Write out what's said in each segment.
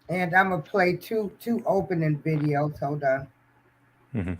And I'm gonna play two opening videos. Hold on. Hmm.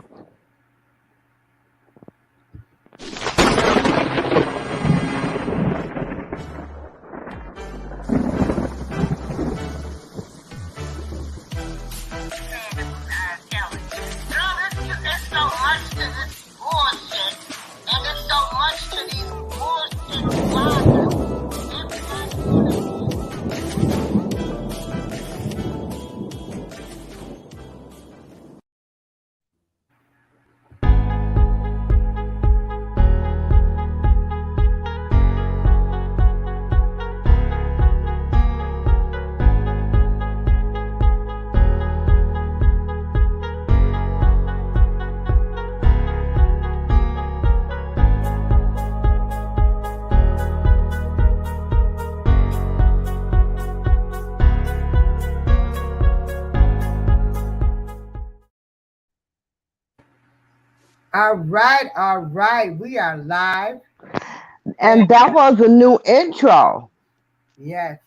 All right. We are live. And And that was a new intro. yes.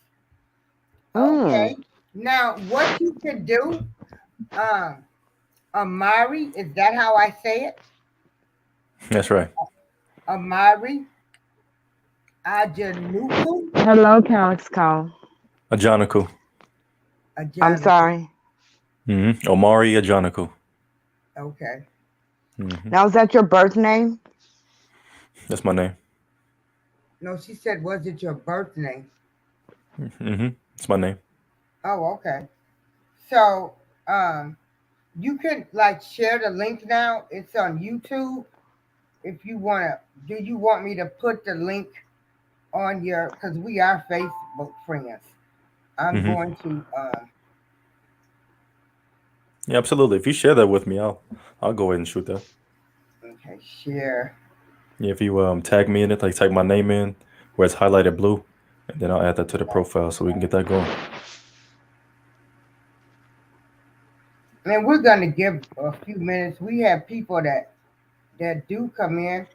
Mm. Okay. Now, what you can do, um, Amari, is that how I say it? That's right. Amari Ajanuku Hello, Calyx Call. Ajanaku. I'm Ajanaku. sorry. Omari Ajanaku. Okay. Hmm. Now, is that your birth name? That's my name. No, she said, was it your birth name? It's my name. Oh, okay. So, you can like share the link now. It's on YouTube. If you wanna, do you want me to put the link on your? Because we are Facebook friends. I'm Hmm. going to. Yeah, absolutely. If you share that with me, I'll go ahead and shoot that. Okay, share. Yeah, if you tag me in it, like type my name in where it's highlighted blue, and then I'll add that to the profile so we can get that going. And we're gonna give a few minutes. We have people that do come in.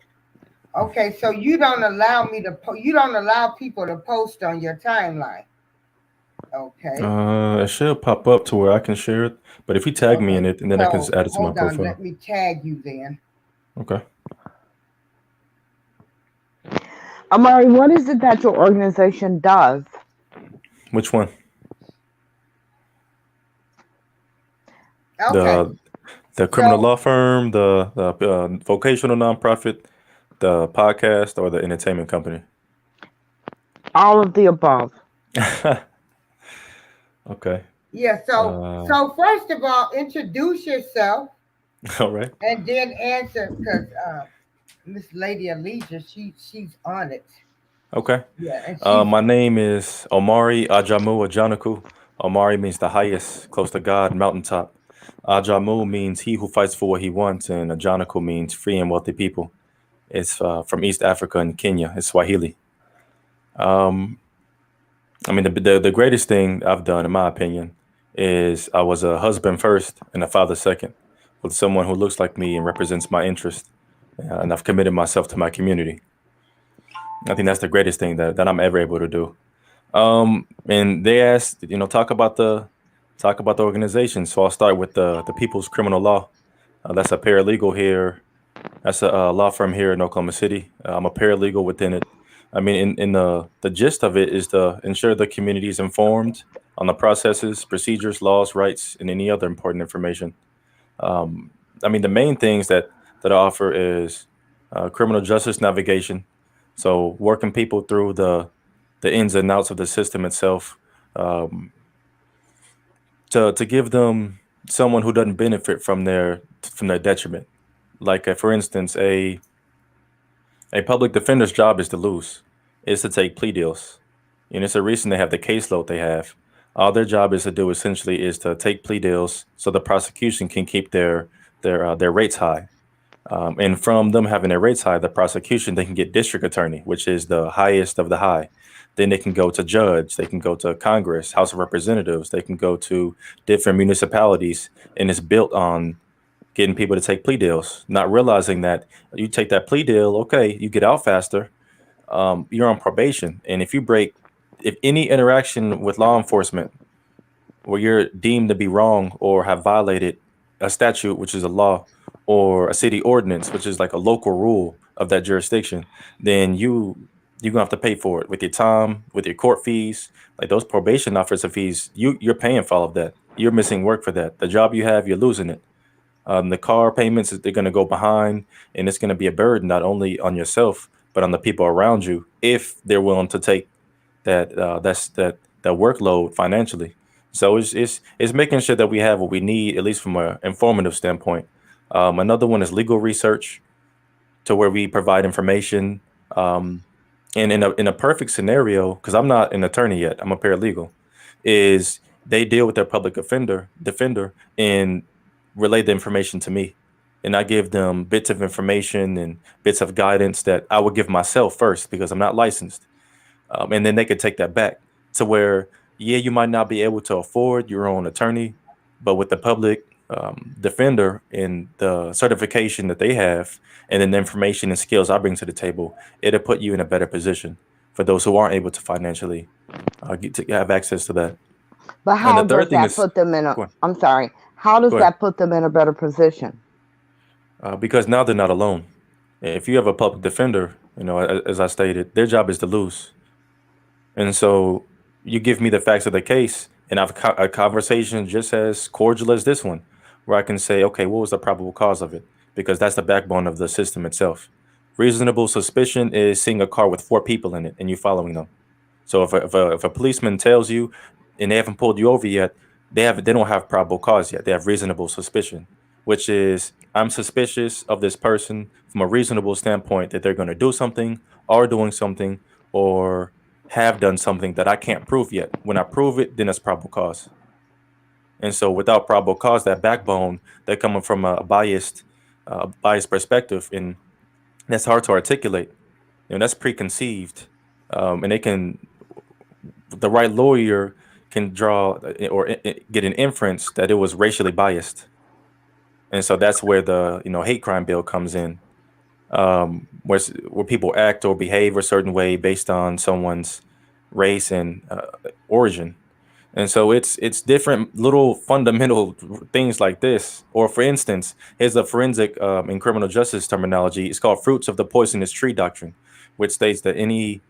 Okay, so you don't allow me to. You don't allow people to post on your timeline. Okay. It should pop up to where I can share it, but if you tag me Okay. in it, and then I can just So add it to my hold on. Let profile. me tag you then. Okay. Amari, what is it that your organization does? Which one? Okay. The the criminal So law firm, the vocational nonprofit, the podcast, or the entertainment company? All of the above. Okay. yeah. So Uh, so first of all, introduce yourself all right. and then answer because Miss Lady Alicia, she's on it. Okay. Yeah, and she's My name is Omari Ajamu Ajanaku. Omari means the highest, close to God, mountaintop. Ajamu means he who fights for what he wants, and Ajanaku means free and wealthy people. It's from East Africa and Kenya. It's Swahili. Um, I mean, the greatest thing I've done, in my opinion, is I was a husband first and a father second, with someone who looks like me and represents my interest, and I've committed myself to my community. I think that's the greatest thing that I'm ever able to do. And they asked, talk about the organization. So I'll start with the People's Criminal Law. That's a paralegal here. That's a law firm here in Oklahoma City. I'm a paralegal within it. I mean, in the gist of it is to ensure the community is informed on the processes, procedures, laws, rights, and any other important information. Um, I mean, the main things that I offer is criminal justice navigation. So working people through the ins and outs of the system itself, um, to give them someone who doesn't benefit from their detriment. Like for instance, a public defender's job is to lose, is to take plea deals. And it's a reason they have the caseload they have. All their job is to do essentially is to take plea deals so the prosecution can keep their rates high. And from them having their rates high, the prosecution, they can get district attorney, which is the highest of the high. Then they can go to judge, they can go to Congress, House of Representatives, they can go to different municipalities, and it's built on getting people to take plea deals, not realizing that you take that plea deal, okay, you get out faster, you're on probation, and if any interaction with law enforcement where you're deemed to be wrong or have violated a statute, which is a law, or a city ordinance, which is like a local rule of that jurisdiction, then you're gonna have to pay for it with your time, with your court fees, like those probation officer fees. You're paying for all of that. You're missing work for that. The job you have, you're losing it. The car payments, they're going to go behind, and it's going to be a burden not only on yourself but on the people around you if they're willing to take that workload financially. So it's making sure that we have what we need, at least from an informative standpoint. Another one is legal research, to where we provide information. Um, and in a perfect scenario, because I'm not an attorney yet, I'm a paralegal, is they deal with their public offender defender and relay the information to me, and I give them bits of information and bits of guidance that I would give myself first because I'm not licensed, and then they could take that back to where, yeah, you might not be able to afford your own attorney, but with the public defender and the certification that they have, and then the information and skills I bring to the table, it'll put you in a better position for those who aren't able to financially get to have access to that. But And the how third does thing that is, put them in a? go on, I'm sorry. How does go ahead, that put them in a better position? because now they're not alone. If you have a public defender, as I stated, their job is to lose. And so you give me the facts of the case, and I've a conversation just as cordial as this one, where I can say, okay, what was the probable cause of it? Because that's the backbone of the system itself. Reasonable suspicion is seeing a car with four people in it and you following them. So if a policeman tells you and they haven't pulled you over yet, they don't have probable cause yet. They have reasonable suspicion, which is I'm suspicious of this person from a reasonable standpoint that they're going to do something, are doing something, or have done something that I can't prove yet. When I prove it, then it's probable cause. And so without probable cause, that backbone, they're coming from a biased perspective, and that's hard to articulate. That's preconceived, and the right lawyer can draw or get an inference that it was racially biased. And so that's where the hate crime bill comes in, where people act or behave a certain way based on someone's race and origin. And so it's different little fundamental things like this. Or for instance, here's a forensic in criminal justice terminology. It's called fruits of the poisonous tree doctrine, which states that any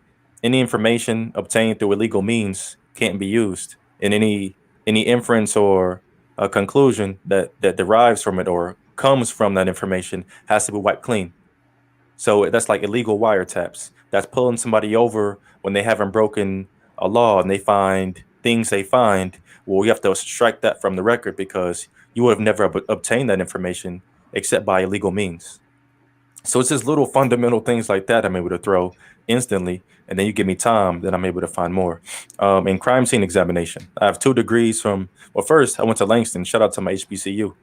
information obtained through illegal means can't be used, and any inference or a conclusion that derives from it or comes from that information has to be wiped clean. So that's like illegal wiretaps. That's pulling somebody over when they haven't broken a law and they find things they find. Well, you have to strike that from the record because you would have never obtained that information except by illegal means. So it's just little fundamental things like that I'm able to throw instantly, and then you give me time, then I'm able to find more. In crime scene examination, I have 2 degrees from. Well, first I went to Langston. Shout out to my HBCU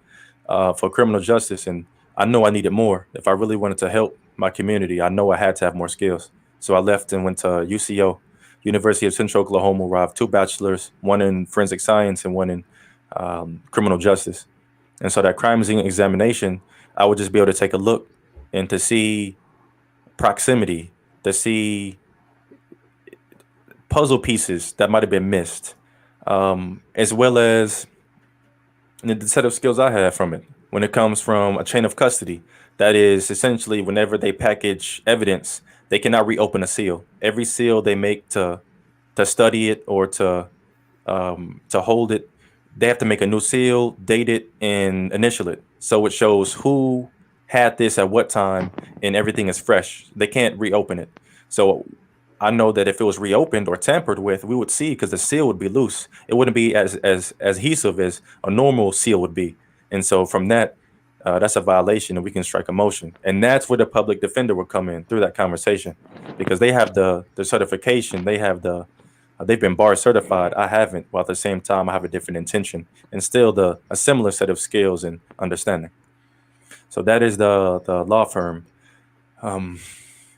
for criminal justice, and I know I needed more if I really wanted to help my community. I know I had to have more skills, so I left and went to UCO, University of Central Oklahoma, where I have 2 bachelors, one in forensic science and one in criminal justice. And so that crime scene examination, I would just be able to take a look and to see proximity, to see puzzle pieces that might have been missed, as well as the set of skills I have from it. When it comes from a chain of custody, that is essentially whenever they package evidence, they cannot reopen a seal. Every seal they make to study it or to hold it, they have to make a new seal, date it, and initial it. So it shows who had this at what time, and everything is fresh. They can't reopen it. So I know that if it was reopened or tampered with, we would see because the seal would be loose. It wouldn't be as adhesive as a normal seal would be. And so from that, that's a violation, and we can strike a motion. And that's where the public defender would come in through that conversation, because they have the certification, they have they've been bar certified. I haven't. While at the same time, I have a different intention and still a similar set of skills and understanding. So that is the law firm. Um,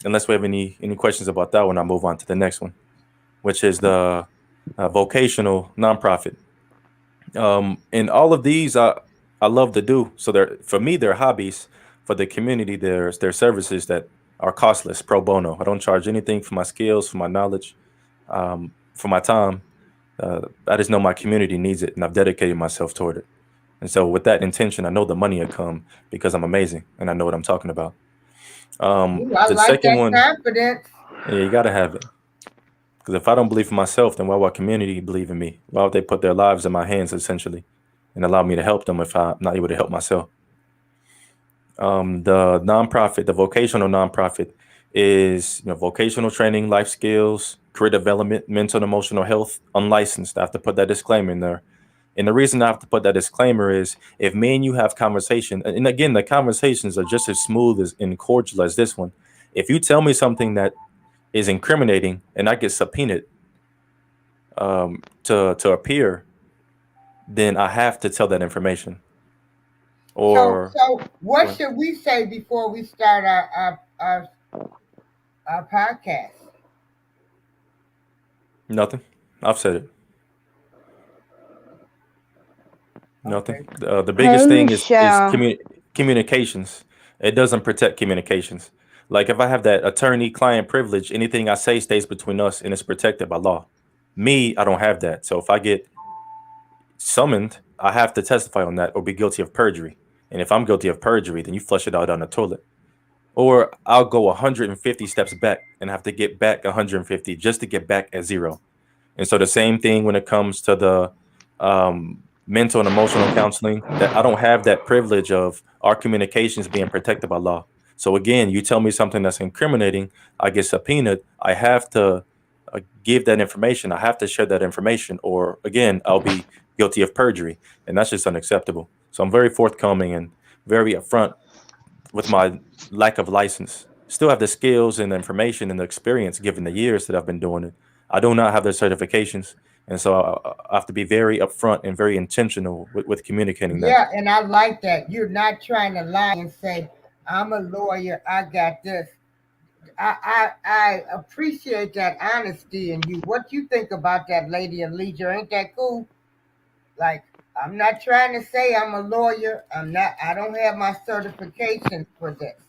Unless we have any questions about that one, I'll move on to the next one, which is the vocational nonprofit. And all of these I love to do. So they're for me they're hobbies. For the community, they're services that are costless, pro bono. I don't charge anything for my skills, for my knowledge, for my time. I just know my community needs it, and I've dedicated myself toward it. And so, with that intention, I know the money will come because I'm amazing and I know what I'm talking about. Ooh, I The like second that one, confidence. yeah, you gotta have it. Because if I don't believe in myself, then why would our community believe in me? Why would they put their lives in my hands essentially and allow me to help them if I'm not able to help myself? The nonprofit, the vocational nonprofit, is vocational training, life skills, career development, mental and emotional health, unlicensed. I have to put that disclaimer in there. And the reason I have to put that disclaimer is if me and you have conversation, and again, the conversations are just as smooth as and cordial as this one. If you tell me something that is incriminating and I get subpoenaed to appear, then I have to tell that information. So, Or so go what ahead. should we say before we start our podcast? Nothing. I've said it. Nothing. Okay. The Hey, biggest thing is Michelle. communications. It doesn't protect communications. Like if I have that attorney-client privilege, anything I say stays between us and it's protected by law. Me, I don't have that. So if I get summoned, I have to testify on that or be guilty of perjury. And if I'm guilty of perjury, then you flush it out down the toilet. Or I'll go 150 steps back and have to get back 150 just to get back at zero. And so the same thing when it comes to the mental and emotional counseling, that I don't have that privilege of our communications being protected by law. So again, you tell me something that's incriminating, I get subpoenaed. I have to give that information. I have to share that information, or again, I'll be guilty of perjury, and that's just unacceptable. So I'm very forthcoming and very upfront with my lack of license. Still have the skills and the information and the experience given the years that I've been doing it. I do not have the certifications. And so I have to be very upfront and very intentional with communicating that. Yeah, and I like that. You're not trying to lie and say, I'm a lawyer, I got this. I appreciate that honesty in you. What you think about that, Lady Alicia? Ain't that cool? Like, I'm not trying to say I'm a lawyer. I don't have my certifications for this.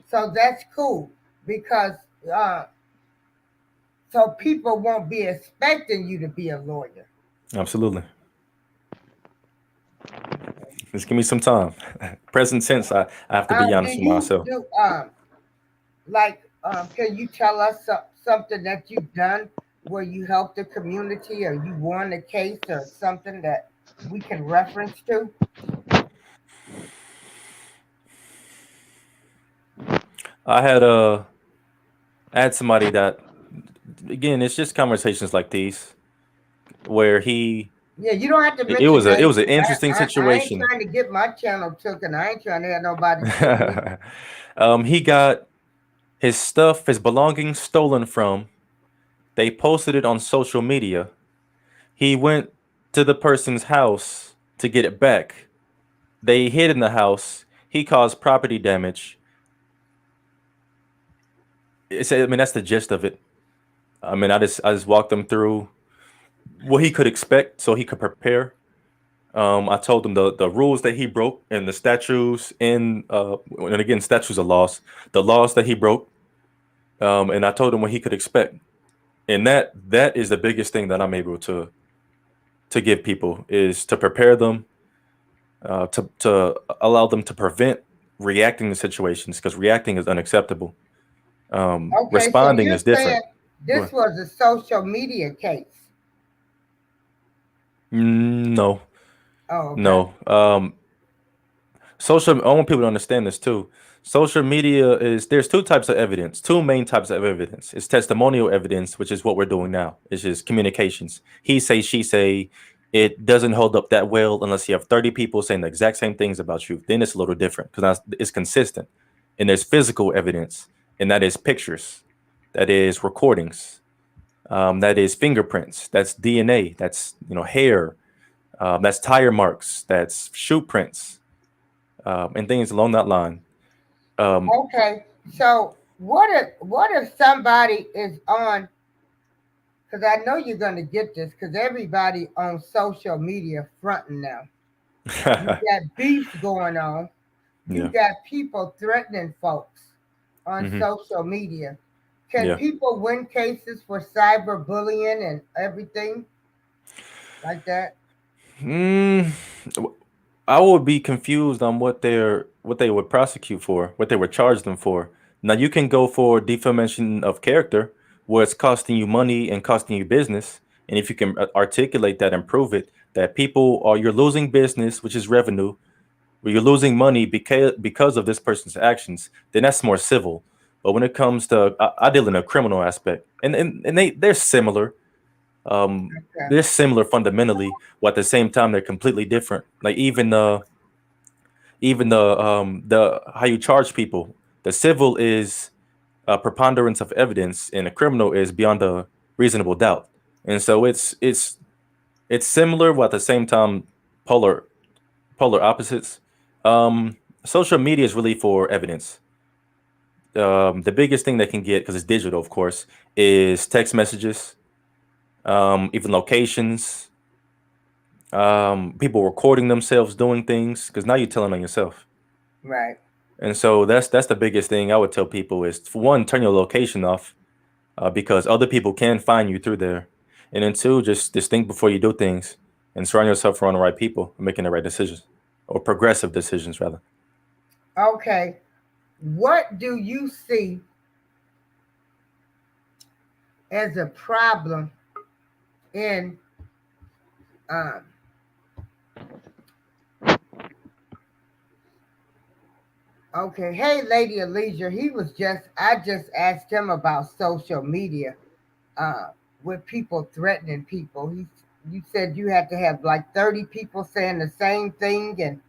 So that's cool because uh, so people won't be expecting you to be a lawyer. Absolutely. Just give me some time. Present tense, I have to be Do honest with you myself. do can you tell us something that you've done where you helped the community or you won a case or something that we can reference to? I had somebody that, again, it's just conversations like these where Yeah, you don't have to it mention was names. an interesting I ain't situation. trying to get my channel taken. I ain't trying to have nobody sue me. He got his stuff, his belongings stolen from. They posted it on social media. He went to the person's house to get it back. They hid in the house. He caused property damage. I mean, that's the gist of it. I mean, I just walked him through what he could expect so he could prepare. I told him the rules that he broke and the statutes and again, statutes are laws, the laws that he broke. And I told him what he could expect. And that is the biggest thing that I'm able to give people is to prepare them, to allow them to prevent reacting to situations because reacting is unacceptable. Okay, so Responding you're is different. saying Go this ahead. was a social media case. No, Oh, okay. no. Social. I want people to understand this too. Social media is there's two types of evidence, two main types of evidence. It's testimonial evidence, which is what we're doing now. It's just communications. He say, she say. It doesn't hold up that well unless you have 30 people saying the exact same things about you. Then it's a little different because it's consistent. And there's physical evidence, and that is pictures, that is recordings, that is fingerprints, that's DNA, that's hair, that's tire marks, that's shoe prints, and things along that line. Um, Okay, so what if somebody is on? Because I know you're going to get this. Because everybody on social media fronting now. You got beefs going on. You yeah, got people threatening folks on hmm social media. Can yeah. people win cases for cyberbullying and everything? like that? Mm, I would be confused on what they would prosecute for, what they would charge them for. Now you can go for defamation of character, where it's costing you money and costing you business, and if you can articulate that and prove it, that people are you're losing business, which is revenue, where you're losing money because of this person's actions, then that's more civil. But when it comes to, I deal in a criminal aspect, and they're similar. Okay. They're similar fundamentally, but at the same time they're completely different. Like even the how you charge people. The civil is a preponderance of evidence, and the criminal is beyond a reasonable doubt. And so it's similar, but at the same time polar polar opposites. Social media is really for evidence. The biggest thing they can get, because it's digital, of course, is text messages, even locations, people recording themselves doing things, because now you're telling on yourself. Right. And so that's the biggest thing I would tell people is, for one, turn your location off, because other people can find you through there, and then two, just think before you do things and surround yourself around the right people and making the right decisions, or progressive decisions rather. Okay. What do you see as a problem in um, okay, hey Lady of Leisure, I just asked him about social media, uh, with people threatening people. You said you had to have like 30 people saying the same thing, and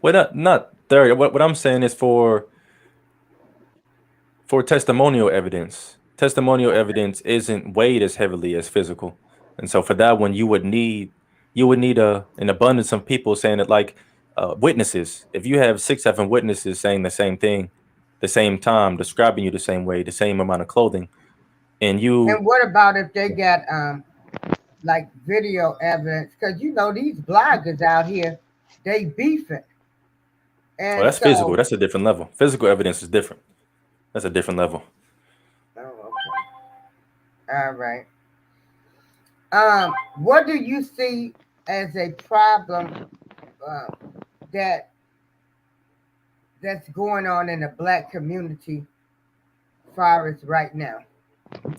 Well, not there. What I'm saying is for testimonial evidence. Testimonial evidence isn't weighed as heavily as physical, and so for that one, you would need an abundance of people saying it, like witnesses. If you have 6, 7 witnesses saying the same thing, the same time, describing you the same way, the same amount of clothing, and you, what about if they got like video evidence? Because these bloggers out here, they beefing, well, and that's physical. so That's a different level. Physical evidence is different. That's a different level. oh, okay. All right. What do you see as a problem uh, that that's going on in the black community, far as right now?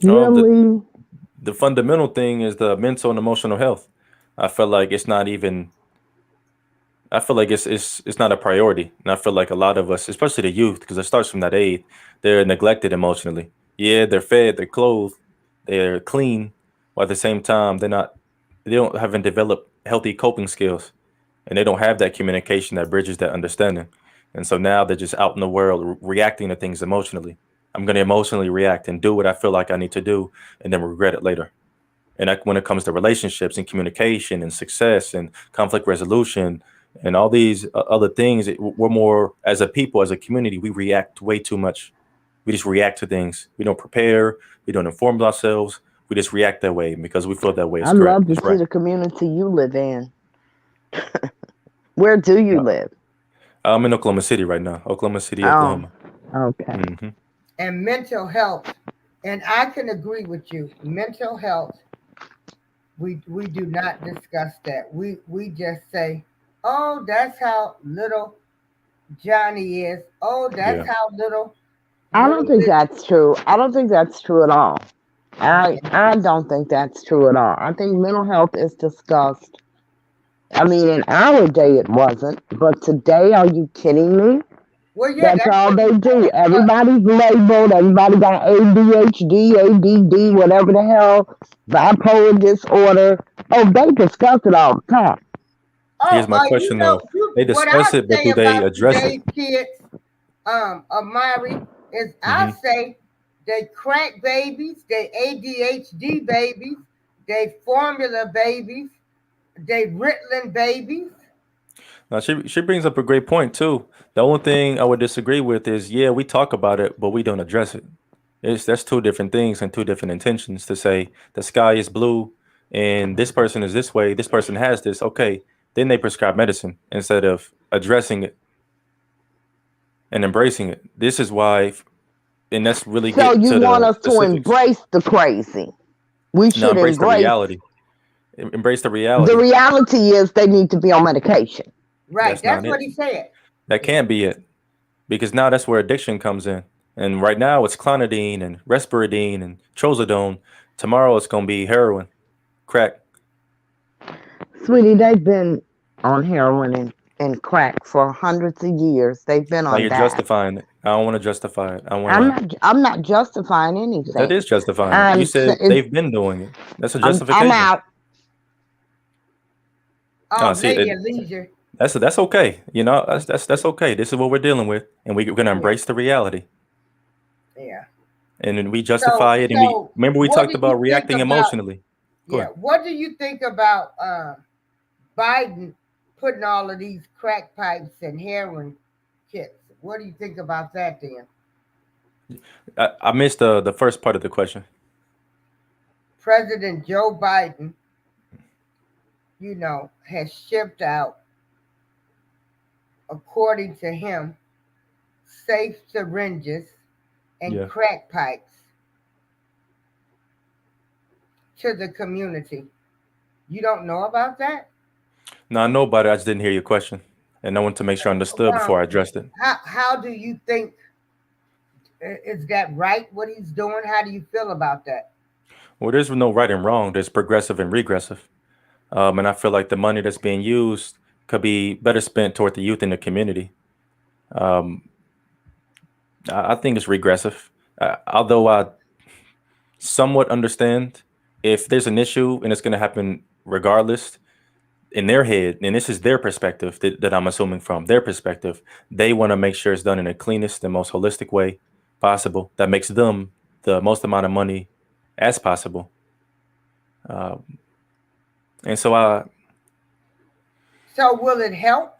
Um, the Really? the fundamental thing is the mental and emotional health. I feel like it's not even I feel like it's not a priority, and I feel like a lot of us, especially the youth, because it starts from that age, they're neglected emotionally. Yeah, they're fed, they're clothed, they're clean, while at the same time they don't haven't developed healthy coping skills, and they don't have that communication that bridges that understanding, and so now they're just out in the world reacting to things emotionally. I'm going to emotionally react and do what I feel like I need to do, and then regret it later. And that, when it comes to relationships and communication and success and conflict resolution and all these other things, we're more, as a people, as a community, we react way too much. We just react to things. We don't prepare. We don't inform ourselves. We just react that way because we feel that way is I'd correct. love to It's see right. the community you live in. Where do you No, live? I'm in Oklahoma City right now. Oklahoma City, Oh, Oklahoma. okay. Hmm. And mental health, and I can agree with you. Mental health, we do not discuss that. We just say, oh, that's how little Johnny is. Oh, that's Yeah. how little I don't think Liz. that's true. I don't think that's true at all. I don't think that's true at all. I think mental health is discussed. I mean, in our day it wasn't, but today, are you kidding me? Well, yeah, That's that's all what they he's do. saying. But Everybody's labeled. Everybody got ADHD, ADD, whatever the hell, bipolar disorder. Oh, they discuss it all the time. Here's my question though. They what discuss I it, but say do they about address it? today's kids, Omari, is I Hmm. say they crack babies, they ADHD babies, they formula babies, they Ritalin babies. Now she brings up a great point too. The only thing I would disagree with is, yeah, we talk about it, but we don't address it. It's That's two different things and two different intentions. To say the sky is blue and this person is this way, this person has this, okay, then they prescribe medicine instead of addressing it and embracing it. This is why, and that's really So get you to want the us to specifics. embrace the crazy. We Now should embrace the embrace. reality. Embrace the The reality. reality is they need to be on medication. Right. That's not That's it. what he said. That Yeah. can't be it. Because now that's where addiction comes in. And right now it's clonidine and risperidine and trazodone. Tomorrow it's gonna be heroin, crack. Sweetie, they've been on heroin and crack for hundreds of years. They've been Now on you're that. justifying it. I don't want to justify it. I want I'm to. not. I'm not justifying That anything. is justifying it. You I'm. said they've been doing it. That's a I'm justification. out. Oh, see, Lady of Leisure. that's okay. You know, that's okay. This is what we're dealing with, and we're gonna Yeah. embrace the reality. Yeah. And then we So justify it. And we so remember we what talked do you about think reacting about emotionally. Go yeah, ahead. what do you think about Biden putting all of these crack pipes and heroin kits? What do you think about that then? I missed the first part of the question. President Joe Biden, has shipped out, according to him, safe syringes and Yeah. crack pipes to the community. You don't know about that? No, I know about it. I just didn't hear your question, and I want to make sure I understood Well, before I addressed it. how do you think is that right? What he's doing? How do you feel about that? Well, there's no right and wrong. There's progressive and regressive. And I feel like the money that's being used could be better spent toward the youth in the community. Um, I think it's regressive. Although I somewhat understand if there's an issue and it's going to happen regardless in their head, and this is their perspective that I'm assuming from their perspective, they want to make sure it's done in the cleanest and most holistic way possible that makes them the most amount of money as possible. Uh, and so So will it help?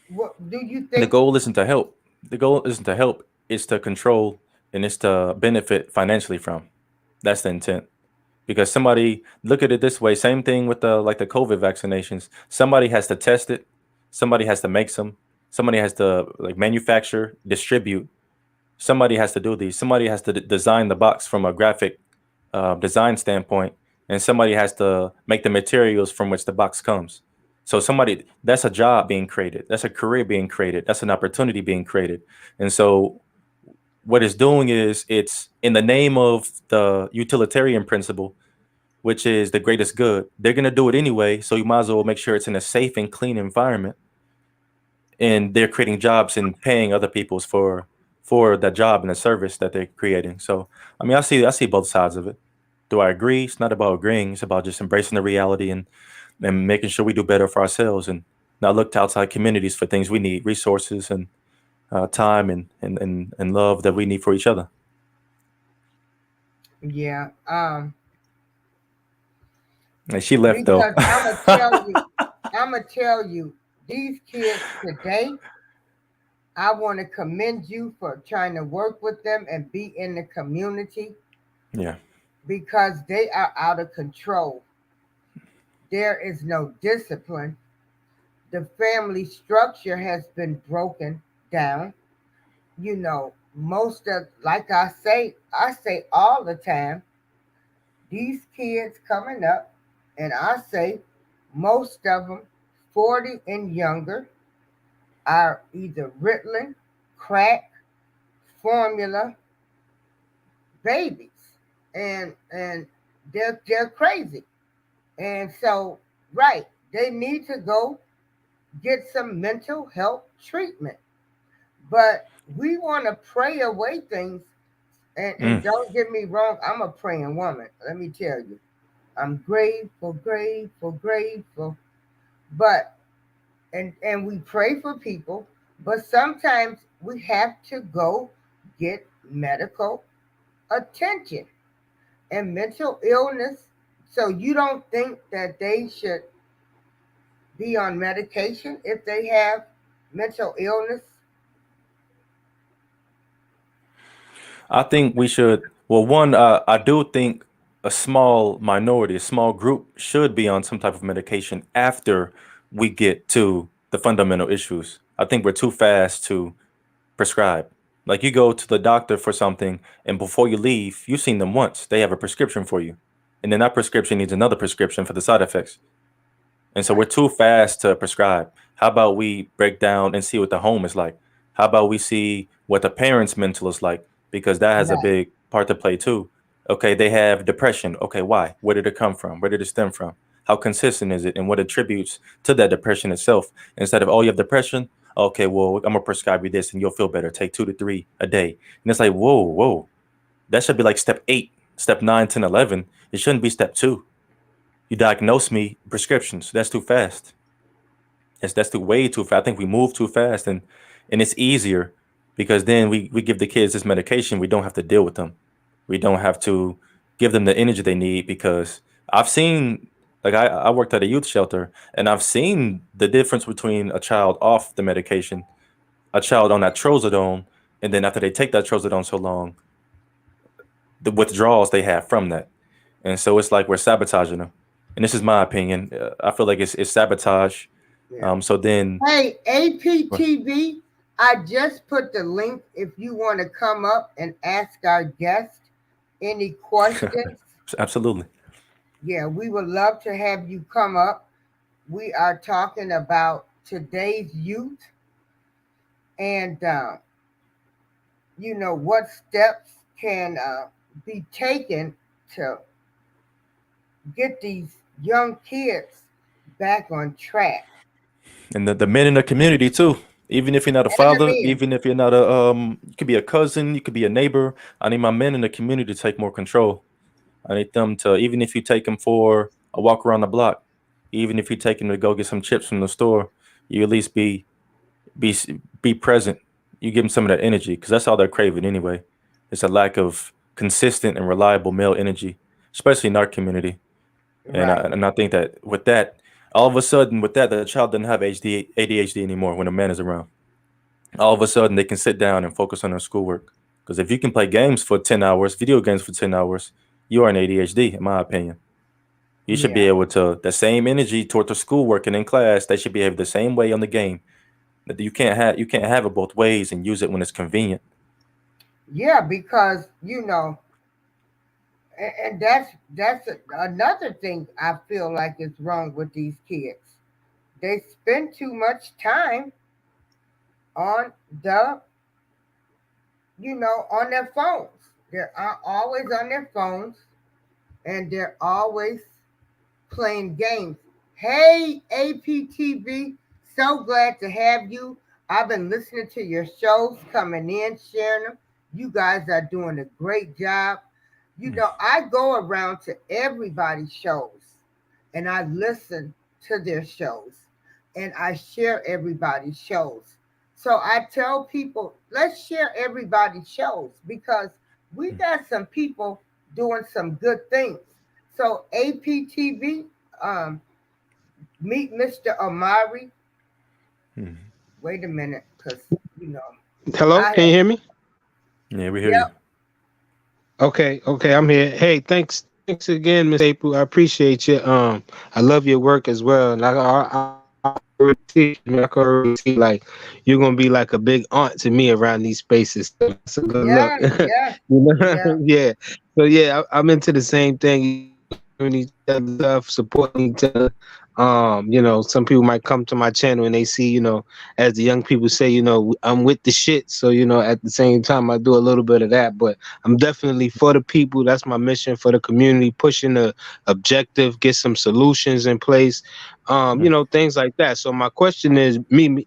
What do you the think? goal isn't to help. The goal isn't to help. It's to control and it's to benefit financially from. That's the intent. Because somebody look at it this way, same thing with the like the COVID vaccinations. Somebody has to test it, somebody has to make some, somebody has to like manufacture, distribute. Somebody has to do these. Somebody has to design the box from a graphic design standpoint, and somebody has to make the materials from which the box comes. So somebody that's a job being created. That's a career being created. That's an opportunity being created. And so what it's doing is it's in the name of the utilitarian principle, which is the greatest good. They're gonna do it anyway, so you might as well make sure it's in a safe and clean environment. And they're creating jobs and paying other people's for that job and the service that they're creating. So I mean, I see both sides of it. Do I agree? It's not about agreeing. It's about just embracing the reality and making sure we do better for ourselves and not look to outside communities for things we need, resources and time and love that we need for each other. Yeah. And she left though. Because I'm gonna tell you, these kids today, I want to commend you for trying to work with them and be in the community Yeah. because they are out of control. There is no discipline. The family structure has been broken down. Most of, like I say all the time, these kids coming up, and I say most of them, 40 and younger, are either Ritalin, crack, formula babies, and they're crazy, and so right, they need to go get some mental health treatment. But we want to pray away things, and Mm. don't get me wrong, I'm a praying woman. Let me tell you, I'm grateful, grateful, grateful. But and we pray for people, but sometimes we have to go get medical attention and mental illness. So you don't think that they should be on medication if they have mental illness? I think we should. Well, one, I do think a small minority, a small group, should be on some type of medication after we get to the fundamental issues. I think we're too fast to prescribe. Like you go to the doctor for something, and before you leave, you've seen them once. They have a prescription for you. and then that prescription needs another prescription for the side effects. And so we're Right. too fast to prescribe. How about we break down and see what the home is like? How about we see what the parents' mental is like? Because that has a Right. big part to play too. Okay, they have depression. Okay, why? Where did it come from? Where did it stem from? How consistent is it? And what attributes to that depression itself? Instead of, oh, you have depression? Okay, well, I'm going to prescribe you this and you'll feel better. Take 2 to 3 a day. And it's like, whoa, whoa. That should be like step 8, step 9, 10, 11. It shouldn't be step 2. You diagnose me prescriptions. That's too fast. That's too way too fast. I think we move too fast, and it's easier because then we give the kids this medication. We don't have to deal with them. We don't have to give them the energy they need because I've seen like I worked at a youth shelter and I've seen the difference between a child off the medication, a child on that trazodone, and then after they take that trazodone so long, the withdrawals they have from that. And so it's like we're sabotaging them. And this is my opinion. I feel like it's sabotage. Yeah. So then, Hey, APTV, I just put the link if you want to come up and ask our guest any questions. absolutely. Yeah, we would love to have you come up. We are talking about today's youth and, what steps can be taken to get these young kids back on track. And the men in the community too. Even if you're not a And the father, men. even if you're not you could be a cousin, you could be a neighbor. I need my men in the community to take more control. I need them to, even if you take them for a walk around the block, even if you take them to go get some chips from the store, you at least be be present. You give them some of that energy because that's all they're craving anyway. It's a lack of consistent and reliable male energy, especially in our community. Right. And I think that with that, all of a sudden, with that, the child doesn't have ADHD anymore when a man is around. All of a sudden, they can sit down and focus on their schoolwork. Because if you can play games for 10 hours, video games for 10 hours, you are an ADHD, in my opinion. You should be Yeah. able to the same energy toward the schoolwork and in class. They should behave the same way on the game. That you can't have it both ways and use it when it's convenient. Yeah, because and that's another thing I feel like is wrong with these kids. They spend too much time on the on their phones. They're always on their phones, and they're always playing games. Hey, APTV, so glad to have you. I've been listening to your shows, coming in, sharing them. You guys are doing a great job. I go around to everybody's shows and I listen to their shows and I share everybody's shows. So I tell people, let's share everybody's shows because we got some people doing some good things. So APTV, um, meet Mr. Omari. Mhm. Wait a minute, because you know Hello, I can you have. hear me? Yeah, we hear you. Yep. Okay, I'm here. Hey, thanks again, Miss April. I appreciate you. I love your work as well, and I can already see. I mean, I can already see like you're gonna be like a big aunt to me around these spaces. So that's a good look. Yes. Yes. Yeah. Yeah. So yeah, I'm into the same thing. Sharing each other stuff, supporting each other. Some people might come to my channel and they see, as the young people say, I'm with the shit. So, at the same time, I do a little bit of that, but I'm definitely for the people. That's my mission for the community, pushing the objective, get some solutions in place, Mm, things like that. So my question is, me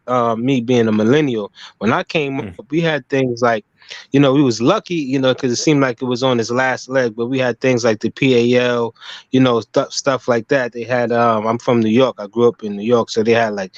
being a millennial, when I came mm, up, we had things like, we was lucky, because it seemed like it was on its last leg, but we had things like the PAL, stuff like that. They had, I'm from New York. I grew up in New York, so they had like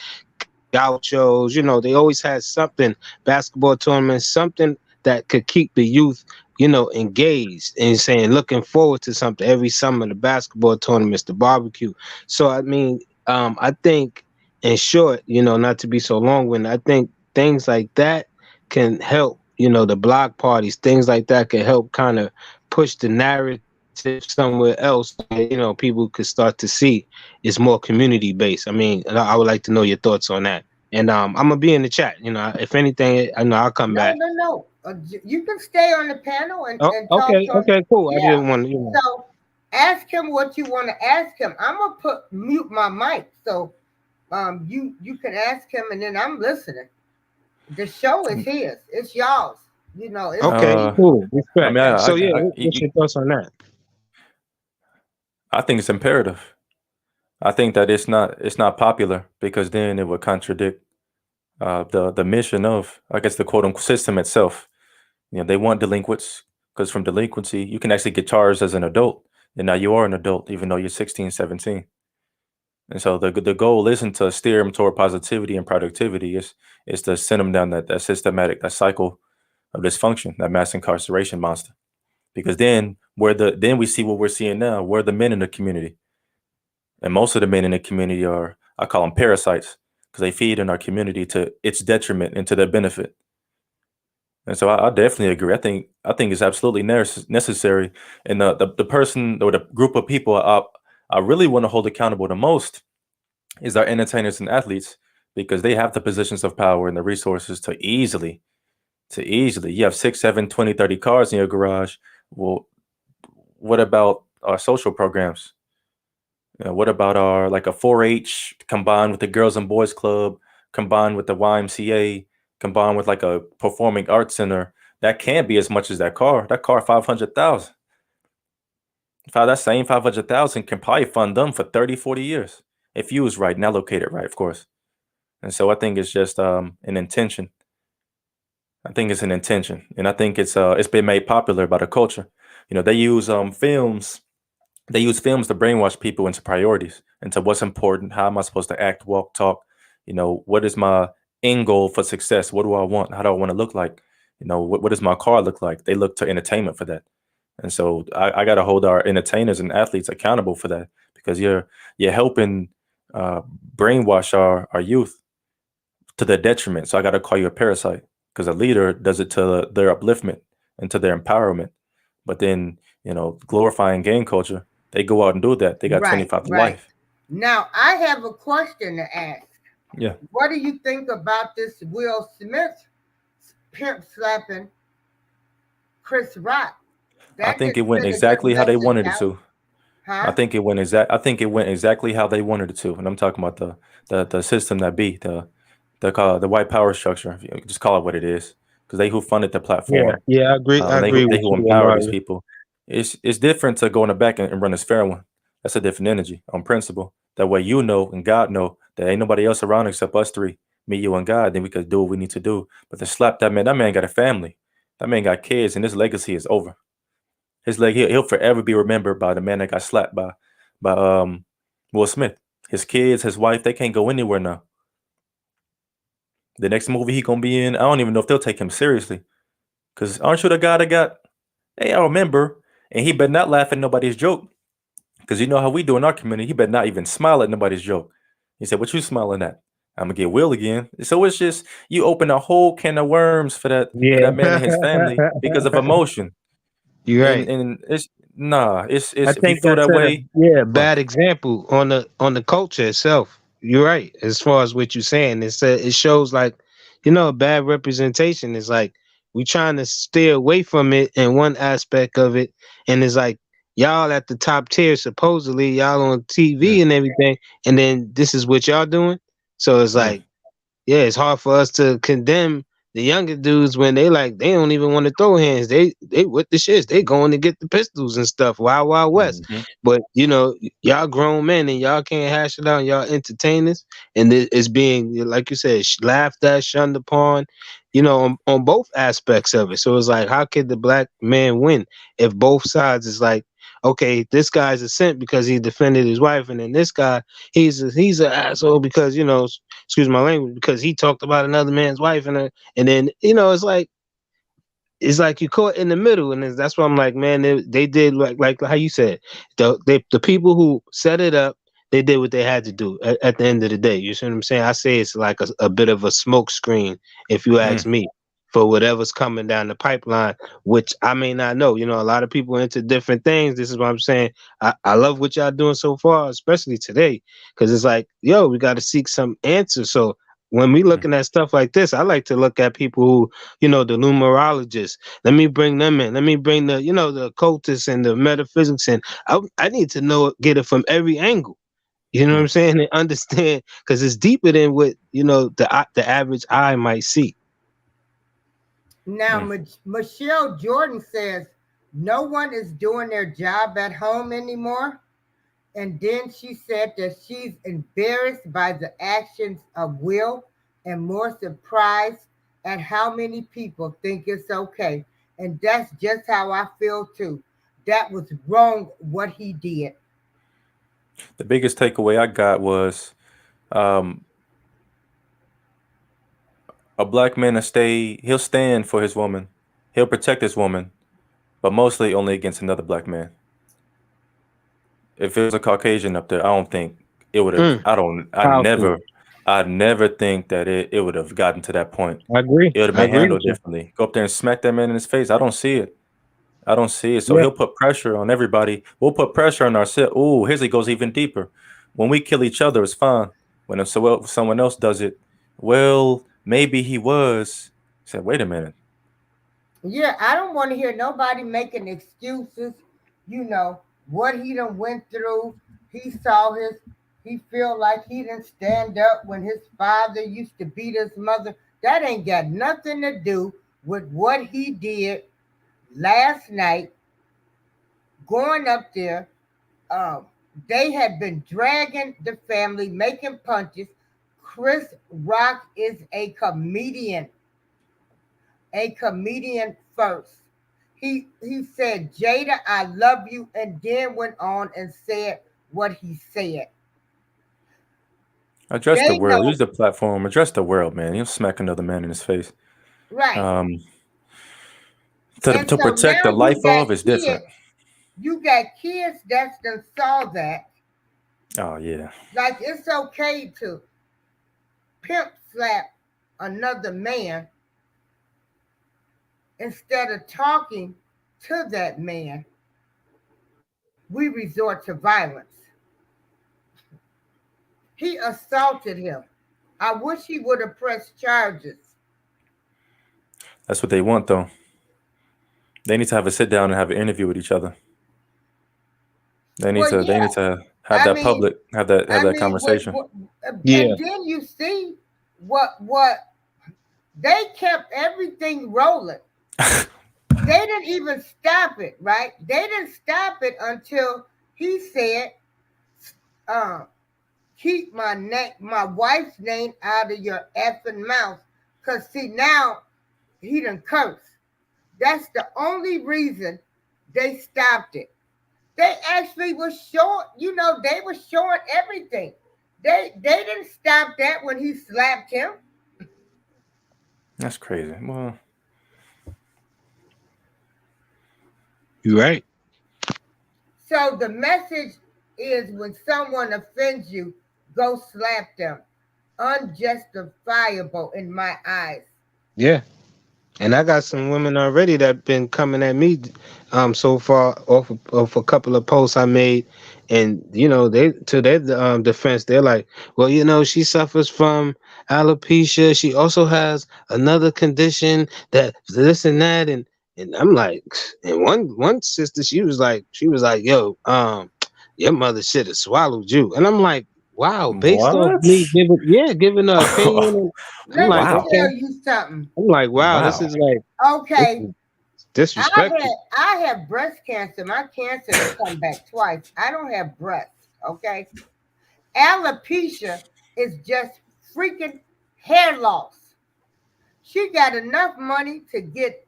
gauchos. They always had something, basketball tournaments, something that could keep the youth, engaged and saying, looking forward to something every summer, the basketball tournaments, the barbecue. So, I mean, I think, in short, not to be so long-winded, I think things like that can help, the block parties, things like that can help kind of push the narrative somewhere else where, people could start to see it's more community based. I mean, I would like to know your thoughts on that. And I'm gonna be in the chat. If anything, I know I'll come No, back. no, no. You can stay on the panel and Oh, talk okay, to him. okay, cool. I Yeah. didn't want So Ask him what you want to ask him. I'm gonna put mute my mic so you can ask him, and then I'm listening. The show is his. It's y'all's. It's Okay, Uh, me. cool, I respect. mean, So yeah, what's your thoughts on that? I think it's imperative. I think that it's not popular because then it would contradict the mission of, I guess, the quote unquote system itself. They want delinquents because from delinquency you can actually get charged as an adult, and now you are an adult even though you're 16, 17. And so the goal isn't to steer them toward positivity and productivity. It's to send them down that systematic, that cycle of dysfunction, that mass incarceration monster. Because then we see what we're seeing now. We're the men in the community, and most of the men in the community are, I call them parasites, because they feed in our community to its detriment and to their benefit. And so I definitely agree. I think it's absolutely necessary. And the person or the group of people I really want to hold accountable the most is our entertainers and athletes, because they have the positions of power and the resources to easily you have 6, 7, 20, 30 cars in your garage. Well, what about our social programs? What about our, like, a 4-H combined with the Girls and Boys Club, combined with the YMCA, combined with like a performing arts center? That can't be as much as that car. That car 500,000. That same 500,000 can probably fund them for 30, 40 years if you was right and allocated right, of course. And so I think it's just an intention. I think it's an intention, and I think it's been made popular by the culture. They use films. They use films to brainwash people into priorities, into what's important. How am I supposed to act, walk, talk? What is my end goal for success? What do I want? How do I want to look like? What does my car look like? They look to entertainment for that. And so I got to hold our entertainers and athletes accountable for that, because you're helping uh, brainwash our youth to their detriment. So I got to call you a parasite, because a leader does it to their upliftment and to their empowerment. But then, glorifying gang culture, they go out and do that. They got Right, 25 to right. life. Now I have a question to ask. Yeah. What do you think about this Will Smith pimp slapping Chris Rock? I That think it didn't went send a good exactly how they message wanted it out, to. I huh? think it went exact. I think it went exactly how they wanted it to. And I'm talking about the system that be the call the white power structure. If you just call it what it is, because they who funded the Yeah, platform, yeah, I agree. I and they agree who they with who you, empower these Omari. people. It's different to go in the back and run this fair one. That's a different energy on principle. That way and God know that ain't nobody else around except us three, me, you, and God. Then we could do what we need to do. But to slap that man got a family. That man got kids, and his legacy is over. He'll forever be remembered by the man that got slapped by Will Smith. His kids, his wife, they can't go anywhere now. The next movie he gonna be in, I don't even know if they'll take him seriously. Cause aren't you the guy that got? Hey, I remember, and he better not laugh at nobody's joke. Cause you know how we do in our community. He better not even smile at nobody's joke. He said, "What you smiling at?" I'm gonna get Will again. So it's just you open a whole can of worms for that Yeah. man and his family because of emotion. You're And right. and it's nah. I It's if you think feel that that set a way, bad but example on the culture itself. You're right. As far as what you're saying, it shows like, a bad representation. Is like we trying to stay away from it in one aspect of it, and it's like y'all at the top tier, supposedly y'all on TV mm, and everything, and then this is what y'all doing. So it's mm, like, yeah, it's hard for us to condemn the younger dudes when they don't even want to throw hands. They with the shits. They going to get the pistols and stuff. Wild Wild West. mhm, But y'all grown men and y'all can't hash it out. And y'all entertainers, and it's being, like you said, laughed at, shunned upon. On both aspects of it. So it's like, how could the black man win if both sides is like, okay, this guy's a simp because he defended his wife, and then this guy, he's an asshole because excuse my language, because he talked about another man's wife, and then it's like you caught in the middle, and that's why I'm like, man, they did like how you said, the people who set it up, they did what they had to do at the end of the day. You see what I'm saying? I say it's like a bit of a smoke screen, if you ask mm. me, for whatever's coming down the pipeline, which I may not know. A lot of people are into different things. This is what I'm saying. I love what y'all doing so far, especially today, because it's like, yo, we got to seek some answers. So when we looking at stuff like this, I like to look at people who, the numerologists. Let me bring them in. Let me bring the occultists and the metaphysics in. I need to get it from every angle. You know what I'm Mm. saying? And understand, because it's deeper than what the average eye might see. Now, Mm. Michelle Jordan says no one is doing their job at home anymore. And then she said that she's embarrassed by the actions of Will and more surprised at how many people think it's okay. And that's just how I feel too. That was wrong what he did. The biggest takeaway I got was um, a black man he'll stand for his woman, he'll protect his woman, but mostly only against another black man. If it was a Caucasian up there, I don't think it would have. Mm, powerful. I never think that it would have gotten to that point. I agree. It would have I been agree with handled you. differently. Go up there and smack that man in his face. I don't see it. I don't see it. So Yeah. he'll put pressure on everybody. We'll put pressure on ourselves. Ooh, his he goes even deeper. When we kill each other, it's fine. When someone else does it, well, maybe he was. Said, wait a minute. Yeah, I don't want to hear nobody making excuses. You know what he done went through. He saw his. He feel like he didn't stand up when his father used to beat his mother. That ain't got nothing to do with what he did last night. Going up there, um, they had been dragging the family, making punches. Chris Rock is a comedian first. He said, Jada, I love you, and then went on and said what he said. Address the They world. know, Use the platform. Address the world, man. He'll smack another man in his face. right. Um, And to so protect now the life of is different. you got kids that's done saw that. Oh yeah. Like it's okay to pimp slap another man instead of talking to that man. We resort to violence. He assaulted him. I wish he would have pressed charges. That's what they want, though. They need to have a sit down and have an interview with each other. Well, They need yeah. to have I that mean, public have I that mean, conversation. Yeah. and then you see what they kept everything rolling. They didn't even stop it, right? They didn't stop it until he said, uh, "Keep my wife's name out of your effing mouth." Cause see now he done curse. That's the only reason they stopped it. They actually was showing, they were showing everything. They didn't stop that when he slapped him. That's crazy. Well, You're right. So the message is when someone offends you, go slap them. Unjustifiable in my eyes. Yeah. And I got some women already that been coming at me so far off a couple of posts I made, and they to their defense, they're like, well, she suffers from alopecia, she also has another condition that this and that, and I'm like, and one sister, she was like, yo, your mother should have swallowed you, and I'm like, wow, based off what? me giving an opinion. I'm Let like, me Wow. okay. tell you something. I'm like, wow, this Wow. is like this Okay, is disrespectful. I have breast cancer. My cancer has come back twice. I don't have breasts. Okay, alopecia is just freaking hair loss. She got enough money to get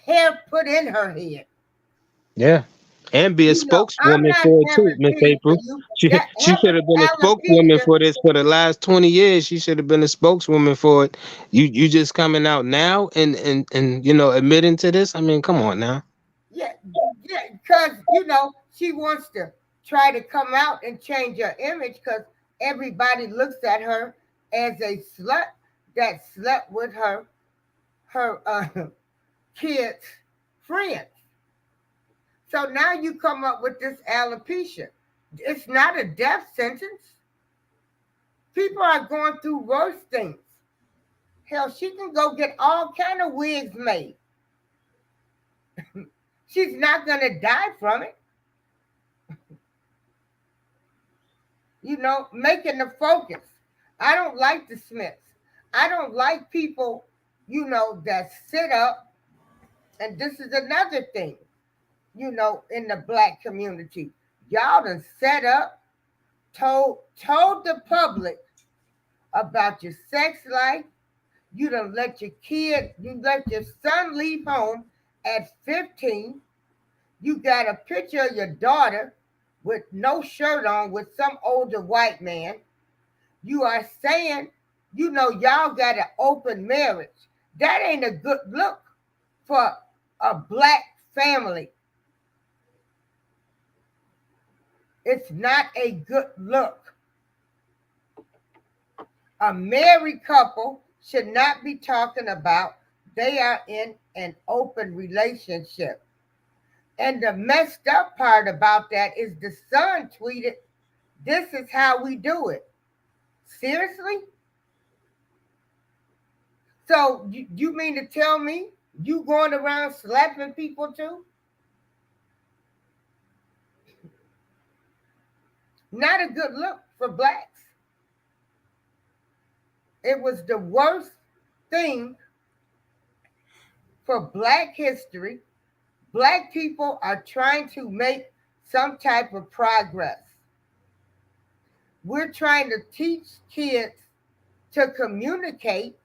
hair put in her head. Yeah. And be a I'm spokeswoman not for it too, having Miss pity for April. you. She should have been a spokeswoman Alopecia. for this for the last 20 years. She should have been a spokeswoman for it. You just coming out now and admitting to this? I mean, come on now. Yeah, yeah, because she wants to try to come out and change her image because everybody looks at her as a slut that slept with her kids' friends. So now you come up with this alopecia. It's not a death sentence. People are going through worse things. Hell, she can go get all kind of wigs made. She's not gonna die from it. Making the focus. I don't like the Smiths. I don't like people, that sit up. And this is another thing, in the black community. Y'all done set up, told the public about your sex life. You done you let your son leave home at 15. You got a picture of your daughter with no shirt on with some older white man. You are saying, y'all got an open marriage. That ain't a good look for a black family. It's not a good look. A married couple should not be talking about they are in an open relationship. And the messed up part about that is the son tweeted, "This is how we do it." Seriously? So you mean to tell me you going around slapping people too? Not a good look for blacks. It was the worst thing for black history. Black people are trying to make some type of progress. We're trying to teach kids to communicate,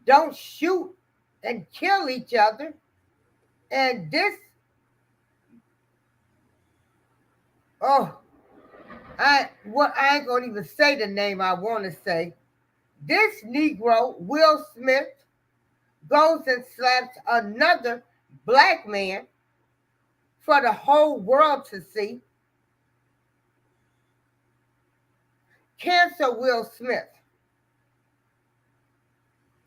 don't shoot and kill each other. And this, oh, I ain't gonna even say the name I want to say. This Negro, Will Smith, goes and slaps another black man for the whole world to see. Cancel Will Smith.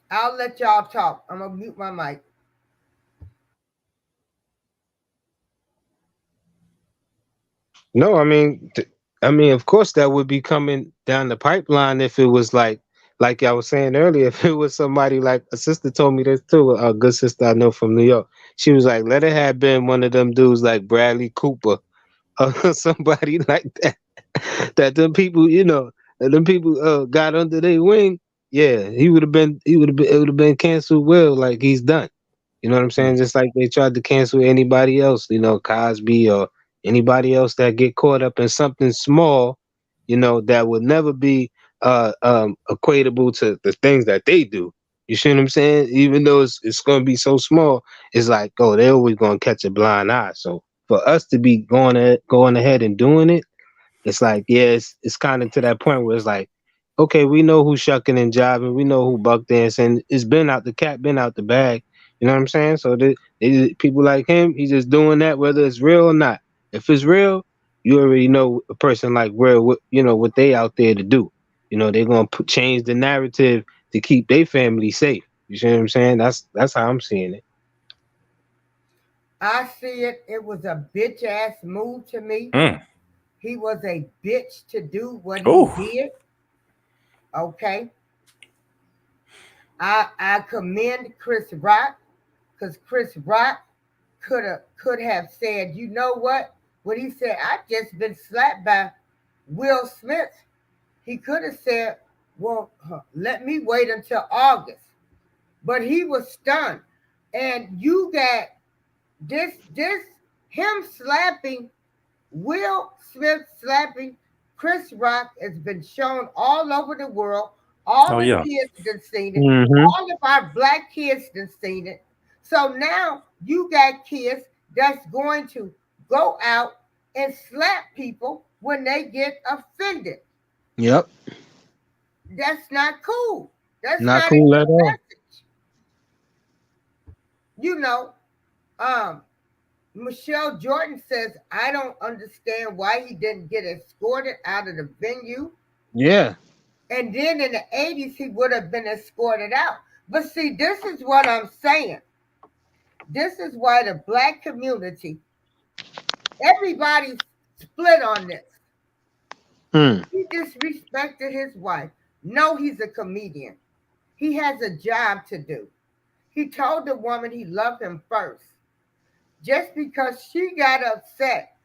I'll let y'all talk. I'm gonna mute my mic. No, I mean, of course, that would be coming down the pipeline if it was like I was saying earlier, if it was somebody like a sister told me this too, a good sister I know from New York. She was like, let it have been one of them dudes like Bradley Cooper or somebody like that. That them people, that them people got under their wing. Yeah, it would have been canceled. Well, like he's done. You know what I'm saying? Just like they tried to cancel anybody else, Cosby or anybody else that get caught up in something small, that would never be equatable to the things that they do. You see what I'm saying? Even though it's going to be so small, it's like, oh, they're always going to catch a blind eye. So for us to be going ahead and doing it, it's like, yeah, it's kind of to that point where it's like, okay, we know who's shucking and jiving, we know who buck dancing. It's been out the cat, been out the bag. You know what I'm saying? So people like him, he's just doing that whether it's real or not. If it's real, you already know a person like real, what they out there to do. They're gonna change the narrative to keep their family safe. You see what I'm saying? That's how I'm seeing it. I see it. It was a bitch ass move to me. Mm. He was a bitch to do what he Ooh. did. Okay. I commend Chris Rock because Chris Rock could have said, you know what? When he said, I just been slapped by Will Smith, he could have said, well, let me wait until August. But he was stunned. And you got this him slapping Will Smith slapping Chris Rock has been shown all over the world. All Oh the yeah. kids have seen it. Mm-hmm. All of our black kids have seen it. So now you got kids that's going to go out and slap people when they get offended. Yep. That's not cool. That's Not not a cool at good all. message. You know, um, Michelle Jordan says, I don't understand why he didn't get escorted out of the venue. Yeah. And then in the 80s, he would have been escorted out. But see, this is what I'm saying. This is why the black community, everybody's split on this. Hmm. He disrespected his wife. No, he's a comedian. He has a job to do. He told the woman he loved him first. Just because she got upset,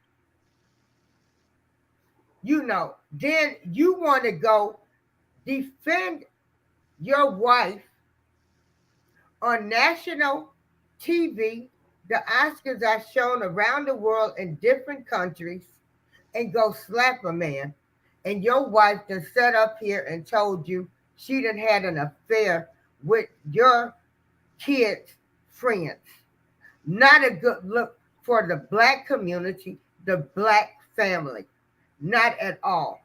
then you want to go defend your wife on national TV. The Oscars are shown around the world in different countries, and go slap a man. And your wife done sat up here and told you she done had an affair with your kids' friends. Not a good look for the black community, the black family. Not at all.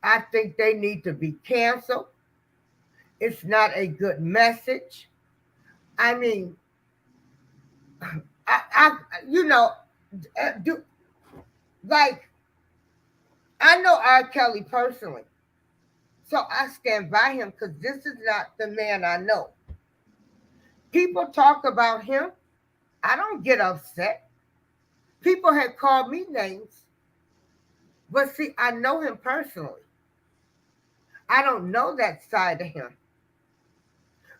I think they need to be canceled. It's not a good message. I mean, I you know, do like I know R. Kelly personally, so I stand by him because this is not the man I know. People talk about him. I don't get upset. People have called me names, but see, I know him personally. I don't know that side of him,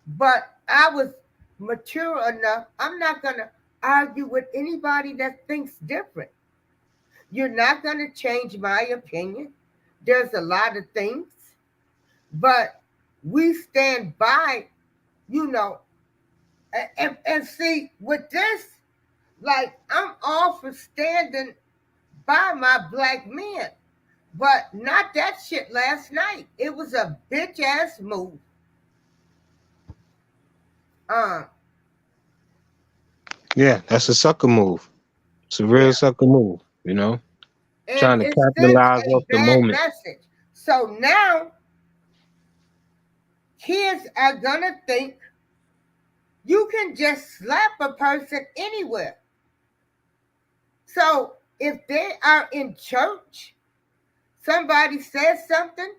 but I was mature enough. I'm not going to argue with anybody that thinks different. You're not going to change my opinion. There's a lot of things, but we stand by, you know, and see with this, like I'm all for standing by my black men, but not that shit last night. It was a bitch ass move. Um, Yeah, that's a sucker move. It's a real yeah, sucker move, you know, and trying to it sends capitalize a off the bad moment. message. So now kids are gonna think you can just slap a person anywhere. So if they are in church, somebody says something,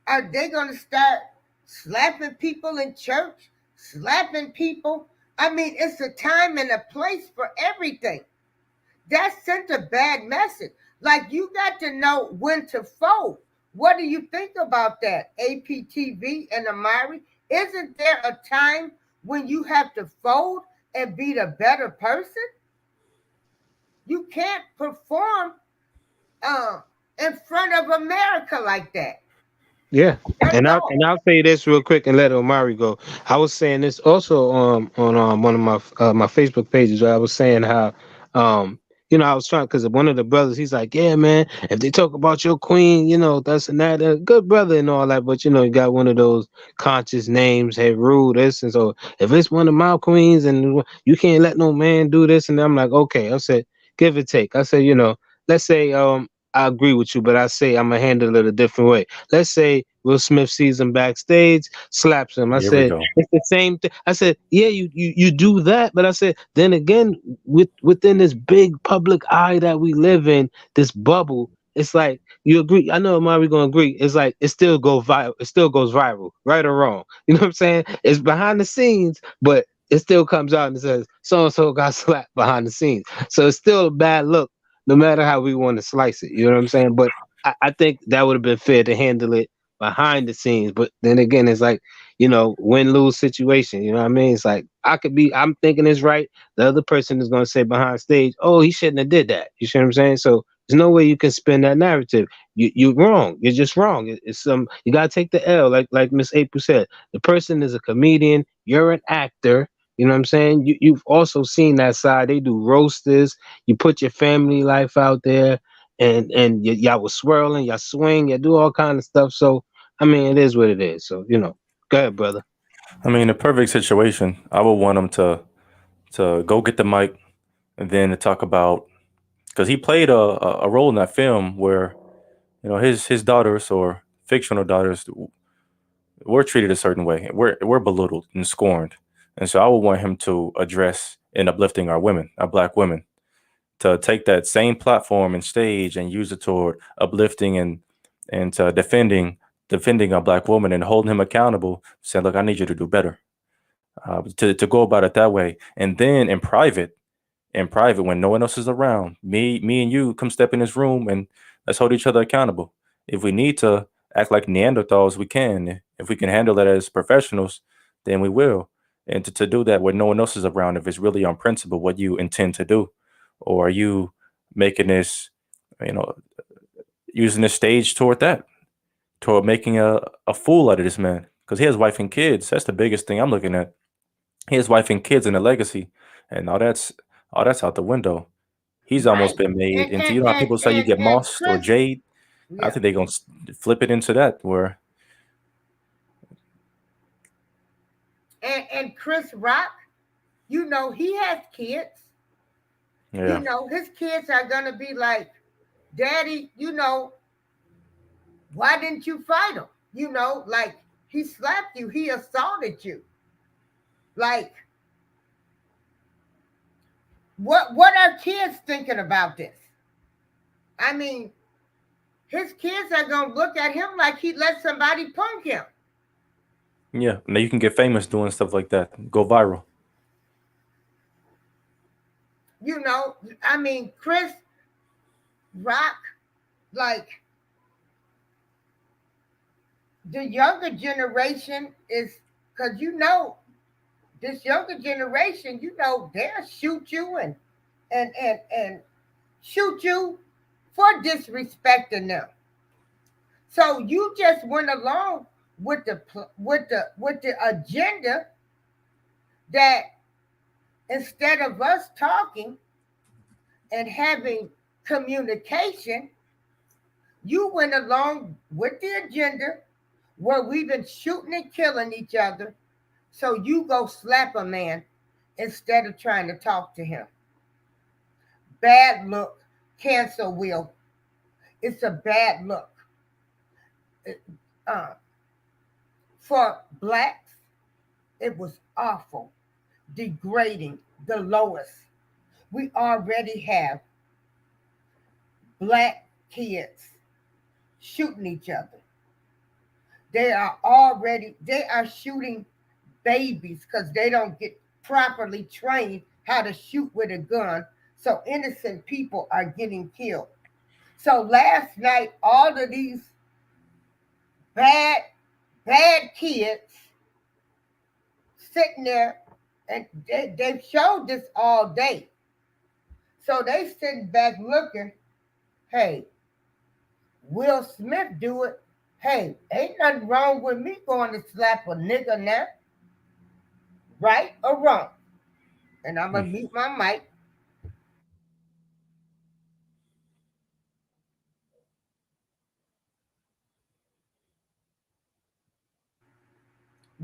are they going to start slapping people in church? Slapping people? I mean, it's a time and a place for everything. That sent a bad message. Like, you got to know when to fold. What do you think about that, APTV and Omari? Isn't there a time when you have to fold and be the better person? You can't perform uh, in front of America like that. Yeah, That's all. and I'll say this real quick and let Omari go. I was saying this also on one of my my Facebook pages where I was saying how um I was trying because one of the brothers he's like, yeah man, if they talk about your queen, that's and that, good brother and all that, but you got one of those conscious names, hey rule this, and so if it's one of my queens and you can't let no man do this, and I'm like, okay, I said give or take. I said let's say I agree with you, but I say I'm gonna handle it a different way. Let's say Will Smith sees him backstage, slaps him. I Here we said go. it's the same thing. I said, yeah, you do that, but I said then again, within this big public eye that we live in, this bubble, it's like you agree. I know Amari gonna agree. It's like it still go viral. It still goes viral, right or wrong. You know what I'm saying? It's behind the scenes, but it still comes out and says so and so got slapped behind the scenes. So it's still a bad look, no matter how we want to slice it. You know what I'm saying? But I think that would have been fair to handle it behind the scenes. But then again, it's like, win lose situation. You know what I mean? It's like I'm thinking it's right. The other person is gonna say behind stage, oh, he shouldn't have did that. You see what I'm saying? So there's no way you can spin that narrative. You're wrong. You're just wrong. It's you gotta take the L, like Miss April said. The person is a comedian. You're an actor. You know what I'm saying? You've also seen that side. They do roasters. You put your family life out there, and y'all was swirling, y'all swing, y'all do all kind of stuff. So I mean, it is what it is. So go ahead, brother. I mean, the perfect situation. I would want him to go get the mic and then to talk about because he played a role in that film where his daughters or fictional daughters were treated a certain way. We're belittled and scorned, and so I would want him to address and uplifting our women, our black women, to take that same platform and stage and use it toward uplifting and to defending a black woman and holding him accountable, saying, "Look, I need you to do better." To go about it that way, and then in private when no one else is around, me and you come step in this room and let's hold each other accountable. If we need to act like Neanderthals, we can, If we can handle that as professionals, then we will. And to do that when no one else is around, if it's really on principle what you intend to do, or are you making this, you know, using this stage toward that, toward making a fool out of this man? Because he has wife and kids. That's the biggest thing I'm looking at. He has wife and kids and a legacy, and all that's out the window. He's almost Right. been made And into, and you know how and people say you and, get and mossed or Chris, jade. I yeah. think they're gonna flip it into that where, And Chris Rock, he has kids. yeah, His kids are gonna be like, Daddy, why didn't you fight him? Like he slapped you, he assaulted you. Like, what are kids thinking about this? I mean, his kids are gonna look at him like he let somebody punk him. yeah. Now you can get famous doing stuff like that, go viral. I mean, Chris Rock, like the younger generation is, because this younger generation, they'll shoot you and shoot you for disrespecting them. So you just went along with the agenda that instead of us talking and having communication, you went along with the agenda where we've been shooting and killing each other. So you go slap a man instead of trying to talk to him. Bad look, cancer will. It's a bad look. Uh, for blacks, it was awful, degrading, the lowest. We already have black kids shooting each other. They are shooting babies because they don't get properly trained how to shoot with a gun. So innocent people are getting killed. So last night, all of these bad, bad kids sitting there, and they've showed this all day. So they sitting back looking, hey, Will Smith do it. Hey, ain't nothing wrong with me going to slap a nigga now, right or wrong. And I'm Mm. gonna mute my mic.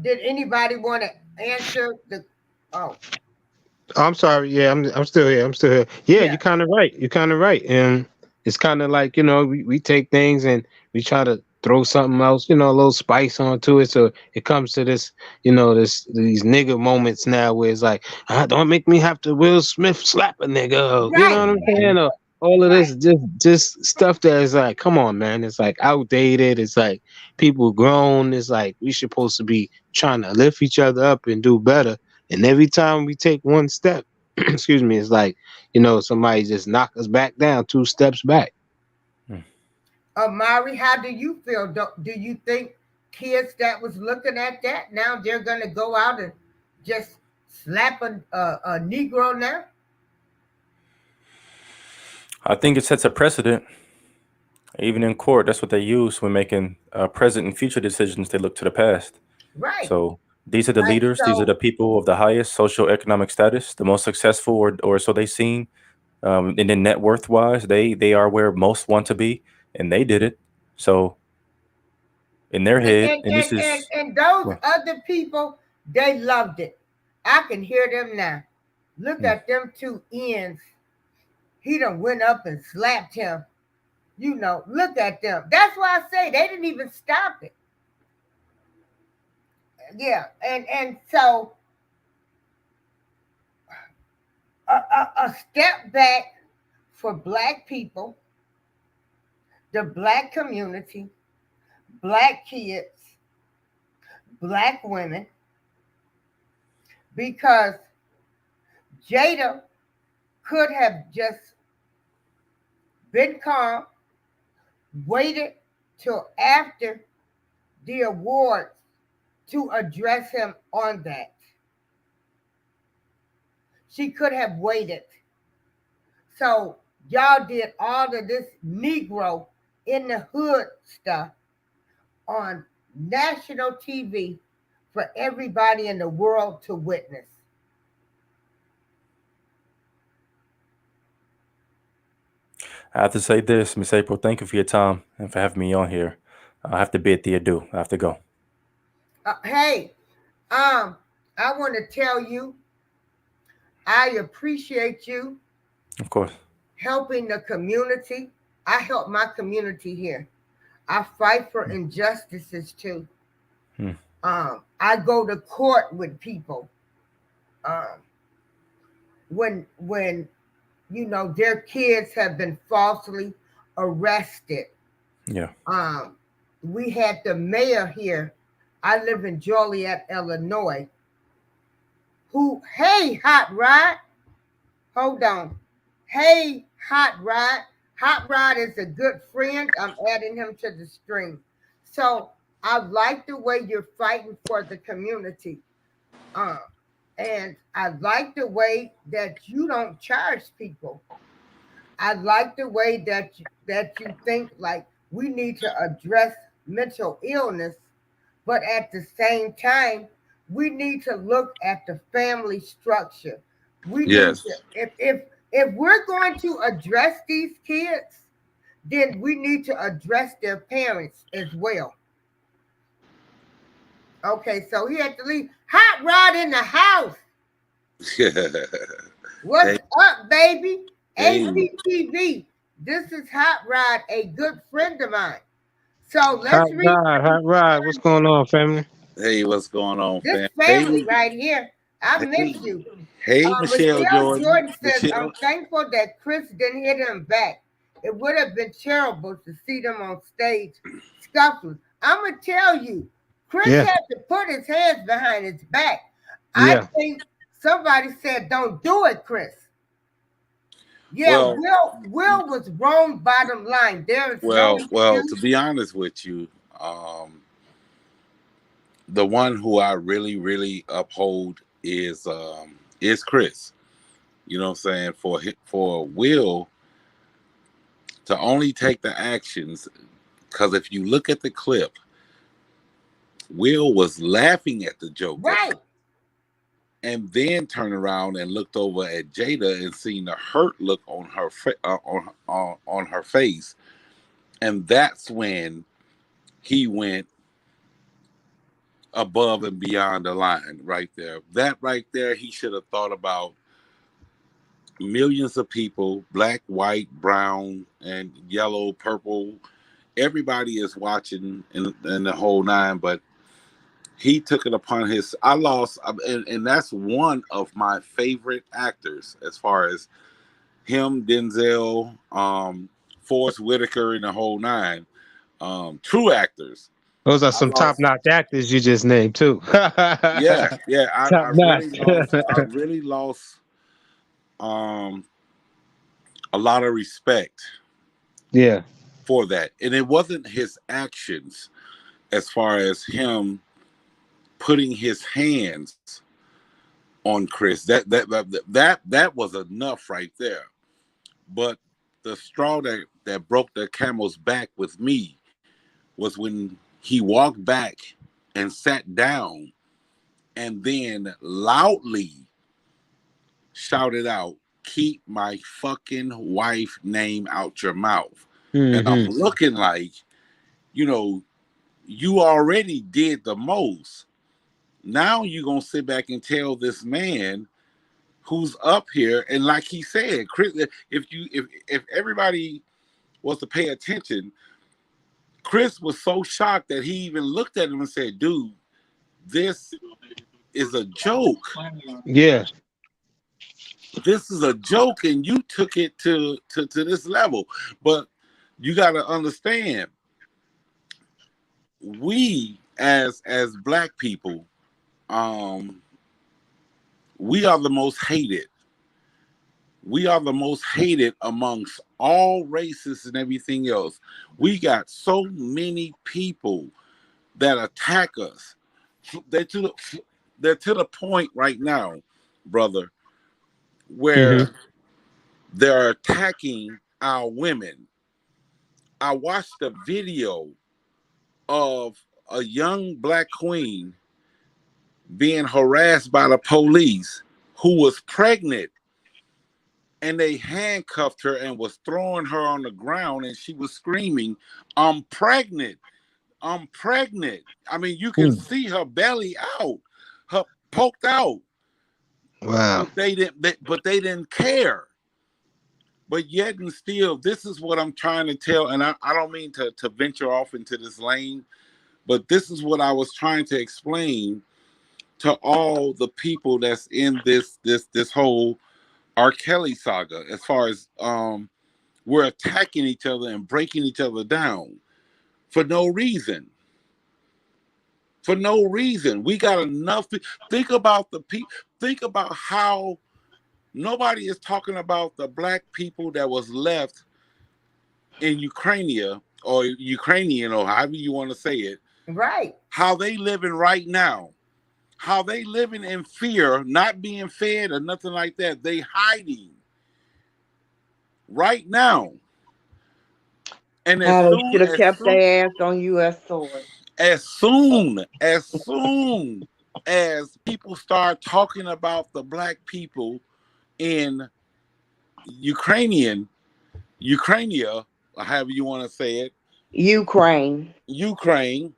Did anybody want to answer the? Oh, I'm sorry. Yeah, I'm still here. I'm still here. Yeah, yeah, you're kind of right. You're kind of right. And it's kind of like, we take things and we try to throw something else, a little spice onto it. So it comes to this, these nigga moments now where it's like, don't make me have to Will Smith slap a nigga. You know right, what I'm Mhm. saying? Or all of right. this just stuff that is like, come on, man. It's like outdated. It's like people grown. It's like we supposed to be trying to lift each other up and do better. And every time we take one step, excuse me, it's like, somebody just knock us back down 2 steps back. Mm. Omari, how do you feel? Do you think kids that was looking at that now they're gonna go out and just slap a Negro now? I think it sets a precedent. Even in court, that's what they use when making present and future decisions. They look to the past. Right, So these are the right. leaders. These are So the people of the highest socioeconomic status, the most successful, or so they seem. And then net worth wise, they are where most want to be, and they did it. So in their and head, and and and this and, is and those well, other people, they loved it. I can hear them now. Look mm, at them two ends. He done went up and slapped him. Look at them. That's why I say they didn't even stop it. Yeah, and so a step back for black people, the black community, black kids, black women, because Jada could have just been calm, waited till after the awards to address him on that. She could have waited. So y'all did all of this Negro in the hood stuff on national TV for everybody in the world to witness. I have to say this, Miss April. Thank you for your time and for having me on here. I have to bid thee adieu. I have to go. Hey, um, I want to tell you, I appreciate you Of course. helping the community. I help my community here. I fight for injustices too. Hmm. I go to court with people. Um, when their kids have been falsely arrested. Yeah. Um, we had the mayor here. I live in Joliet, Illinois. Who? Hey, Hot Rod. Hold on. Hey, Hot Rod. Hot Rod is a good friend. I'm adding him to the stream. So I like the way you're fighting for the community. Um, and I like the way that you don't charge people. I like the way that you think like we need to address mental illness, but at the same time, we need to look at the family structure. We need to Yes. if we're going to address these kids, then we need to address their parents as well. Okay, so he had to leave. Hot Rod in the house. What's Hey, up, baby? hey, ACTV. This is Hot Rod, a good friend of mine. So Hot let's read rod, hot rod. What's going on, family? hey, what's going on, this fam? family Hey, right here. I hey, miss you. hey, Michelle Michelle Jordan. Jordan says, I'm Michelle. thankful that Chris didn't hit him back. It would have been terrible to see them on stage scuffling. I'm going to tell you, Chris Yeah, had to put his hands behind his back. I yeah. think somebody said, don't do it, Chris. Yeah, Well, Will was wrong. Bottom line, there is no well. To excuse. be honest with you, um, the one who I really, really uphold is Chris. You know what I'm saying? For Will to only take the actions, because if you look at the clip, Will was laughing at the joke at Right. and then turned around and looked over at Jada and seen the hurt look on her on her face, and that's when he went above and beyond the line right there. That right there, he should have thought about millions of people, black, white, brown, and yellow, purple. Everybody is watching in the whole nine, but he took it upon his. I lost, and that's one of my favorite actors as far as him, Denzel, Forrest Whitaker, and the whole nine. True actors. Those are I some top lost. notch actors you just named too. Yeah, Top yeah. I notch. really lost. I really lost um, a lot of respect Yeah. for that, and it wasn't his actions as far as him putting his hands on Chris. That was enough right there. But the straw that broke the camel's back with me was when he walked back and sat down and then loudly shouted out, "Keep my fucking wife name out your mouth." And I'm Hmm. looking like, you know, you already did the most. Now you're gonna sit back and tell this man who's up here, and like he said, Chris, if everybody was to pay attention, Chris was so shocked that he even looked at him and said, "Dude, this is a joke. Yeah. This is a joke, and you took it to this level." But you got to understand, we as black people, um, we are the most hated. We are the most hated amongst all races and everything else. We got so many people that attack us they to the they're to the point right now, brother, Mm-hmm. where they're attacking our women. I watched a video of a young black queen being harassed by the police who was pregnant, and they handcuffed her and was throwing her on the ground, and she was screaming, "I'm pregnant. I'm pregnant." I mean, you can see her belly out, her poked out, Wow. but they didn't care. But yet and still, this is what I'm trying to tell, and I don't mean to venture off into this lane, but this is what I was trying to explain to all the people that's in this whole R. Kelly saga, as far as we're attacking each other and breaking each other down for no reason. For no reason. We got enough. Think about the people. Think about how nobody is talking about the black people that was left in Ukraine, or Ukrainian, or however you want to say it. Right. How they living right now. How they living in fear, not being fed or nothing like that. They hiding right now. And as They soon should have as kept soon their ass on U.S. soil. as soon as people start talking about the black people in Ukraine, or however you want to say it, Ukraine. Ukraine,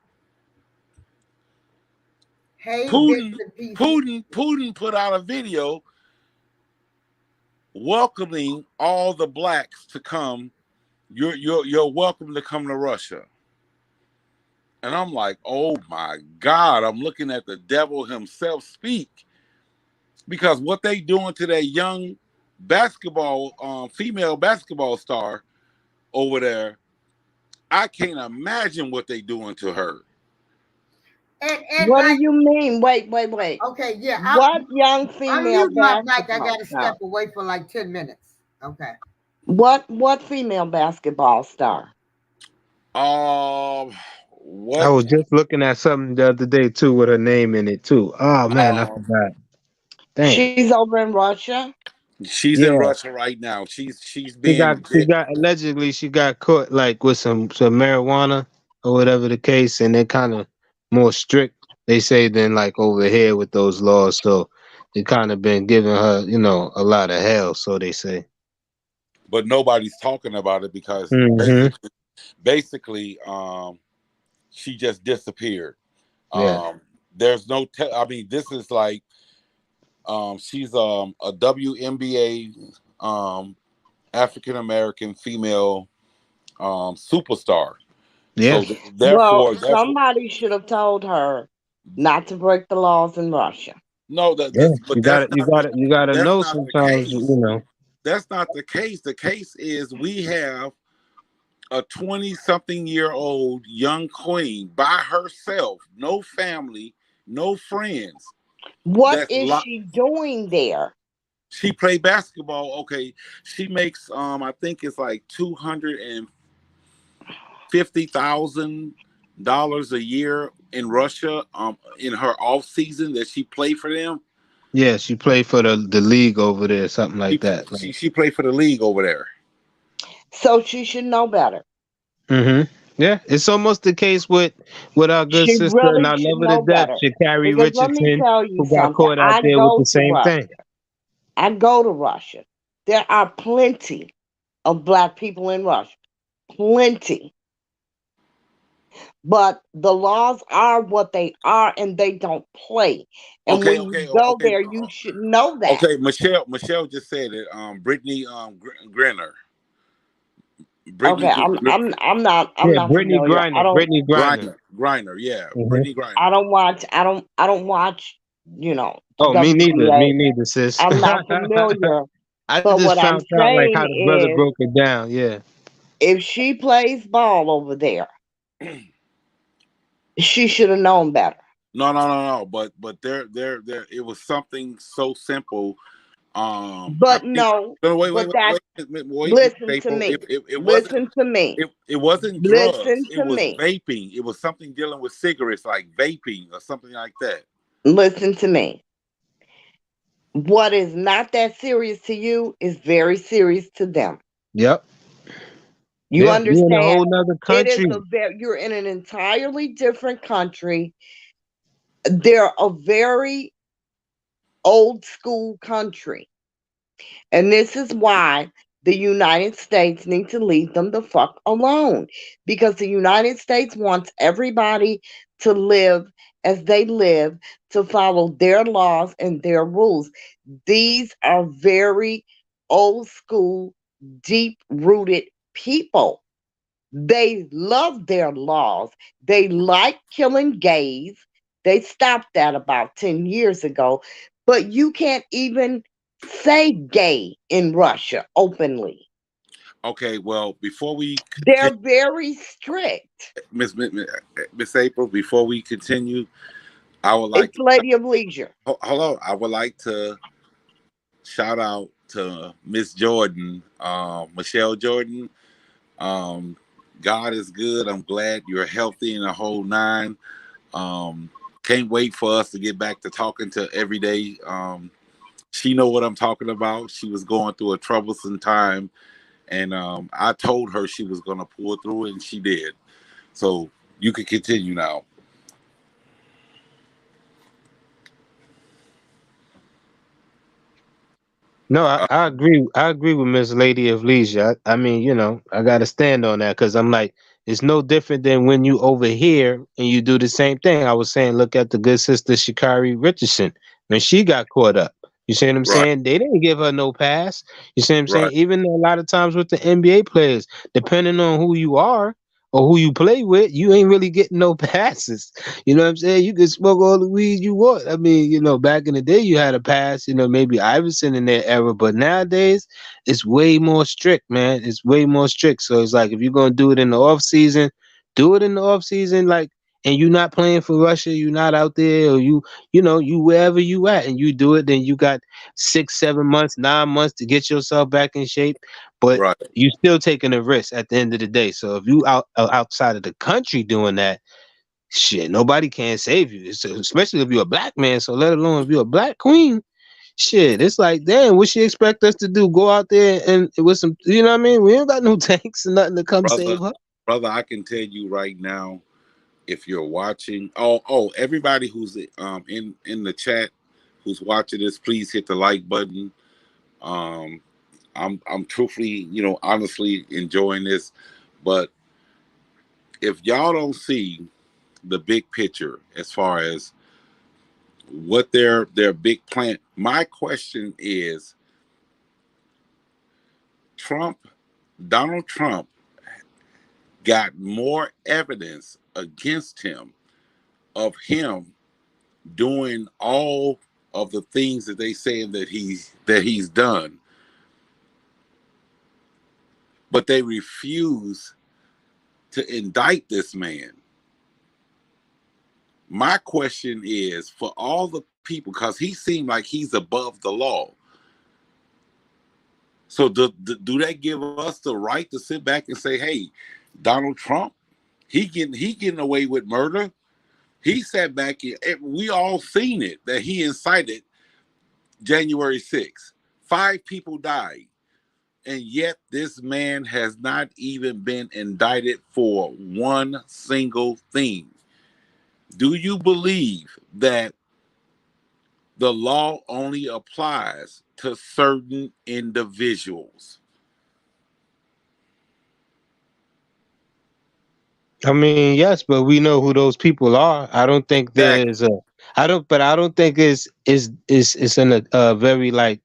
Hey, bits Putin, and pieces. Putin put out a video welcoming all the blacks to come. You're welcome to come to Russia. And I'm like, oh my God, I'm looking at the devil himself speak. Because what they doing to that young basketball, female basketball star over there, I can't imagine what they doing to her. And What do like, you mean? Wait. okay, yeah, What young I'm female mute my mic. I basketball gotta star? step away for like 10 minutes. Okay. What female basketball star? Um, I what? was just looking at something the other day too with her name in it too. Oh man, I Um, forgot. Damn. She's over in Russia. she's in Yeah. Russia right now. She's being She got allegedly she got caught like with some marijuana or whatever the case, and they're kind of more strict, they say, than like over here with those laws. So they kind of been giving her, a lot of hell, so they say. but nobody's talking about it because Hmm. basically, she just disappeared. Yeah. Um, there's no. I mean, this is like she's a WNBA African American female superstar. Yeah. So Well, therefore, somebody should have told her not to break the laws in Russia. no, Yeah. but You gotta that's know not the sometimes, case. That's not the case. The case is we have a 20-something-year-old young queen by herself, no family, no friends. What That's is she doing there? She played basketball. Okay, she makes I think it's like $250,000 a year in Russia. In her off season that she played for them. Yeah, she played for the league over there, something She like that. she played for the league over there. So she should know better. Hmm. Yeah, it's almost the case with our good She sister, and really I should love her to know death, better. Sha'Carri Because let me Richardson, tell you who got something. caught out I there with the go to same Russia. thing. I go to Russia. There are plenty of black people in Russia. Plenty. But the laws are what they are and they don't play. And Okay, when you go there, you should know that. okay. Michelle just said it. Brittany Grenner, Okay, Brittany I'm Yeah, not familiar. Brittany Griner. Griner, yeah, Hmm. Brittany Griner. I don't watch, Oh, me neither. WBA. Me neither, sis. I'm not familiar. I But just what I'm found out like how saying the brother is broke it down. Yeah. if she plays ball over there, she should have known better. No. But there. It was something so simple. I But think no, no, wait, wait, but wait, that's, wait, Miss listen to April. me. It wasn't Listen to me. it wasn't drugs. Listen It to was me. vaping. It was something dealing with cigarettes, like vaping or something like that. Listen to me. What is not that serious to you is very serious to them. Yep. You Yeah, we in a understand? whole nother It is country. a very, you're in an entirely different country. They're a very old school country. And this is why the United States need to leave them the fuck alone. Because the United States wants everybody to live as they live, to follow their laws and their rules. These are very old school, deep rooted people. They love their laws. They like killing gays. They stopped that about 10 years ago. But you can't even say gay in Russia openly. Okay, well, before we They're continue, very strict. Miss April, before we continue, I would like It's to Lady of Leisure. hello. I would like to shout out to Miss Jordan, Michelle Jordan. Um, God is good. I'm glad you're healthy in the whole nine. Um, can't wait for us to get back to talking to every day. She know what I'm talking about. She was going through a troublesome time, and I told her she was going to pull through, and she did. So you can continue now. No, Uh, I agree. I agree with Miss Lady of Leisure. I mean, I got to stand on that because I'm like, it's no different than when you over here and you do the same thing. I was saying, look at the good sister Shikari Richardson when she got caught up. You see what I'm right, saying? They didn't give her no pass. You see what I'm saying? right, Even a lot of times with the NBA players, depending on who you are or who you play with, you ain't really getting no passes. You know what I'm saying? You can smoke all the weed you want. I mean, back in the day, you had a pass, maybe Iverson in their era, but nowadays, it's way more strict, man. It's way more strict. So it's like if you're going to do it in the off season, do it in the off season, like, and you're not playing for Russia, you're not out there, or you wherever you at, and you do it, then you got 6, 7 months, 9 months to get yourself back in shape. But right. you still taking a risk at the end of the day. So if you outside of the country doing that, shit, nobody can save you. Especially if you're a black man. So let alone if you're a black queen. Shit, it's like, damn, what she expect us to do? Go out there and with some, you know what I mean? We ain't got no tanks and nothing to come Brother, save her. brother, I can tell you right now, if you're watching, everybody who's in the chat who's watching this, please hit the like button. Um, I'm truthfully, honestly enjoying this, but if y'all don't see the big picture as far as what their big plan, my question is, Trump, Donald Trump got more evidence against him of him doing all of the things that they saying that he's done, but they refuse to indict this man. My question is for all the people, because he seemed like he's above the law. So do they give us the right to sit back and say, "Hey, Donald Trump, he getting away with murder"? He sat back and we all seen it that he incited January 6th. 5 people died. And yet this man has not even been indicted for one single thing. Do you believe that the law only applies to certain individuals? I mean, yes, but we know who those people are. I don't think Exactly. there's a, I don't think it's in a very like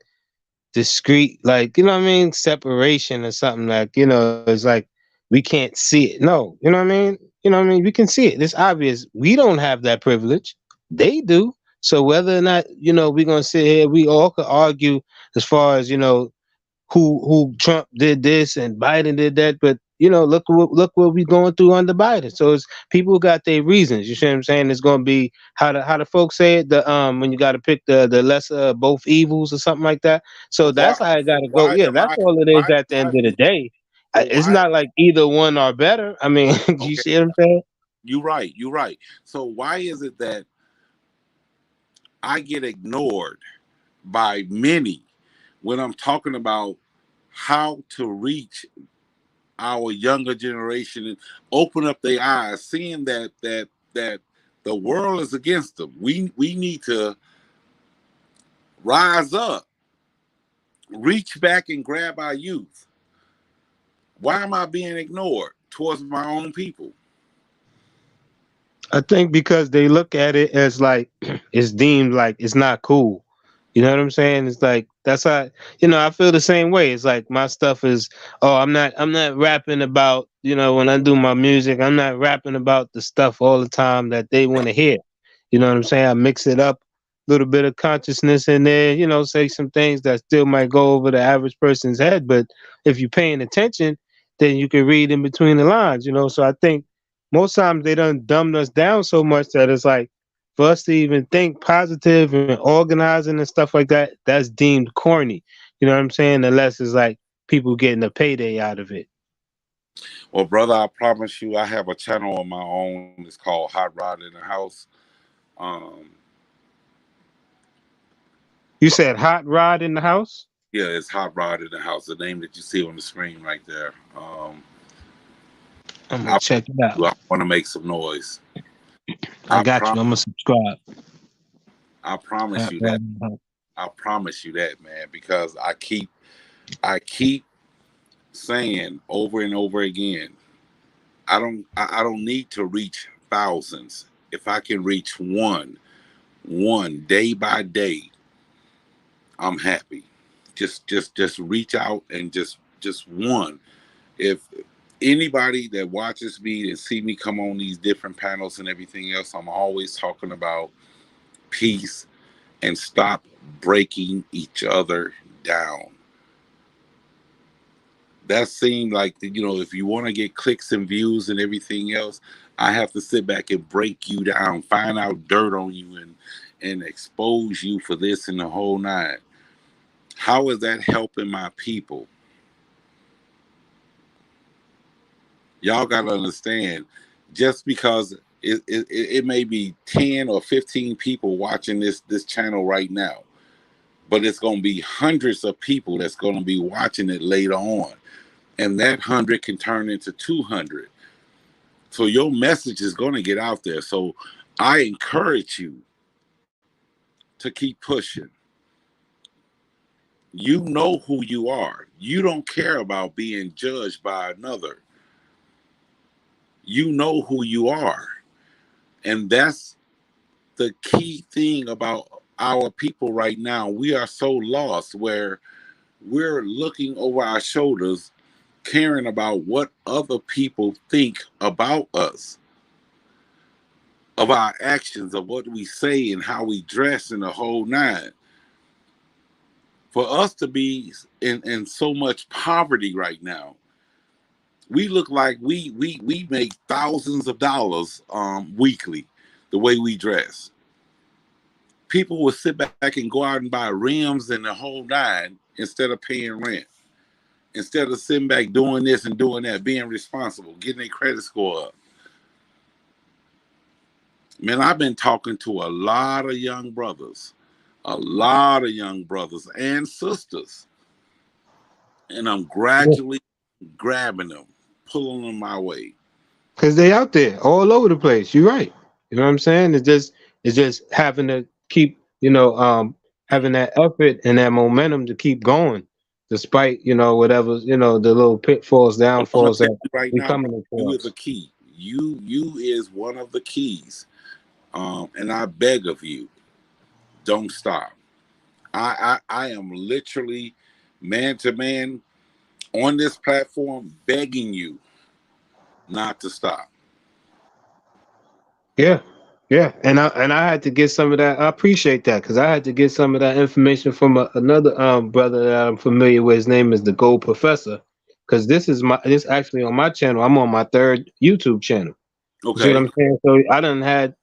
discrete, like, you know what I mean, separation or something, like, it's like we can't see it. No, you know what I mean? You know what I mean? We can see it. It's obvious. We don't have that privilege. They do. So whether or not, we're gonna sit here, we all could argue as far as, who Trump did this and Biden did that, but look what we going through under Biden. So it's people got their reasons. You see what I'm saying? It's gonna be how the folks say it. The when you got to pick the lesser of both evils or something like that. So Why? that's how it got So to go. why Yeah, am that's I? all it is Why at the am end I? of the day. But It's why? not like either one are better. I mean, you Okay, see what I'm saying? you're right. You're right. So why is it that I get ignored by many when I'm talking about how to reach our younger generation and open up their eyes, seeing that the world is against them. We need to rise up, reach back and grab our youth. Why am I being ignored towards my own people? I think because they look at it as like it's deemed like it's not cool. You know what I'm saying? It's like that's how I feel the same way. It's like my stuff is I'm not rapping about, when I do my music, I'm not rapping about the stuff all the time that they want to hear. You know what I'm saying? I mix it up, a little bit of consciousness in there, say some things that still might go over the average person's head, but if you're paying attention, then you can read in between the lines. So I think most times they done dumbed us down so much that it's like for us to even think positive and organizing and stuff like that, that's deemed corny. You know what I'm saying? Unless it's like people getting a payday out of it. Well, brother, I promise you, I have a channel on my own. It's called Hot Rod in the House. Um, You said hot rod in the house? yeah, it's Hot Rod in the House. The name that you see on the screen right there. I'm gonna I, check it out. I want to make some noise. I I got prom- you. I'm gonna subscribe. I promise Hot you rod that. in the house. I promise you that, man, because I keep saying over and over again, I don't need to reach thousands. If I can reach one day by day, I'm happy. Just reach out and just one. If anybody that watches me and see me come on these different panels and everything else, I'm always talking about peace and stop breaking each other down. That seemed like if you want to get clicks and views and everything else, I have to sit back and break you down, find out dirt on you, and expose you for this and the whole nine. How is that helping my people? Y'all got to understand, just because it may be 10 or 15 people watching this channel right now, but it's going to be hundreds of people that's going to be watching it later on, and that 100 can turn into 200. So your message is going to get out there. So I encourage you to keep pushing. You know who you are. You don't care about being judged by another. You know who you are. And that's the key thing about our people right now. We are so lost where we're looking over our shoulders, caring about what other people think about us, of our actions, of what we say and how we dress and the whole nine. For us to be in so much poverty right now, we look like we make thousands of dollars weekly the way we dress. People will sit back and go out and buy rims and the whole nine instead of paying rent. Instead of sitting back doing this and doing that, being responsible, getting their credit score up. Man, I've been talking to a lot of young brothers and sisters, and I'm gradually grabbing them, pulling them my way. Because they out there all over the place. You're right. You know what I'm saying? It's just having to keep, having that effort and that momentum to keep going, despite, whatever, the little pitfalls, But I'm gonna downfalls tell that you right be now, coming bro, into you is a us. key. You is one of the keys. And I beg of you, don't stop. I am literally man to man on this platform begging you not to stop. Yeah. Yeah, and I had to get some of that. I appreciate that because I had to get some of that information from another brother that I'm familiar with. His name is the Gold Professor. because this actually on my channel. I'm on my third YouTube channel. You see what Okay. I'm saying? So I done had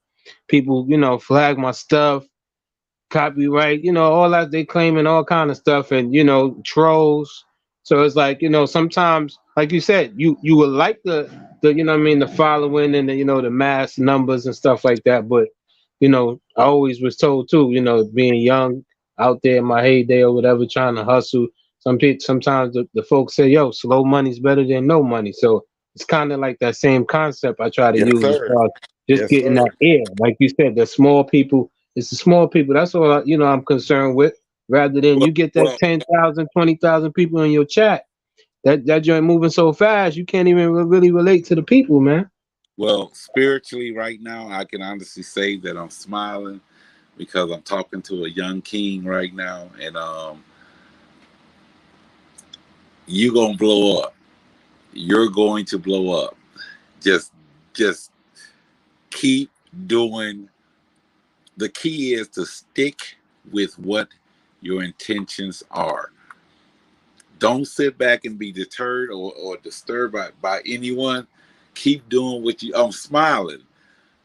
people, flag my stuff, copyright, all that they claiming all kind of stuff, and trolls. So it's like, sometimes, like you said, you would like the what I mean, the following and the the mass numbers and stuff like that, but I always was told too, being young out there in my heyday or whatever, trying to hustle. Some people sometimes the folks say, yo, slow money's better than no money. So it's kind of like that same concept I try to Yes, use as sir. far as just Yes, getting sir. that air. Like you said, the small people, it's the small people. That's all I'm concerned with. Rather than Well, you get that well, 10,000, 20,000 people in your chat, that joint moving so fast, you can't even really relate to the people, man. well, spiritually, right now, I can honestly say that I'm smiling because I'm talking to a young king right now, and you gonna blow up. You're going to blow up. Just, just keep doing. The key is to stick with what your intentions are. Don't sit back and be deterred or disturbed by anyone. Keep doing what you. I'm smiling.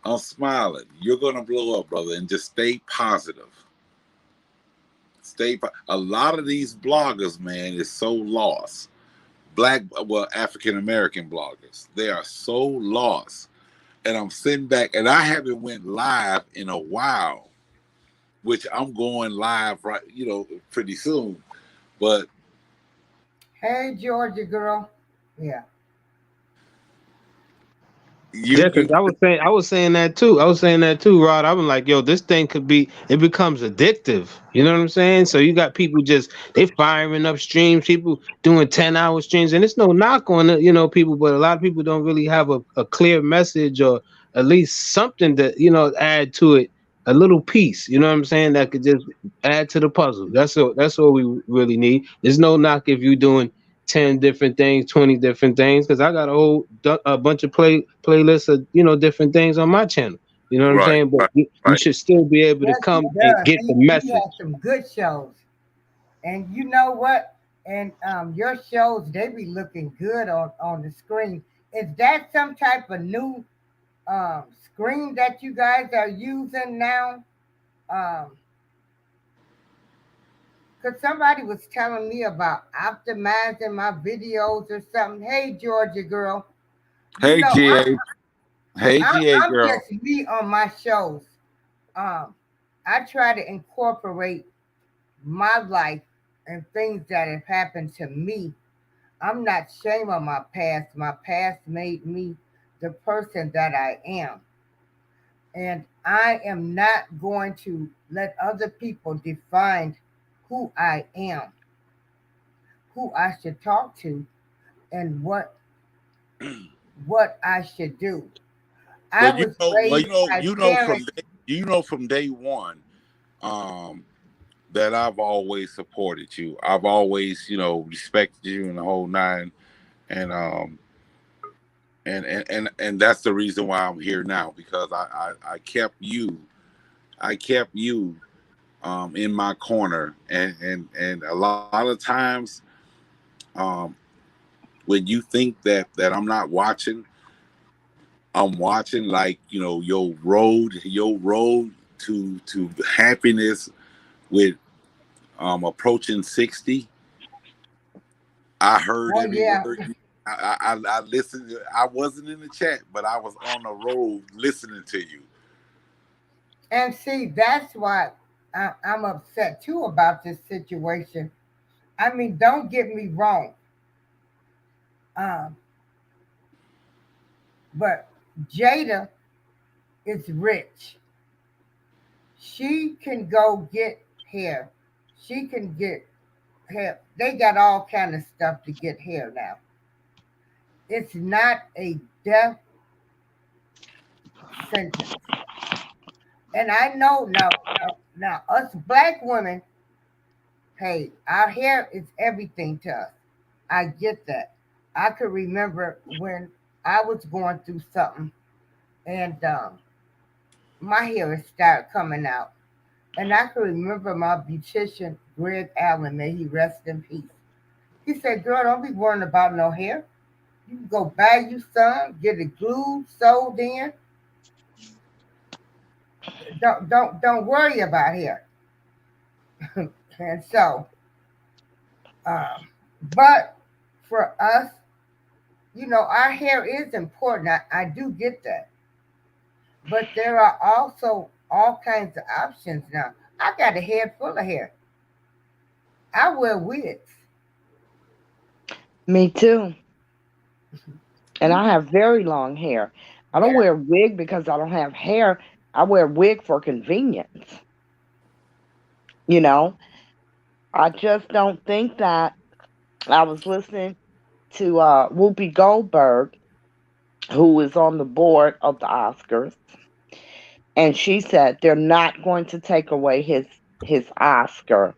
I'm smiling. You're gonna blow up, brother, and just stay positive. A lot of these bloggers, man, is so lost. Well, African American bloggers, they are so lost. And I'm sitting back, and I haven't went live in a while, which I'm going live right, pretty soon. But Hey, Georgia girl. Yeah. Yeah, you, because you, I was saying that too. I was saying that too, Rod. I was like, yo, this thing it becomes addictive. You know what I'm saying? So you got people they firing up streams, people doing 10-hour streams, and it's no knock on the, people, but a lot of people don't really have a clear message or at least something that, add to it, a little piece, you know what I'm saying, that could just add to the puzzle. That's all we really need. There's no knock if you doing 10 different things, 20 different things, because I got a bunch of playlists of different things on my channel. You know what I'm right, saying? But right, you right, should still be able to Yes, he come and does. get the He message. has some good shows. And you know what? And your shows, they be looking good on the screen. Is that some type of new screen that you guys are using now? Um, Cause somebody was telling me about optimizing my videos or something. Hey, Georgia girl, you Hey know GA, hey GA I'm girl. just me on my shows. Um, I try to incorporate my life and things that have happened to me. I'm not ashamed of my past. My past made me the person that I am. And I am not going to let other people define who I am, who I should talk to, and what I should do. I But you was know, well, raised by parents. from day one, um, that I've always supported you. I've always, respected you in the whole nine, and and that's the reason why I'm here now because I kept you, I kept you, in my corner, and a lot of times, um, when you think that I'm not watching, I'm watching like your road to happiness with approaching 60. I heard Oh every yeah, word. I listened. I wasn't in the chat, but I was on the road listening to you. and see that's why I'm upset too about this situation. I mean, don't get me wrong, um, but Jada is rich. She can go get hair. She can get hair. They got all kind of stuff to get hair now. It's not a death sentence. And I know now us black women, hey, our hair is everything to us. I get that. I could remember when I was going through something and my hair started coming out. And I could remember my beautician, Greg Allen, may he rest in peace. He said, "Girl, don't be worrying about no hair. You can go buy you some, get it glued, sewed in. Don't worry about hair." And so, um, but for us, our hair is important. I do get that, but there are also all kinds of options now. I got a head full of hair. I wear wigs. Me too. And You I can, have very long hair. I don't yeah, wear a wig because I don't have hair. I wear a wig for convenience. You know, I just don't think that. I was listening to Whoopi Goldberg, who is on the board of the Oscars, and she said they're not going to take away his Oscar,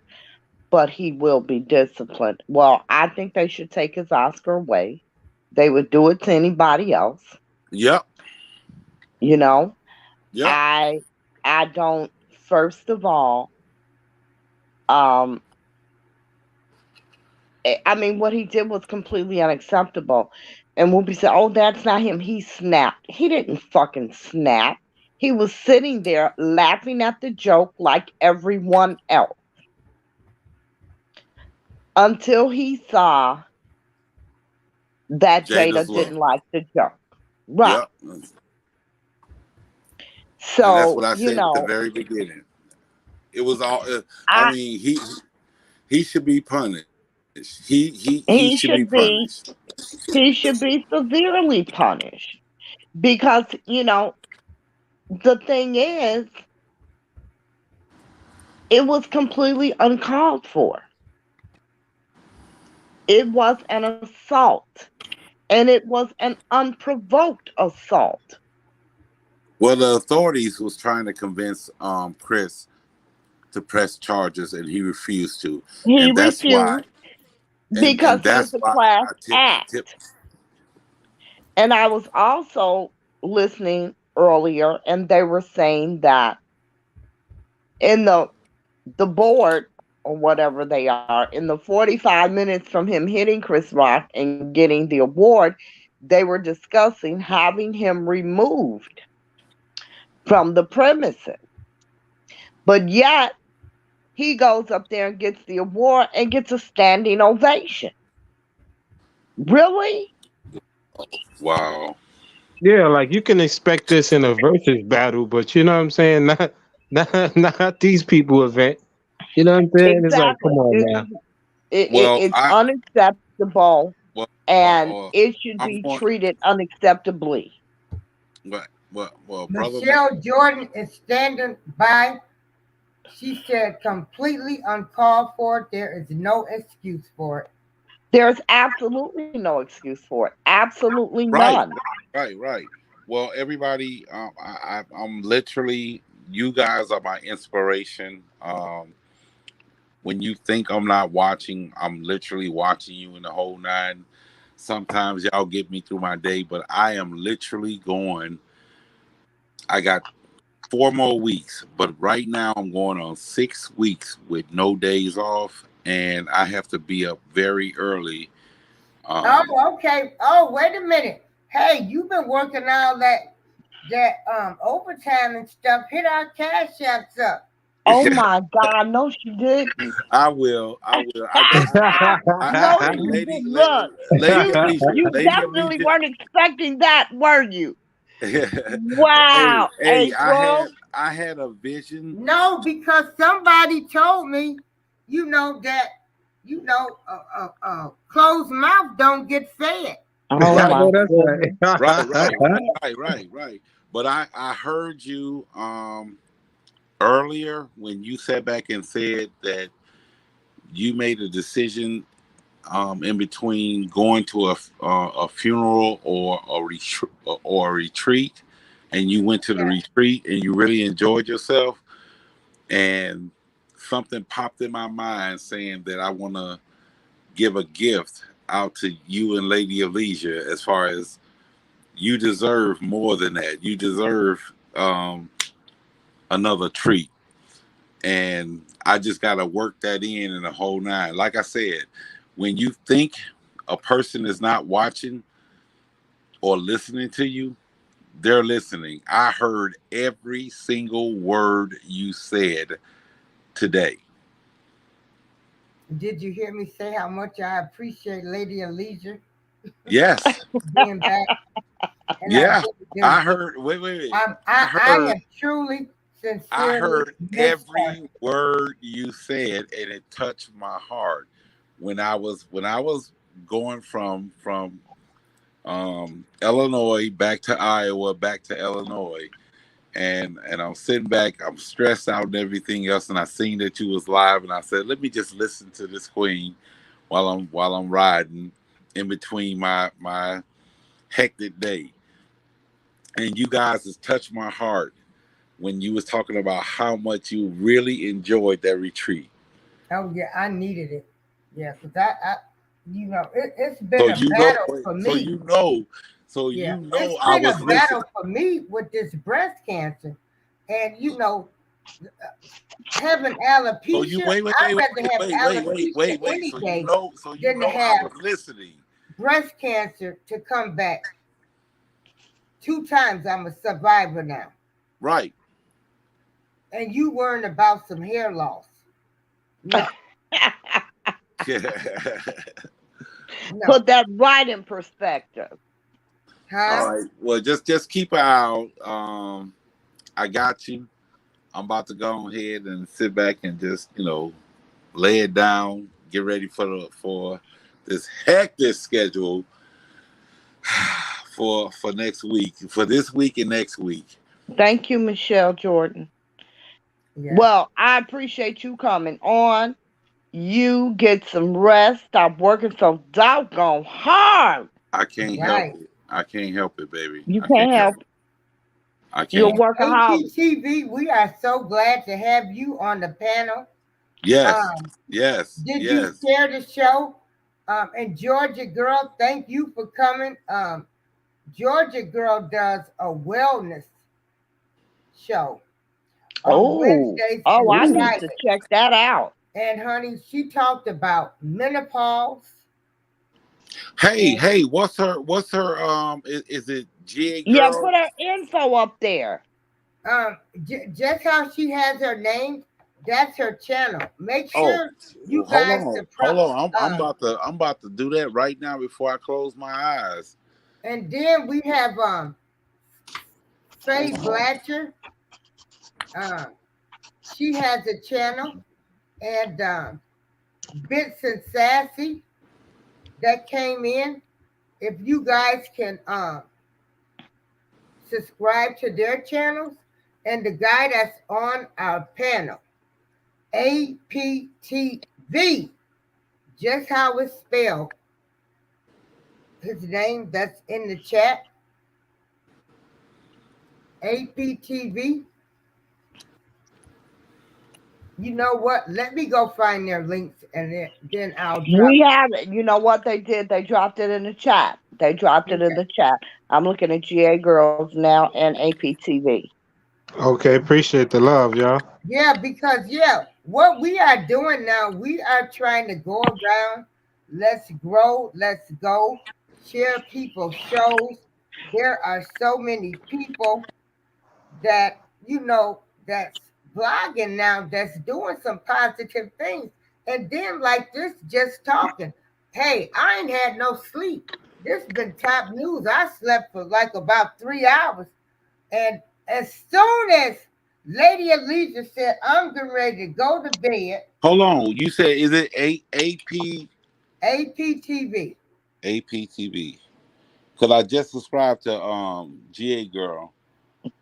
but he will be disciplined. Well, I think they should take his Oscar away. They would do it to anybody else. Yep. You know, Yep. I I don't. First of all, um, I mean, what he did was completely unacceptable. And Whoopi said, "Oh, that's not him. He snapped." He didn't fucking snap. He was sitting there laughing at the joke like everyone else until he saw that Jada's Jada love. didn't like the joke. Right. Yep. And that's what So, I said at the very beginning. It was all. I I mean, he should be punished. He should be he should punished. be he should be severely punished because, the thing is, it was completely uncalled for. It was an assault, and it was an unprovoked assault. Well, the authorities was trying to convince Chris to press charges, and he refused to, He and that's why, refused because it was that's a why class I tip. act. And I was also listening earlier, and they were saying that in the board or whatever they are, in the 45 minutes from him hitting Chris Rock and getting the award, they were discussing having him removed from the premises. But yet, he goes up there and gets the award and gets a standing ovation. Really? Wow. Yeah, like you can expect this in a versus battle, but you know what I'm saying? Not these people event. You know what I'm saying? It's like, come Exactly. on now. Well, It's I unacceptable, well, and it should I'm be going. treated unacceptably. Brother. Michelle Jordan is standing by. She said, "Completely uncalled for. There is no excuse for it." There's absolutely no excuse for it. Absolutely Right, none. right. Well, everybody, I'm literally. You guys are my inspiration. When you think I'm not watching, I'm literally watching you in the whole nine. Sometimes y'all get me through my day, but I am literally going. I got 4 more weeks, but right now I'm going on 6 weeks with no days off, and I have to be up very early. Um, Oh, okay. Oh, wait a minute. Hey, you've been working all that overtime and stuff. Hit our cash apps up. Oh my God, no, she didn't. I will. I will. I got. I, No, hey, she lady, didn't. Look, lady you Alicia, you lady definitely Alicia. weren't expecting that, were you? Hey, Wow, hey, April. I had a vision. No, because somebody told me, that, closed mouth don't get fed. Oh I my know that's goodness. Right. But I heard you earlier when you sat back and said that you made a decision in between going to a funeral or a retreat, and you went to the Yeah. retreat and you really enjoyed yourself, and something popped in my mind saying that I want to give a gift out to you and Lady Alicia, as far as you deserve more than that. You deserve another treat, and I just got to work that in the whole nine. Like I said, when you think a person is not watching or listening to you, they're listening. I heard every single word you said today. Did you hear me say how much I appreciate Lady Alicia Yes. being back? And I Yeah. really I do. heard wait. I have truly, I sincerely heard missed her. every word you said and it touched my heart. When I was going from Illinois back to Iowa, back to Illinois, and I'm sitting back, I'm stressed out and everything else, and I seen that you was live, and I said, let me just listen to this queen while I'm riding in between my hectic day. And you guys has touched my heart when you was talking about how much you really enjoyed that retreat. Oh yeah, I needed it. Yeah, because it's So been a you know, battle wait, for so me. you know, so Yeah, you it's know, I been was a battle listening. for me with this breast cancer, and having So you alopecia. wait, wait, I'd wait, wait, rather have wait, wait, wait, alopecia wait, wait. any So you day know, so you than to know, I have was listening. breast cancer to come back 2 times. I'm a survivor now, Right. and you worrying about some hair loss? No, no, Put that right in perspective. huh? All right. Well, just keep it out. I got you. I'm about to go ahead and sit back and just lay it down, get ready for this hectic schedule for next week, for this week and next week. Thank you, Michelle Jordan. Yeah, Well, I appreciate you coming on. You get some rest. Stop working so doggone hard. I can't help right. it. I can't help it, baby. You I can't can't help help. it. I You're a can't. And workaholic. APTV, we are so glad to have you on the panel. Yes, Um, yes, did you yes. share the show? And Georgia Girl, thank you for coming. Georgia Girl does a wellness show on Oh, Wednesdays oh, and I Ooh. need to Fridays. check that out. And honey, she talked about menopause. Hey, And hey, what's her is it GA Yeah, girl? put her info up there. just how she has her name, that's her channel. Make Oh, sure you hold guys on, subscribe. hold on. I'm Um, about to do that right now before I close my eyes. and then we have Faye Hold on. Blatcher. Um, she has a channel, and Bits and Sassy that came in. If you guys can subscribe to their channels, and the guy that's on our panel, APTV, just how it's spelled, his name that's in the chat, APTV. You know what? Let me go find their links, and then I'll drop We have it. You know what they did? They dropped it in the chat. They dropped it. it in Okay. the chat. I'm looking at GA Girls now and APTV. Okay, appreciate the love, y'all. Yeah, because what we are doing now, we are trying to go around. Let's grow, let's go, share people's shows. There are so many people that that's blogging now that's doing some positive things. And then like this, just talking. Hey, I ain't had no sleep. This been top news. I slept for like about 3 hours. And as soon as Lady Alicia said, I'm getting ready to go to bed, Hold on. You said is it AP APTV. APTV? Because I just subscribed to GA girl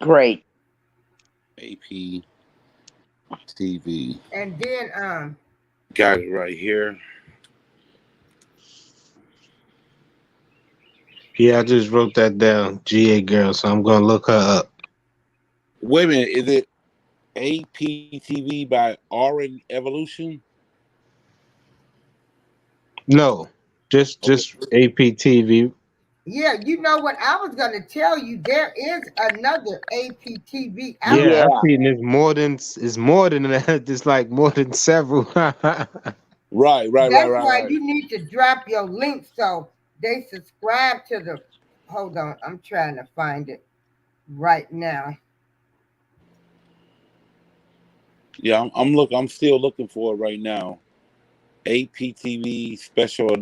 Great. APTV. And then Got it right here. Yeah, I just wrote that down. GA girl, so I'm gonna look her up. Wait a minute. Is it APTV by Orin Evolution? No, Okay. just APTV. yeah, you know what I was gonna tell you, there is another APTV out Yeah, there. I've Yeah. seen it's more than that. It's like more than several. Right, right, right, That's right, why right. you need to drop your link so they subscribe to the. Hold on, I'm trying to find it right now. Yeah, I'm still looking for it right now. APTV special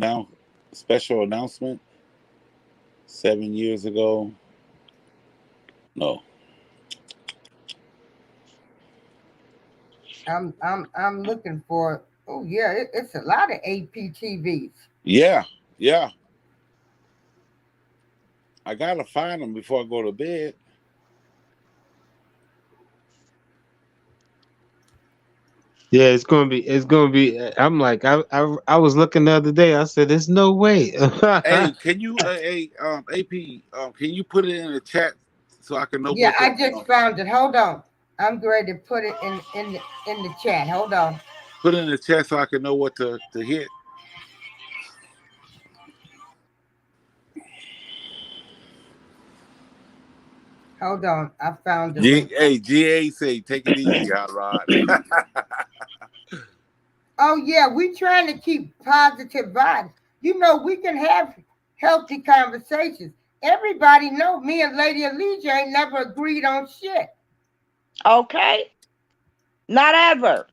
announcement 7 years ago. No. I'm looking for. Oh yeah, it's a lot of APTVs. Yeah, yeah. I gotta find them before I go to bed. Yeah, it's gonna be. It's gonna be. I'm like, I was looking the other day. I said, "There's no way." Hey, can you, AP, can you put it in the chat so I can know Yeah, what I to, just found it. Hold on. I'm going to put it in the chat. Hold on. put it in the chat so I can know what to hit. Hold on. I found the link. Hey, GA say, take it easy, Hot Rod. Oh yeah, we trying to keep positive vibes. You know, we can have healthy conversations. Everybody know me and Lady Elijah ain't never agreed on shit. Okay? Not ever.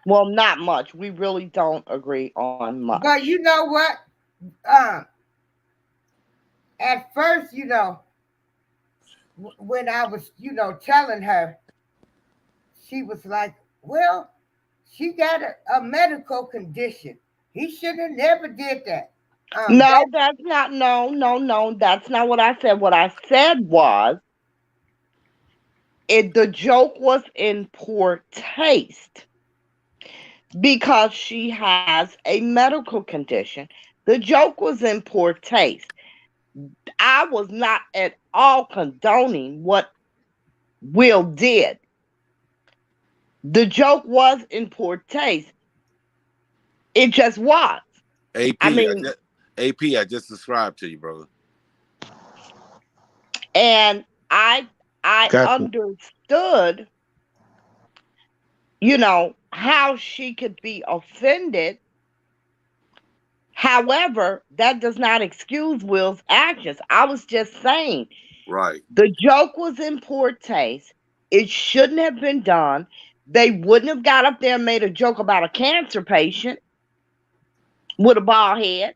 Well, not much. We really don't agree on But much. you know what? Um, at first, when I was, telling her, she was like, "Well, she got a medical condition. He should have never did that." No, That that's not. No, no, no. That's not what I said. What I said was, the joke was in poor taste because she has a medical condition. The joke was in poor taste. I was not at all condoning what Will did. The joke was in poor taste. It just was. I AP, mean, I just subscribed to you, brother. and I Gotcha. understood, how she could be offended. However, that does not excuse Will's actions. I was just saying Right, the joke was in poor taste. It shouldn't have been done. They wouldn't have got up there and made a joke about a cancer patient with a bald head.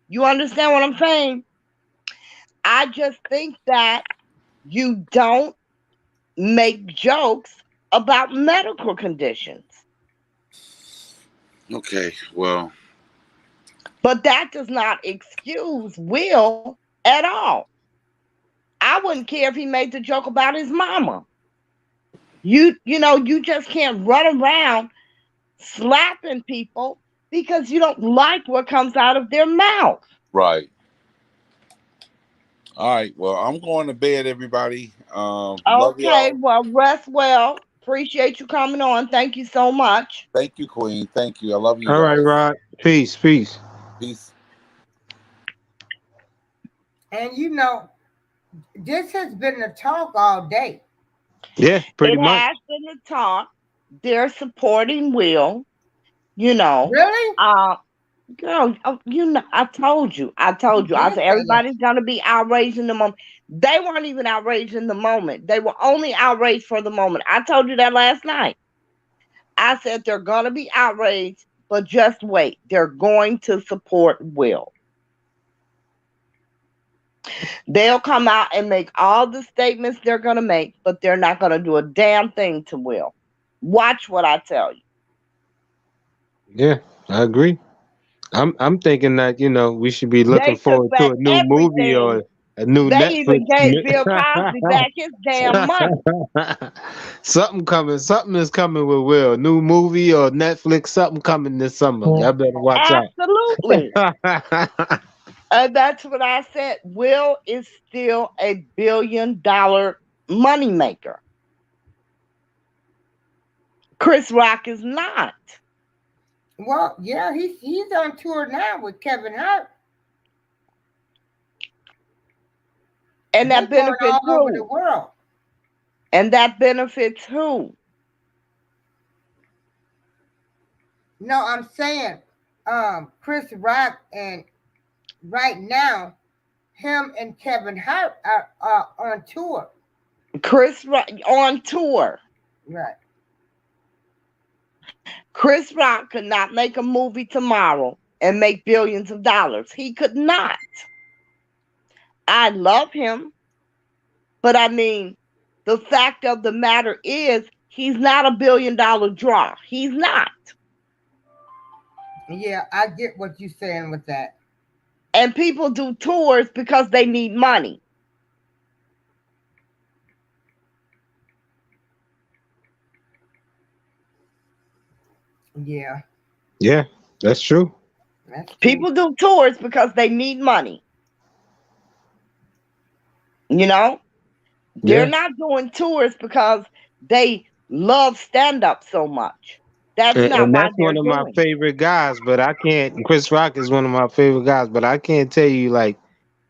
You understand what I'm saying? I just think that you don't make jokes about medical conditions. okay, well, But that does not excuse Will at all. I wouldn't care if he made the joke about his mama. You just can't run around slapping people because you don't like what comes out of their mouth. right. All right, well, I'm going to bed, everybody. Love Okay, y'all. well, rest well. Appreciate you coming on. Thank you so much. Thank you, Queen. Thank you. I love you All right, guys. Rod. Peace, peace. Peace. and this has been a talk all day. Yeah, pretty It much. has been a talk. They're supporting Will, you know. Really? Uh, Girl, I told you. I You told you. I did said tell us. everybody's gonna be outraged in the moment. They weren't even outraged in the moment. They were only outraged for the moment. I told you that last night. I said they're gonna be outraged, but just wait. They're going to support Will. They'll come out and make all the statements they're gonna make, but they're not gonna do a damn thing to Will. Watch what I tell you. Yeah, I agree. I'm thinking that we should be looking They took forward to back a new movie everything. or a new They Netflix. even gave Bill Cosby back his damn money. Something coming. Something is coming with Will. New movie or Netflix. Something coming this summer. Y'all better watch Absolutely. out. And that's what I said. Will is still a $1 billion moneymaker. Chris Rock is not. Well, yeah, he's on tour now with Kevin Hart. And They that going benefits all over the who? world. And that benefits who? No, I'm saying, Chris Rock and right now, him and Kevin Hart are on tour. Chris Rock on tour. Right. Chris Rock could not make a movie tomorrow and make billions of dollars. He could not. I love him, but I mean, the fact of the matter is, he's not $1 billion draw. He's not. Yeah, I get what you're saying with that. And people do tours because they need money. Yeah, Yeah, that's true. that's true. People do tours because they need money. You know, they're Yeah. not doing tours because they love stand up so much. That's not And why that's they're one of my doing it. favorite guys, but I can't. Chris Rock is one of my favorite guys, but I can't tell you like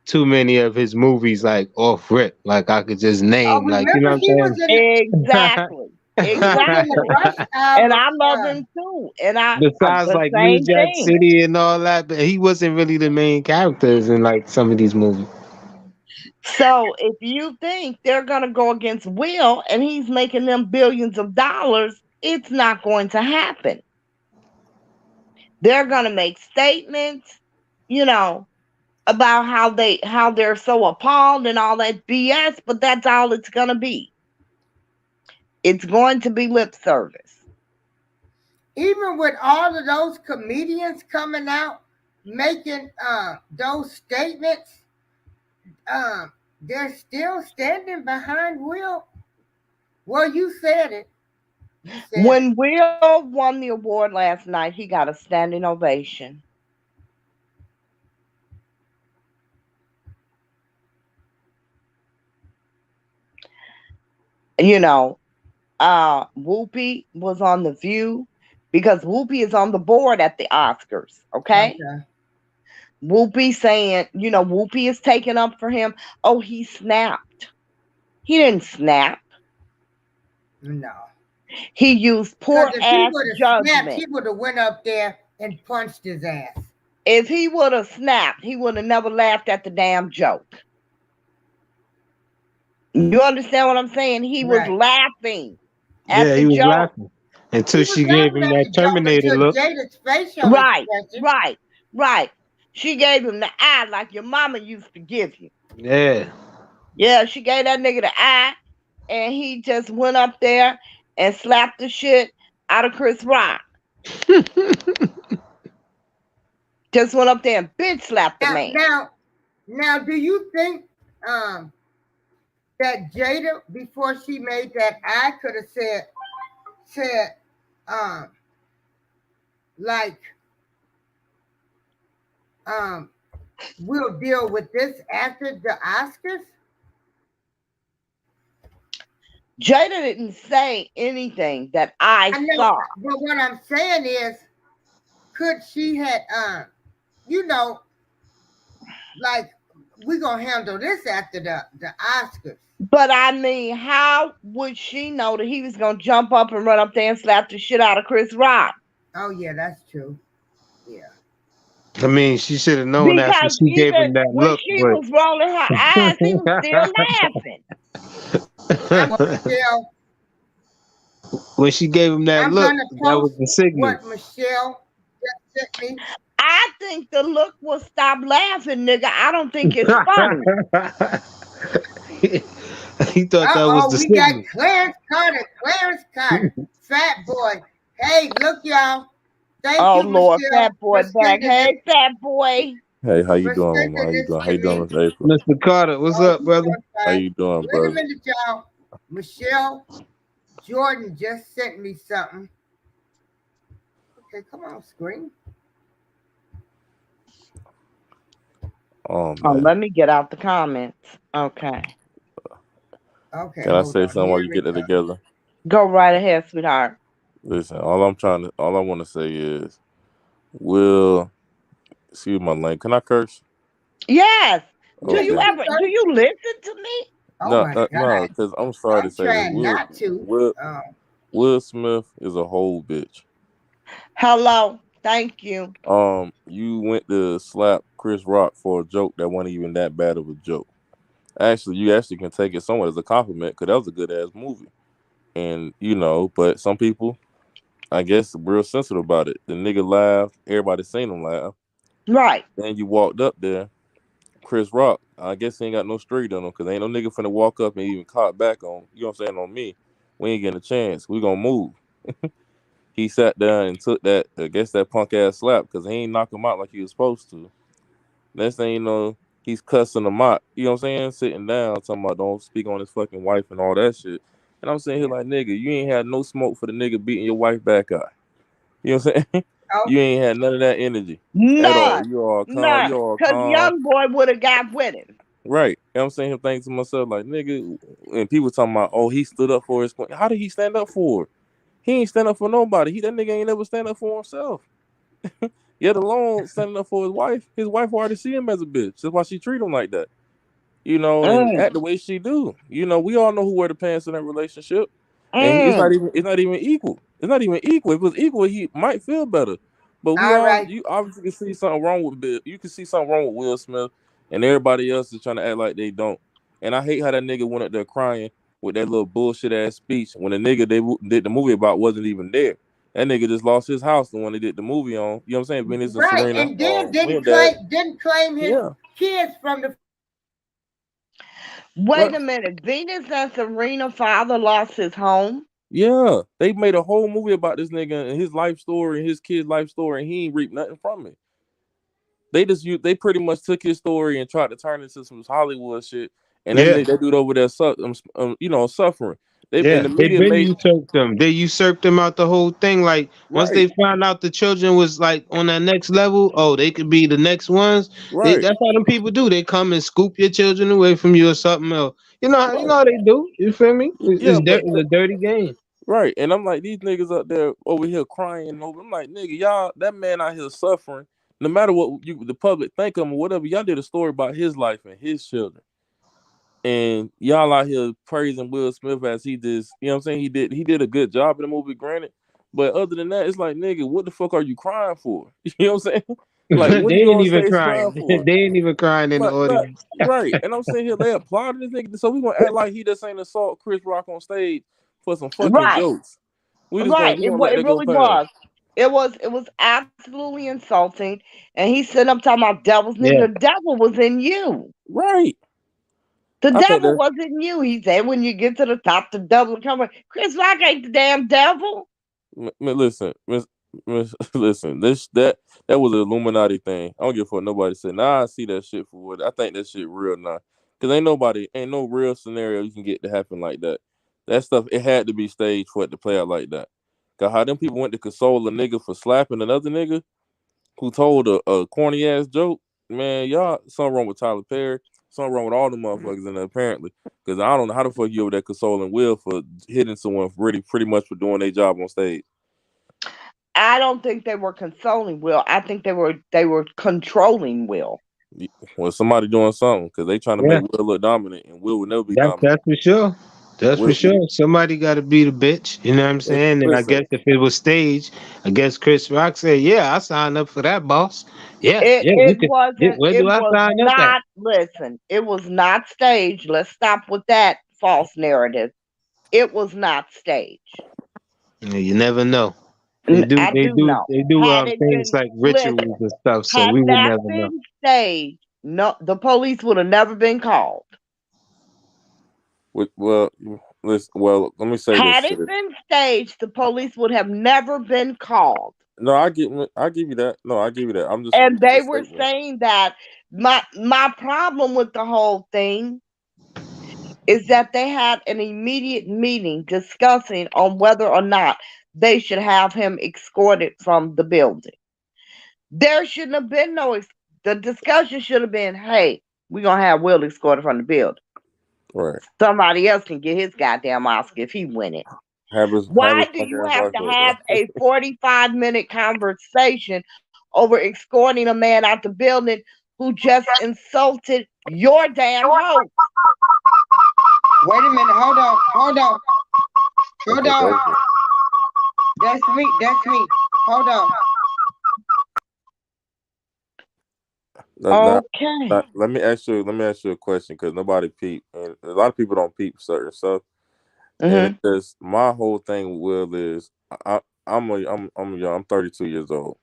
too many of his movies like off rip. Like I could just Oh, name, like you know remember what he was I'm in Exactly. he was in the Exactly. Rush And hour. I love him too. And I Besides the like New same Jack thing. City and all that, but he wasn't really the main characters in like some of these movies. So if you think they're gonna go against Will and he's making them billions of dollars, it's not going to happen. They're gonna make statements, you know, about how they're so appalled and all that BS, but that's all it's gonna be. It's going to be lip service. Even with all of those comedians coming out making those statements, they're still standing behind Will. Well, you said it. You said it. When Will won the award last night, he got a standing ovation. You know, Whoopi was on The View because Whoopi is on the board at the Oscars. Okay. Okay. Whoopi saying, Whoopi is taking up for him. Oh, he snapped. He didn't snap. No. He used Because poor if he ass would have snapped, judgment. he would have went up there and punched his ass. If he would have snapped, he would have never laughed at the damn joke. You understand what I'm saying? He was Right. laughing at Yeah, the he was joke. laughing until He was she gave laughing him at that the joke Terminator until look. Jada's facial Right, expression. right, right. She gave him the eye like your mama used to give you. Yeah. Yeah, she gave that nigga the eye, and he just went up there and slapped the shit out of Chris Rock. Just went up there and bitch slapped the Now, man. now, now, do you think um, that Jada, before she made that, I could have said, um, like, um, we'll deal with this after the Oscars? Jada didn't say anything that I I know, saw. but what I'm saying is, could she had, you know, like, we're gonna handle this after the Oscars. But I mean, how would she know that he was gonna jump up and run up there and slap the shit out of Chris Rock? Oh yeah, that's true. Yeah. I mean, she should have known after Because she gave even him that when look, she was rolling her eyes, he was still laughing. I'm but Michelle. when she gave him that I'm look, gonna that was post the signal. what Michelle just sent me. I think the look was stop laughing, nigga. I don't think it's funny. He thought that was the We got signal. Clarence Carter. Clarence Carter. Fat boy. Hey, look, y'all. Thank Oh you, Lord, Michelle, fat boy back. Hey, fat boy. Hey, how you for doing, sending Omar? How you this doing? How to you doing, me. Miss April? Mr. Carter, what's Oh, up, you brother? so How fine. you doing, Wait a brother? minute, y'all. Michelle Jordan just sent me something. Okay, come on, screen. Oh Oh, man, let me get out the comments. Okay. Okay, can I hold say on. something while Here you we get it go. together? Go right ahead, sweetheart. Listen, all I want to say is, will excuse my language. Can I curse? Yes. Do Yeah, you you Okay. can ever do go. you listen to me? Oh my No, God. because I'm sorry to I'm say this. trying not to. Will Smith is a whole bitch. Hello. Thank you. You went to slap Chris Rock for a joke that wasn't even that bad of a joke. Actually, you actually can take it somewhat as a compliment because that was a good ass movie. And but some people, I guess, real sensitive about it. The nigga laughed, everybody seen him laugh. Right. Then you walked up there, Chris Rock. I guess he ain't got no street on him because ain't no nigga finna walk up and even caught back on. You know what I'm saying, on me. We ain't getting a chance. We gonna move. He sat down and took that, I guess, that punk ass slap because he ain't knock him out like he was supposed to. Next thing you know, he's cussing him out. You know what I'm saying? Sitting down, talking about don't speak on his fucking wife and all that shit. And I'm sitting here like, nigga, you ain't had no smoke for the nigga beating your wife back out. You know what I'm saying? Oh, You ain't had none of that energy at all. None. You all calm. None. You all Because calm. young boy would have got with him. Right. You know what I'm saying? Him thinking to myself like, nigga, and people talking about, oh, he stood up for his point. How did he stand up for it? He ain't stand up for nobody. That nigga ain't never stand up for himself. Yet alone standing up for his wife. His wife already see him as a bitch. That's why she treat him like that. And Mm, act the way she do. We all know who wear the pants in that relationship, and it's mm. not even equal. It's not even equal. If it was equal, he might feel better. But all right. you obviously can see something wrong with Bill. You can see something wrong with Will Smith, and everybody else is trying to act like they don't. And I hate how that nigga went up there crying with that little bullshit ass speech when the nigga did the movie about wasn't even there. That nigga just lost his house the one they did the movie on. You know what I'm saying? Venus and Right, Serena, and then real dad. didn't claim his Yeah, kids from the. Wait right. a minute. Venus and Serena father lost his home. Yeah, they made a whole movie about this nigga and his life story and his kid's life story, and he ain't reaped nothing from it. They pretty much took his story and tried to turn it into some Hollywood shit, and Yeah, that dude over there, suffering. They and yeah. the They media been made usurped them. They usurped them out the whole thing. Like once right, they found out the children was like on that next level, oh, they could be the next ones. right, That's how them people do. They come and scoop your children away from you or something else. You know right. how they do. You feel me? Yeah, It's a dirty game. right. And I'm like, these niggas up there over here crying over. I'm like, nigga, y'all, that man out here suffering. No matter what the public think of him or whatever, y'all did a story about his life and his children. And y'all out here praising Will Smith as he just, you know what I'm saying? He did a good job in the movie, granted. But other than that, it's like, nigga, what the fuck are you crying for? You know what I'm saying? Like, what They are you ain't on even stage crying crying. for? They ain't even crying in the But audience. right. And I'm sitting here, they applauding this nigga. So we gonna act like he just ain't assault Chris Rock on stage for some fucking Right. jokes. Right. We gonna let It that go really past. was. It was absolutely insulting. And he sitting up talking about devils, nigga. Yeah. The devil was in you. Right. The I think devil that was in you. He said when you get to the top, the devil will come. Chris Rock ain't the damn devil. Listen, listen. That was an Illuminati thing. I don't give a fuck nobody said. Nah, I see that shit for what I think that shit real now. Cause ain't no real scenario you can get to happen like that. That stuff it had to be staged for it to play out like that. Cause how them people went to console a nigga for slapping another nigga who told a corny ass joke. Man, y'all something wrong with Tyler Perry. Something wrong with all the motherfuckers in there apparently. Cause I don't know how the fuck you over there consoling Will for hitting someone really pretty much for doing their job on stage. I don't think they were consoling Will. I think they were controlling Will. Well, somebody doing something because they trying to make Yeah. Will look dominant, and Will would never be dominant. That's for sure. That's for Will, sure. Somebody got to be the bitch. You know what I'm saying? And I listen, guess if it was staged, I guess Chris Rock said, "Yeah, I signed up for that, boss. Yeah, It yeah. You it could. wasn't. Where It do I was sign up at? not. Listen, it was not staged. Let's stop with that false narrative. It was not staged. Yeah, you never know. They do. I They do do. know. They do Had it things been like rituals listen, and stuff. So had we would that never know. been staged, no, the police would have never been called. well, let me say Had this. it been staged, the police would have never been called. No, I give you that. No, I give you that. I'm just And making a they were statement. saying that my problem with the whole thing is that they had an immediate meeting discussing on whether or not they should have him escorted from the building. There shouldn't have been the discussion should have been, hey, we're gonna have Will escorted from the building. Right. Somebody else can get his goddamn Oscar if he win it. Have his Why do punk you ass have wife to up have there. a 45-minute conversation over escorting a man out the building who just insulted your damn host? Wait a minute. Hold on. Hold on. Hold Okay, on. thank you. That's me. That's me. Hold on. Now, Okay. let me ask you a question because nobody peep, and a lot of people don't peep certain stuff. And it's Mhm. just my whole thing, Will, is I'm young. I'm 32 years old,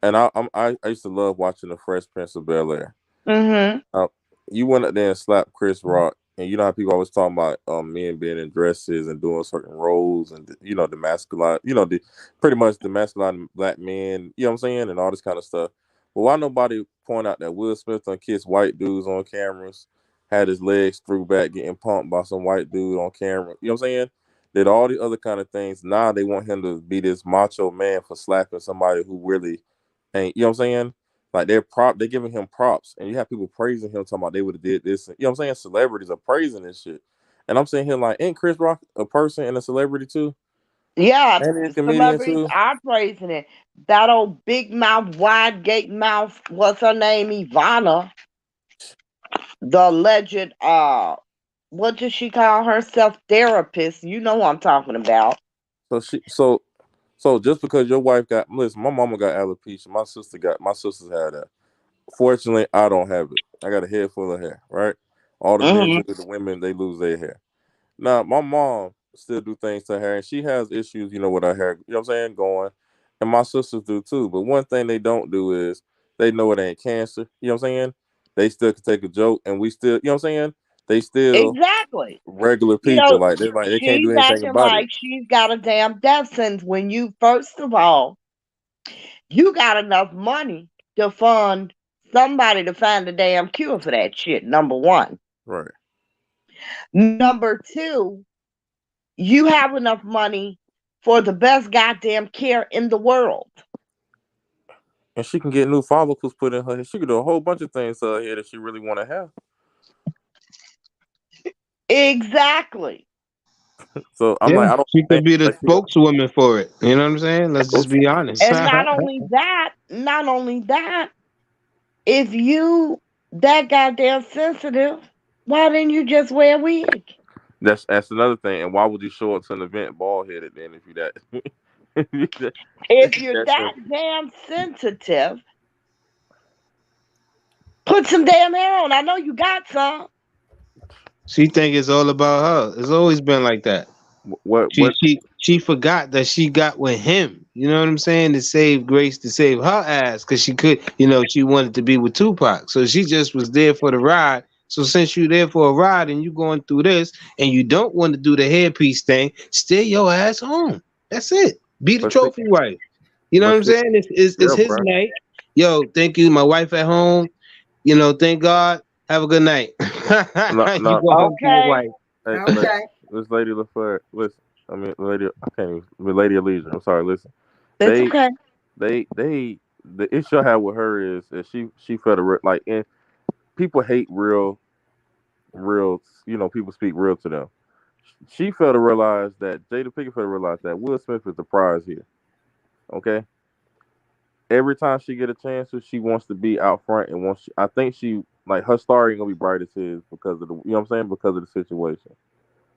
and I used to love watching the Fresh Prince of Bel Air. Mhm. Now, you went up there and slapped Chris Rock, and you know how people always talking about men being in dresses and doing certain roles, and you know the masculine, you know the pretty much the masculine black men, you know what I'm saying, and all this kind of stuff. But why nobody point out that Will Smith done kissed white dudes on cameras, had his legs through back, getting pumped by some white dude on camera, you know what I'm saying? Did all the other kind of things. Now they want him to be this macho man for slapping somebody who really ain't, you know what I'm saying? Like they're giving him props, and you have people praising him, talking about they would have did this. You know what I'm saying? Celebrities are praising this shit, and I'm saying here like, ain't Chris Rock a person and a celebrity too? Yeah, And a comedian celebrities too. are praising it. That old big mouth, wide gate mouth, what's her name? Ivana, the alleged what does she call herself? Therapist. You know what I'm talking about. So so just because your wife got, listen, my mama got alopecia, my sisters had that. Fortunately, I don't have it. I got a head full of hair, right? All the men, Mhm. the women, they lose their hair. Now, my mom still do things to her, and she has issues, you know, with her hair. You know what I'm saying? Going, and my sisters do too. But one thing they don't do is they know it ain't cancer. You know what I'm saying? They still can take a joke, and we still, you know what I'm saying? They still Exactly. regular You people. know, Like they can't she's do anything acting about it. like she's got a damn death sentence when you, first of all, you got enough money to fund somebody to find a damn cure for that shit. Number one. Right. Number two, you have enough money for the best goddamn care in the world. And she can get new follicles put in her hair. She can do a whole bunch of things to her hair that she really want to have. Exactly. So I'm Yeah, like, I don't she think could be the like she got spokeswoman for it. You know what I'm saying? Let's just be honest. And not only that, if you that goddamn sensitive, why didn't you just wear a wig? that's another thing. And why would you show up to an event bald headed then if you that if you If you're that that sensitive? damn sensitive, put some damn hair on. I know you got some. She think it's all about her. It's always been like that. She What she she forgot that she got with him. You know what I'm saying? To save Grace, to save her ass, because she could, she wanted to be with Tupac. So she just was there for the ride. So since you there for a ride and you going through this and you don't want to do the hairpiece thing, stay your ass home. That's it. Be the but see trophy wife. You know what but I'm see saying? It's yeah, his bro. night. Yo, thank you. My wife at home. Thank God. Have a good night. No, You no, go home to your Okay. wife. hey, Okay. this lady LaFleur, listen. I mean, lady, I can't even. Lady Elysia. I'm sorry. Listen, It's they, okay. they. The issue I have with her is that she felt like, and people hate real. You know, people speak real to them. She failed to realize that Jada Pinkett failed to realize that Will Smith is the prize here. Okay, every time she get a chance, she wants to be out front and wants. I think she like her star ain't gonna be bright as his because of the. You know what I'm saying? Because of the situation.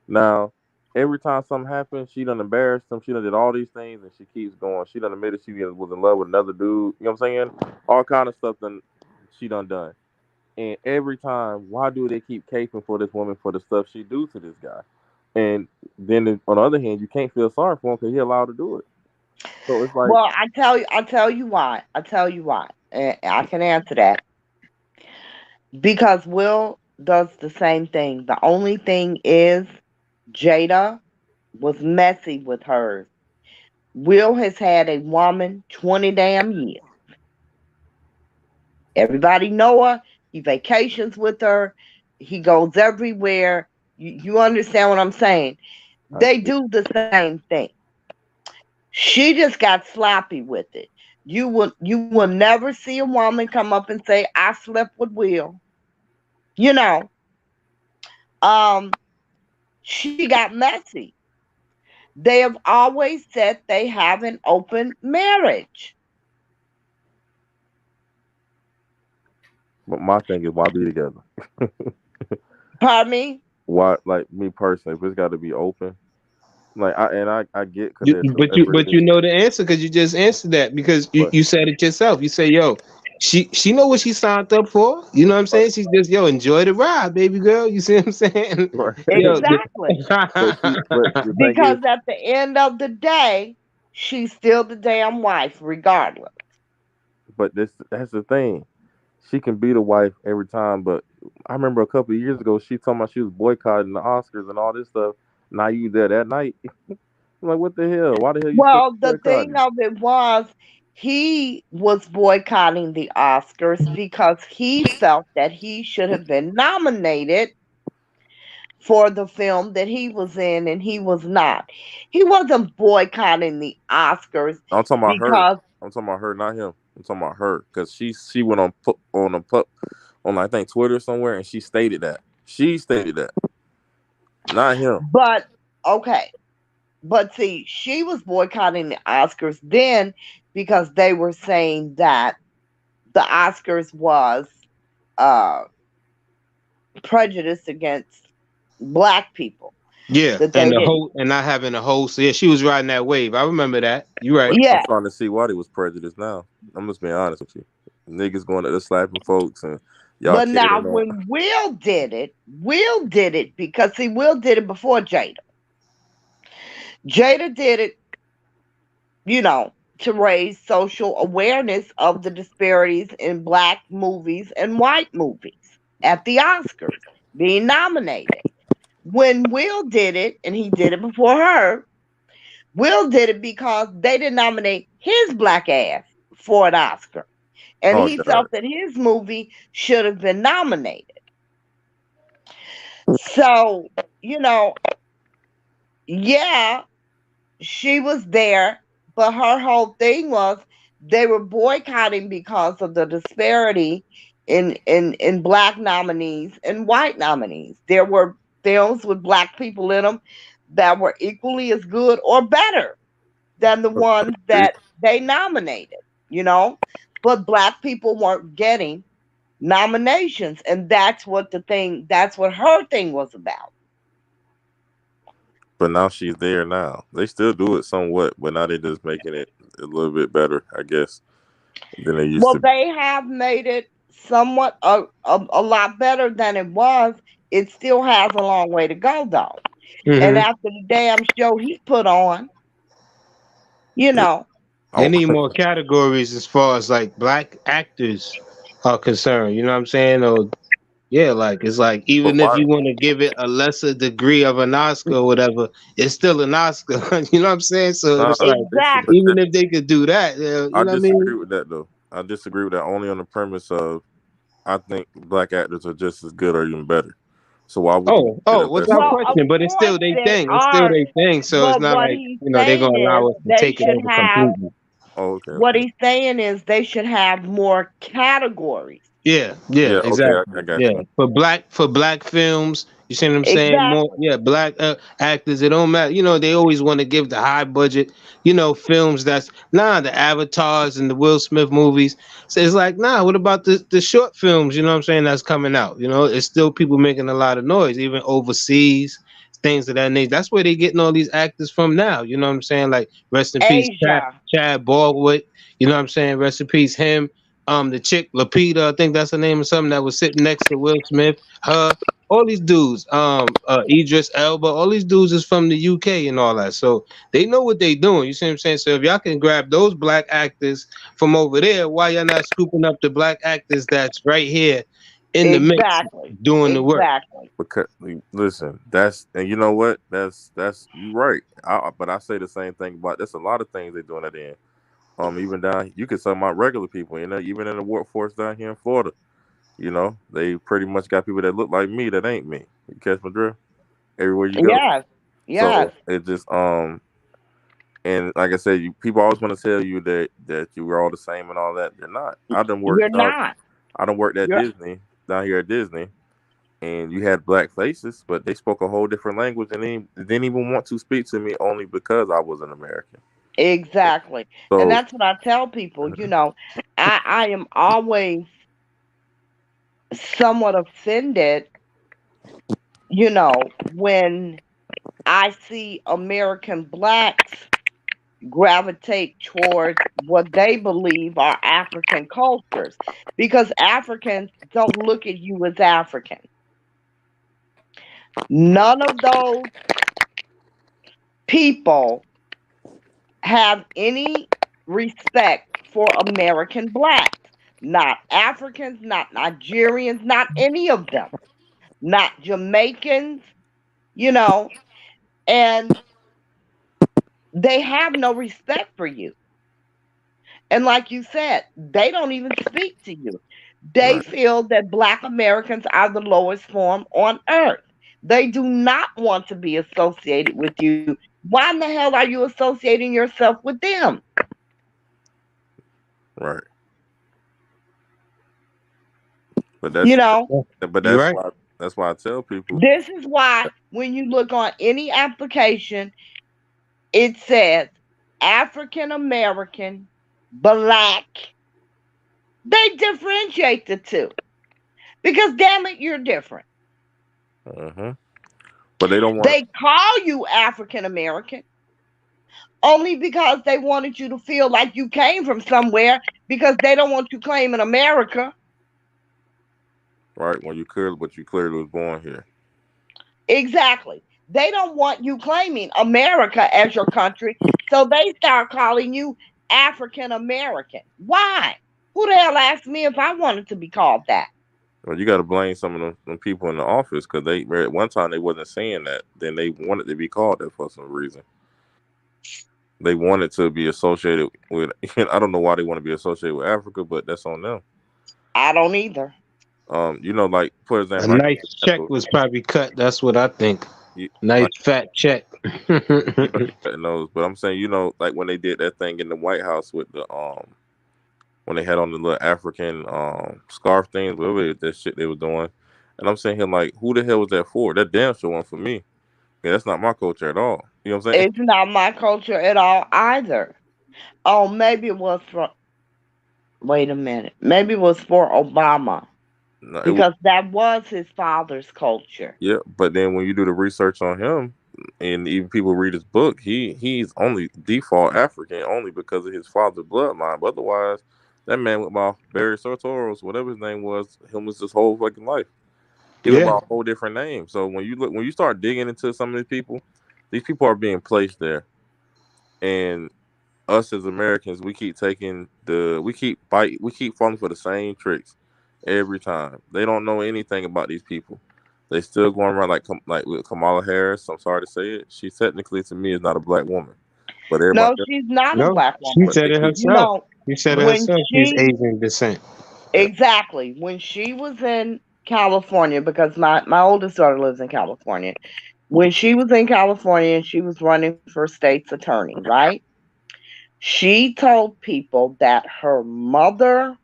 Now, every time something happens, she done embarrassed him. She done did all these things, and she keeps going. She done admitted she was in love with another dude. You know what I'm saying? All kind of stuff done she done. And every time, why do they keep caping for this woman for the stuff she do to this guy? And then on the other hand, you can't feel sorry for him because he allowed to do it. So it's like, Well, I tell you why. I tell you why. And I can answer that. Because Will does the same thing. The only thing is Jada was messy with hers. Will has had a woman 20 damn years. Everybody know her. He vacations with her. He goes everywhere. You understand what I'm saying? I They see. do the same thing. She just got sloppy with it. You will never see a woman come up and say, I slept with Will. You know, um, she got messy. They have always said they have an open marriage. But my thing is, why be together? Pardon me? Why, like me personally, if it's got to be open, Like I get because You, they're but celebrities, you know the answer because you just answered that because but you said it yourself. You say, "Yo, she know what she signed up for." You know what I'm but saying? She's just, "Yo, enjoy the ride, baby girl." You see what I'm saying? right. Yo, Exactly. But the thing is, Because at the end of the day, she's still the damn wife, regardless. but that's the thing. She can be the wife every time, but I remember a couple of years ago she told me she was boycotting the Oscars and all this stuff. Now you there that night? I'm like, what the hell? Why the hell you still Well, the thing boycotting? of it was, he was boycotting the Oscars because he felt that he should have been nominated for the film that he was in, and he was not. He wasn't boycotting the Oscars I'm talking about her. because, I'm talking about her, not him. I'm talking about her because she went on I think Twitter somewhere and she stated that. She stated that, not him. but okay. But see, she was boycotting the Oscars then because they were saying that the Oscars was uh, prejudiced against black people. yeah, That and they the didn't. whole and not having a whole. So yeah, she was riding that wave. I remember that. You right. But I'm Yeah. trying to see why they was prejudiced now. I'm just being honest with you. Niggas going to slapping folks and y'all But now, carrying on. when Will did it because, see, Will did it before Jada. Jada did it, to raise social awareness of the disparities in black movies and white movies at the Oscars being nominated. When Will did it, and he did it before her, Will did it because they didn't nominate his black ass for an Oscar. And Oh he God. felt that his movie should have been nominated. So, you know, yeah, she was there, but her whole thing was they were boycotting because of the disparity in black nominees and white nominees. There were films with black people in them that were equally as good or better than the ones Agree. that they nominated, you know, but black people weren't getting nominations, and that's what her thing was about. But now she's there now. They still do it somewhat, but now they're just making it a little bit better, I guess, than they used Well, to be. they have made it somewhat a lot better than it was. It still has a long way to go, though. And Hmm. after the damn show he put on, you Yeah. know, They I, need more categories as far as like black actors are concerned. You know what I'm saying? Or yeah, like it's like but even if why? you want to give it a lesser degree of an Oscar or whatever, it's still an Oscar. You know what I'm saying? So Nah, it's like but exactly, even if they could do that, you I know what I mean? disagree with that though. I disagree with that only on the premise of I think black actors are just as good or even better. So why would you Oh, get oh, a lesser without one? well, of question. But it's course still they they thing. It's still are, they thing. So it's but not what like he's they're saying gonna is allow us to they take it should over have Oh, completely. okay, what okay. he's saying is they should have more categories. Yeah, yeah, Yeah, okay, I exactly. got Yeah, you. for black films, you see what I'm saying? More, Exactly. yeah, black actors. It don't matter. You know, they always want to give the high budget, films that's the avatars and the Will Smith movies. So it's like what about the short films? You know what I'm saying? That's coming out. It's still people making a lot of noise, even overseas. Things of that nature. That's where they getting all these actors from now. You know what I'm saying? Like rest in peace, Chad, Asia. Chad Baldwin. You know what I'm saying? Rest in peace, him, the chick Lapita, I think that's the name of something that was sitting next to Will Smith, her, all these dudes, Idris Elba, all these dudes is from the UK and all that. So they know what they doing. You see what I'm saying? So if y'all can grab those black actors from over there, why y'all not scooping up the black actors that's right here in the mix Exactly. doing the work? Exactly. Because listen, that's and you know what? That's you right. But I say the same thing about there's a lot of things they're doing at the end. Even down you could say my regular people, even in the workforce down here in Florida, they pretty much got people that look like me that ain't me. You catch my drift? Everywhere you go. Yes. Yes. So it just and like I said, people always want to tell you that you were all the same and all that. They're not. You're not. I don't work at You're Disney down here at Disney, and you had black faces, but they spoke a whole different language and they didn't even want to speak to me only because I was an American. exactly. And So that's what I tell people, I am always somewhat offended, when I see American blacks gravitate towards what they believe are African cultures because Africans don't look at you as African. None of those people have any respect for American blacks. Not Africans, not Nigerians, not any of them, not Jamaicans, you know, and they have no respect for you. And like you said, they don't even speak to you. They Right. feel that Black Americans are the lowest form on earth. They do not want to be associated with you. Why in the hell are you associating yourself with them? Right. But that's You know, but You're right. that's why I tell people. this is why when you look on any application, it says African American, Black. They differentiate the two because, damn it, you're different. Uh-huh. But they don't want. They call you African American only because they wanted you to feel like you came from somewhere because they don't want you claiming America. Right when you clearly, but you clearly was born here. Exactly. They don't want you claiming America as your country, so they start calling you African American. Why? Who the hell asked me if I wanted to be called that? Well, you got to blame some of them people in the office because they at one time they wasn't saying that. Then they wanted to be called that for some reason. They wanted to be associated with. I don't know why they want to be associated with Africa, but that's on them. I don't either. Like for A example, nice check was probably cut. That's what I think. you, Nice like fat check. you knows, but I'm saying like when they did that thing in the White House with the when they had on the little African scarf things, whatever that shit they was doing, and I'm saying here like, who the hell was that for? That damn sure wasn't for me. Yeah, that's not my culture at all. You know what I'm saying? It's not my culture at all either. Oh, maybe it was for, wait a minute. Maybe it was for Obama No, it was. because that was his father's culture. Yeah, but then when you do the research on him, and even people read his book, he's only default African only because of his father's bloodline. But otherwise, that man went by Barry Sartoros, whatever his name was, him was his whole fucking life. He went by Yeah. a whole different name. So when you start digging into some of these people are being placed there, and us as Americans, we keep falling for the same tricks every time. They don't know anything about these people. They still going around like with Kamala Harris. I'm sorry to say it. She technically to me is not a black woman, but everybody No, else, she's not a No, black she woman. but said they it keep You herself. know, She said it when herself. She's she, Asian descent. yeah, exactly, when she was in California, because my oldest daughter lives in California. When she was in California and she was running for state's attorney, right? She told people that her mother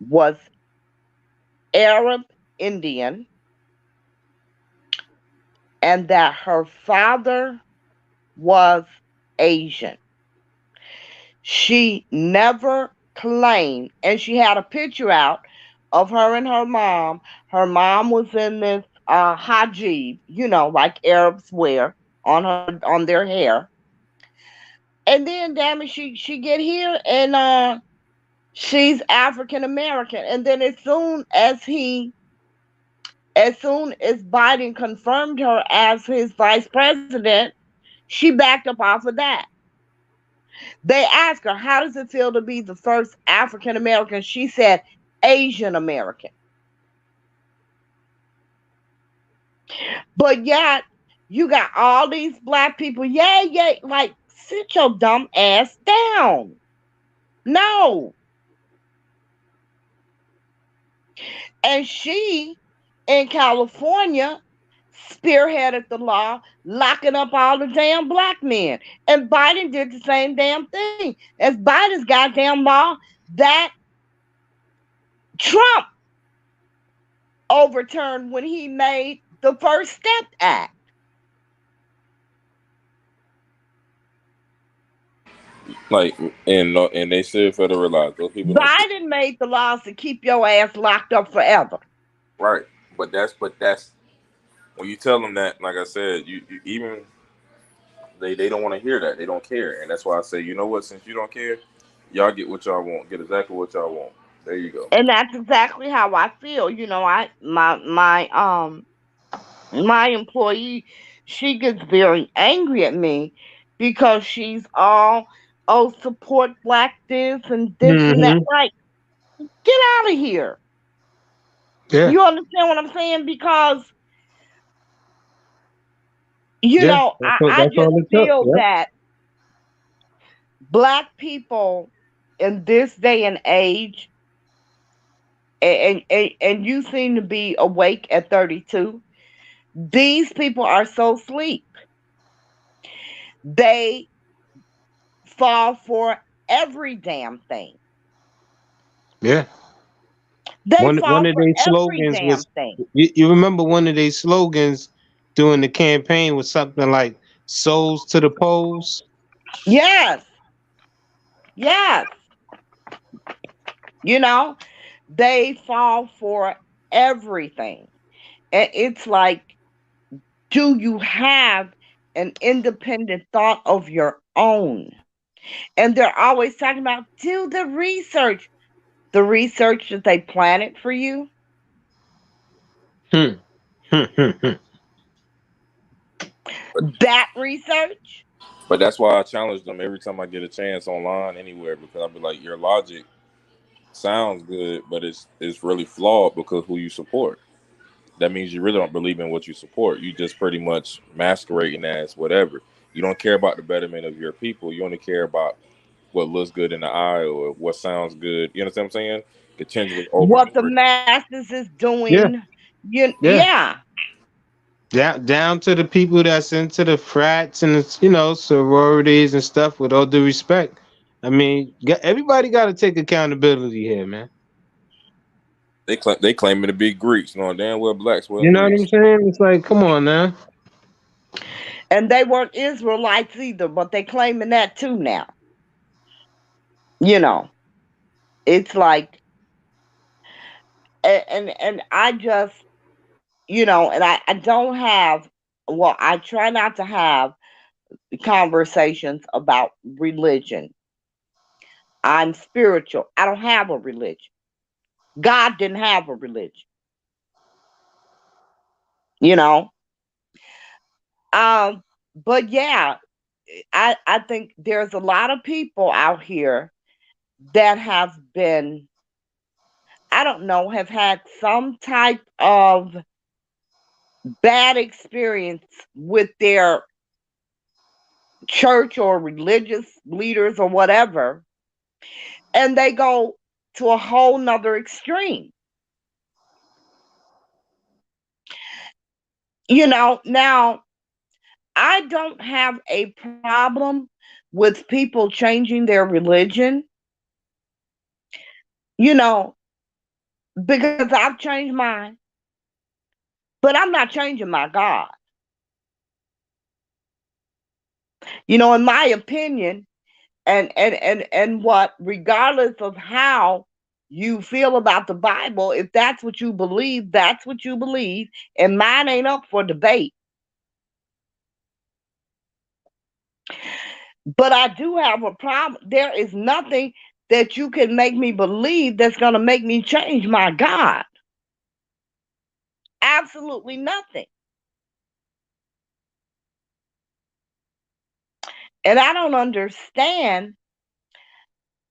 was Arab Indian and that her father was Asian. She never claimed, and she had a picture out of her and her mom. Her mom was in this hijab, like Arabs wear on their hair. And then, damn it, she get here and she's African American. And then as soon as Biden confirmed her as his vice president, she backed up off of that. They asked her, how does it feel to be the first African American? She said, Asian American. But yet, you got all these black people, yeah, like, sit your dumb ass down. No. And she, in California, spearheaded the law locking up all the damn black men. And Biden did the same damn thing. As Biden's goddamn law that Trump overturned when he made the First Step Act. like and they still federalize those people don't. Biden made the laws to keep your ass locked up forever. Right, but that's when you tell them that, like I said, you even they don't want to hear that. They don't care, and that's why I say, you know what? Since you don't care, y'all get what y'all want. Get exactly what y'all want. There you go. And that's exactly how I feel. My employee, she gets very angry at me because she's all, oh, support black this and that. Hmm. Like, get out of here. Yeah, You understand what I'm saying? Because, yeah. I That's just all it took. feel Yep. that black people in this day and age, and you seem to be awake at 32, these people are so sleep. They fall for every damn thing. Yeah. They One fall of for their every slogans damn was, thing. you remember one of their slogans during the campaign was something like "souls to the polls." Yes, yes. You know, they fall for everything. And it's like, do you have an independent thought of your own? And they're always talking about, do the research. The research that they planted for you, Hmm. Hmm. Hmm. Hmm. But that research. that's why I challenge them every time I get a chance online anywhere because I'll be like, your logic sounds good, but it's really flawed because who you support. That means you really don't believe in what you support. You just pretty much masquerading as whatever. You don't care about the betterment of your people. You only care about what looks good in the eye or what sounds good. You understand what I'm saying? Continually over and What the over. masses is Yeah. doing. Yeah. Yeah. Down to the people that's into the frats and the, sororities and stuff. With all due respect, I mean, everybody got to take accountability here, man. They claiming to be Greeks, knowing damn well blacks You weren't know what I'm Greeks. saying? It's like, come on now. And they weren't Israelites either, but they claiming that too now. You know, it's like, and I just, and I don't have, well, I try not to have conversations about religion. I'm spiritual. I don't have a religion. God didn't have a religion, you know. Um, but yeah, I think there's a lot of people out here that have been, I don't know, have had some type of bad experience with their church or religious leaders or whatever, and they go to a whole nother extreme. Now I don't have a problem with people changing their religion, you know, because I've changed mine, but I'm not changing my God. In my opinion, and what, regardless of how you feel about the Bible, if that's what you believe, that's what you believe, and mine ain't up for debate. But I do have a problem. There is nothing that you can make me believe that's going to make me change my God. Absolutely nothing. And I don't understand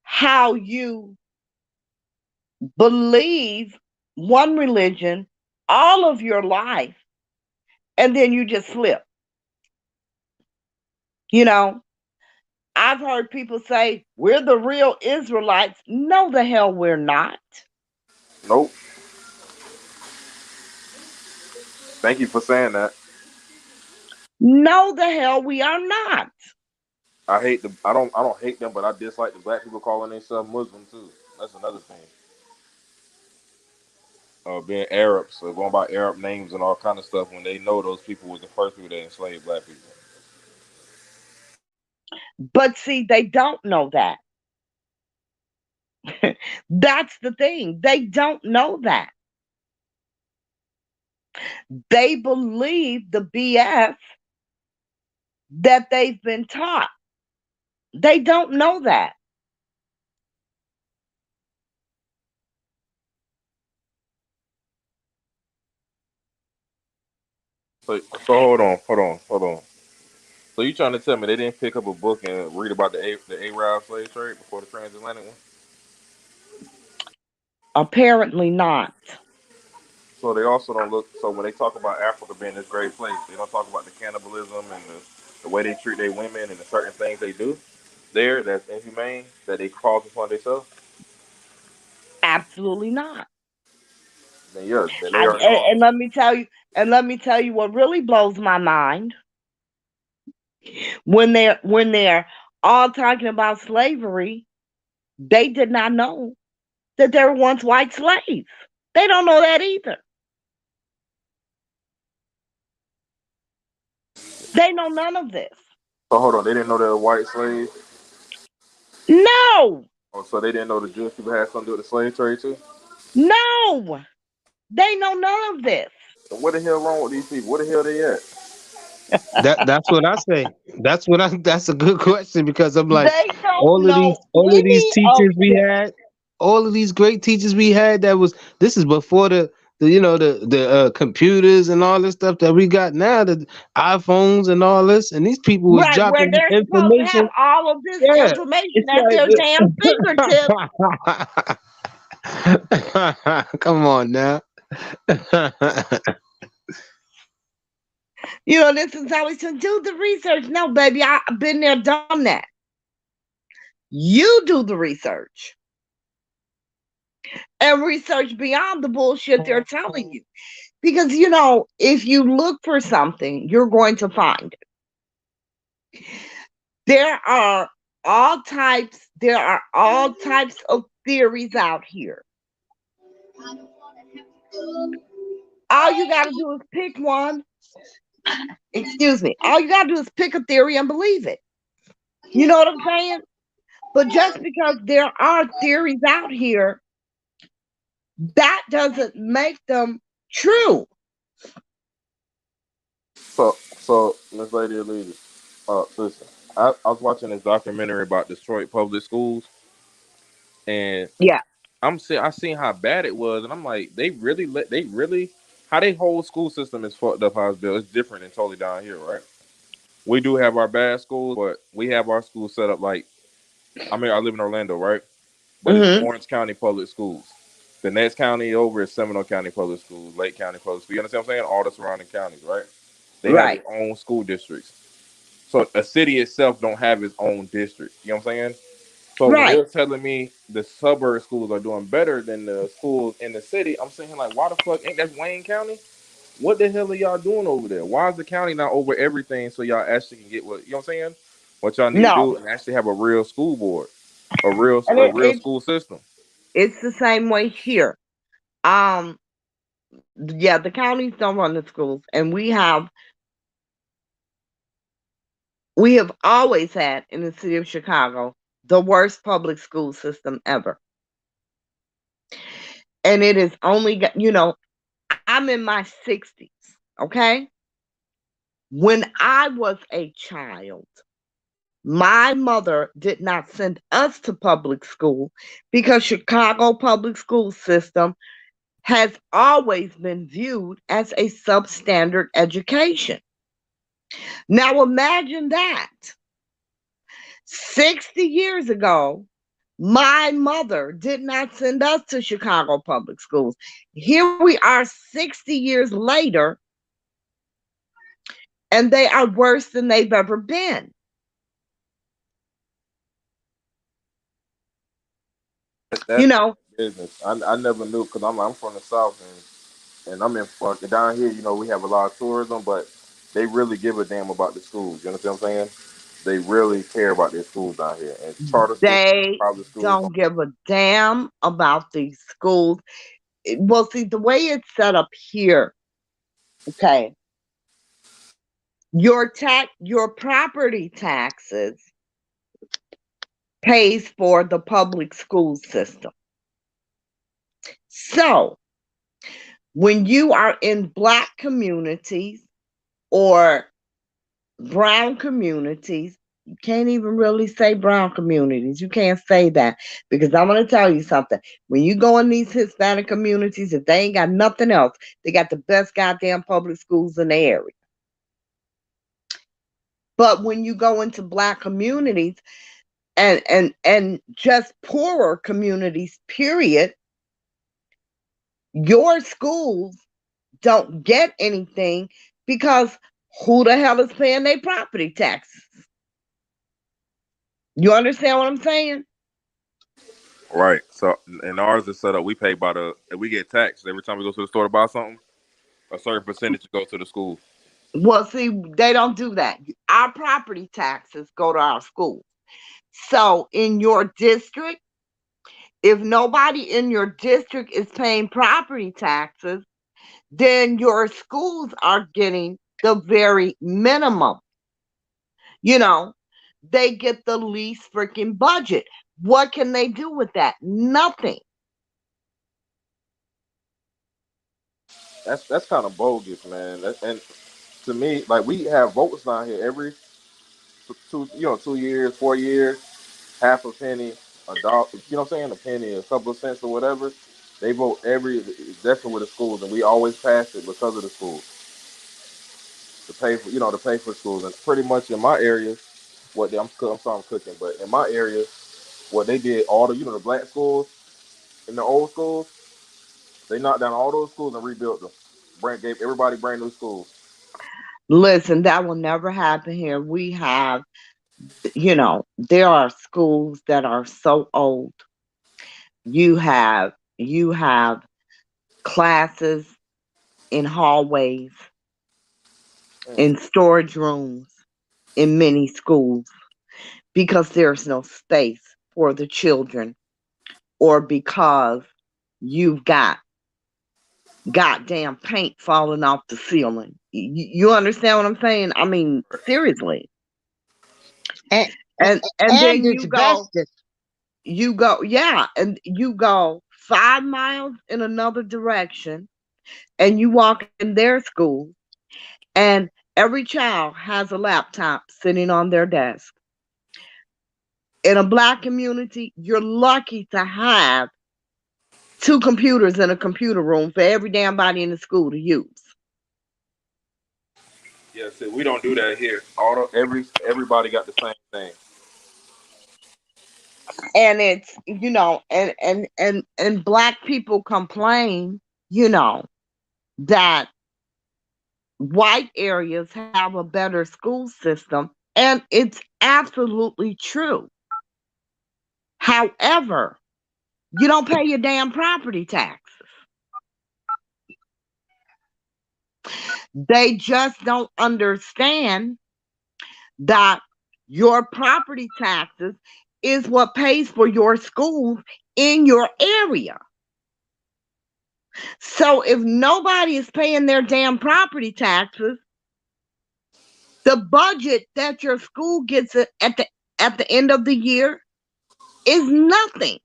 how you believe one religion all of your life and then you just flip. You know, I've heard people say, we're the real Israelites. No, the hell we're not. Nope. Thank you for saying that. No, the hell we are not. I don't hate them, but I dislike the black people calling themselves Muslim too. That's another thing. Being Arabs, so going by Arab names and all kind of stuff when they know those people was the first people that enslaved black people. But see, they don't know that. That's the thing. They don't know that. They believe the BS that they've been taught. They don't know that. So hold on. So you trying to tell me they didn't pick up a book and read about the Arab slave trade before the transatlantic one? Apparently not. So they also don't look. So when they talk about Africa being this great place, they don't talk about the cannibalism and the way they treat their women and the certain things they do there that's inhumane that they cause upon themselves. Absolutely not. Then yeah, then they And, already and, lost. and let me tell you what really blows my mind when they're all talking about slavery. They did not know that there were once white slaves. They don't know that either. They know none of this. So hold on, they didn't know they were white slaves. No, Oh, so they didn't know the Jewish people had something to do with the slave trade too. no, they know none of this. So what the hell wrong with these people? What the hell they at? That's what I say. That's a good question because I'm like, They don't know all of these any of teachers we this. had, all of these great teachers we had, this is before the computers and all this stuff that we got now, the iPhones and all this, and these people was Right, where dropping this they're supposed to have information. all of this Yeah, information it's at their damn fingertips. like come on now. This is how we should do the research. No, baby, I've been there, done that. You do the research and research beyond the bullshit they're telling you. Because, if you look for something, you're going to find it. There are all types of theories out here. All you got to do is pick one. Excuse me. All you got to do is pick a theory and believe it. You know what I'm saying? But just because there are theories out here, that doesn't make them true. So Miss Lady of Leaders, listen, I was watching this documentary about Detroit public schools, and Yeah. I seen how bad it was, and I'm like, they really how they whole school system is fucked up. How it's built, it's different than totally down here, right? We do have our bad schools, but we have our schools set up like, I mean, I live in Orlando, right? But it's Hmm. Orange County Public Schools. The next county over is Seminole County Public Schools, Lake County Public Schools. You understand what I'm saying? All the surrounding counties, right? They have Right. their own school districts. So a city itself don't have its own district. You know what I'm saying? So when Right. they're telling me the suburb schools are doing better than the schools in the city, I'm saying like, why the fuck ain't that Wayne County? What the hell are y'all doing over there? Why is the county not over everything so y'all actually can get what you know what I'm saying? What y'all need to No. do and actually have a real school board, And a it, real it school system. it's the same way here. Um, yeah, the counties don't run the schools, and we have always had in the city of Chicago the worst public school system ever. And it is only I'm in my 60s, okay? When I was a child, my mother did not send us to public school because Chicago public school system has always been viewed as a substandard education. Now imagine that. 60 years ago, my mother did not send us to Chicago public schools. Here we are 60 years later, and they are worse than they've ever been. You That's know, business. I never knew because I'm from the south and I'm in down here. You know we have a lot of tourism, but they really give a damn about the schools. You understand what I'm saying? They really care about their schools down here and charter schools, they private schools. don't give a damn about these schools. Well, see, the way it's set up here, okay, your property taxes pays for the public school system. So When you are in black communities or brown communities, you can't even really say brown communities. You can't say that because I'm going to tell you something. When you go in these Hispanic communities, if they ain't got nothing else, they got the best goddamn public schools in the area. But when you go into black communities and just poorer communities, period, your schools don't get anything because who the hell is paying their property taxes? You understand what I'm saying? Right. So, and ours is set up. We pay by we get taxed every time we go to the store to buy something. A certain percentage goes to the school. Well, see, they don't do that. Our property taxes go to our schools. So in your district, if nobody in your district is paying property taxes, then your schools are getting the very minimum. You know, they get the least freaking budget. What can they do with that? Nothing. That's kind of bogus, man. And to me, like we have votes down here every 2 years, 4 years, half a penny, a dollar. You know what I'm saying? A penny, a couple of cents or whatever. They vote every definitely with the schools, and we always pass it because of the schools to pay for schools. And pretty much in my area, I'm sorry I'm cooking, but in my area, what they did all the black schools in the old schools, they knocked down all those schools and rebuilt them. Gave everybody brand new schools. Listen, that will never happen here. We have, there are schools that are so old. You have classes in hallways, Mm. in storage rooms, in many schools because there's no space for the children or because you've got goddamn paint falling off the ceiling. You understand what I'm saying? I mean, seriously. and And and then it's vested. yeah, and you go 5 miles in another direction and you walk in their school and every child has a laptop sitting on their desk. In a black community, you're lucky to have two computers in a computer room for every damn body in the school to use. Yeah, see, we don't do that here. Everybody got the same thing. And it's, and black people complain, that white areas have a better school system, and it's absolutely true. However, you don't pay your damn property taxes. They just don't understand that your property taxes is what pays for your schools in your area. So if nobody is paying their damn property taxes, the budget that your school gets at the end of the year is nothing.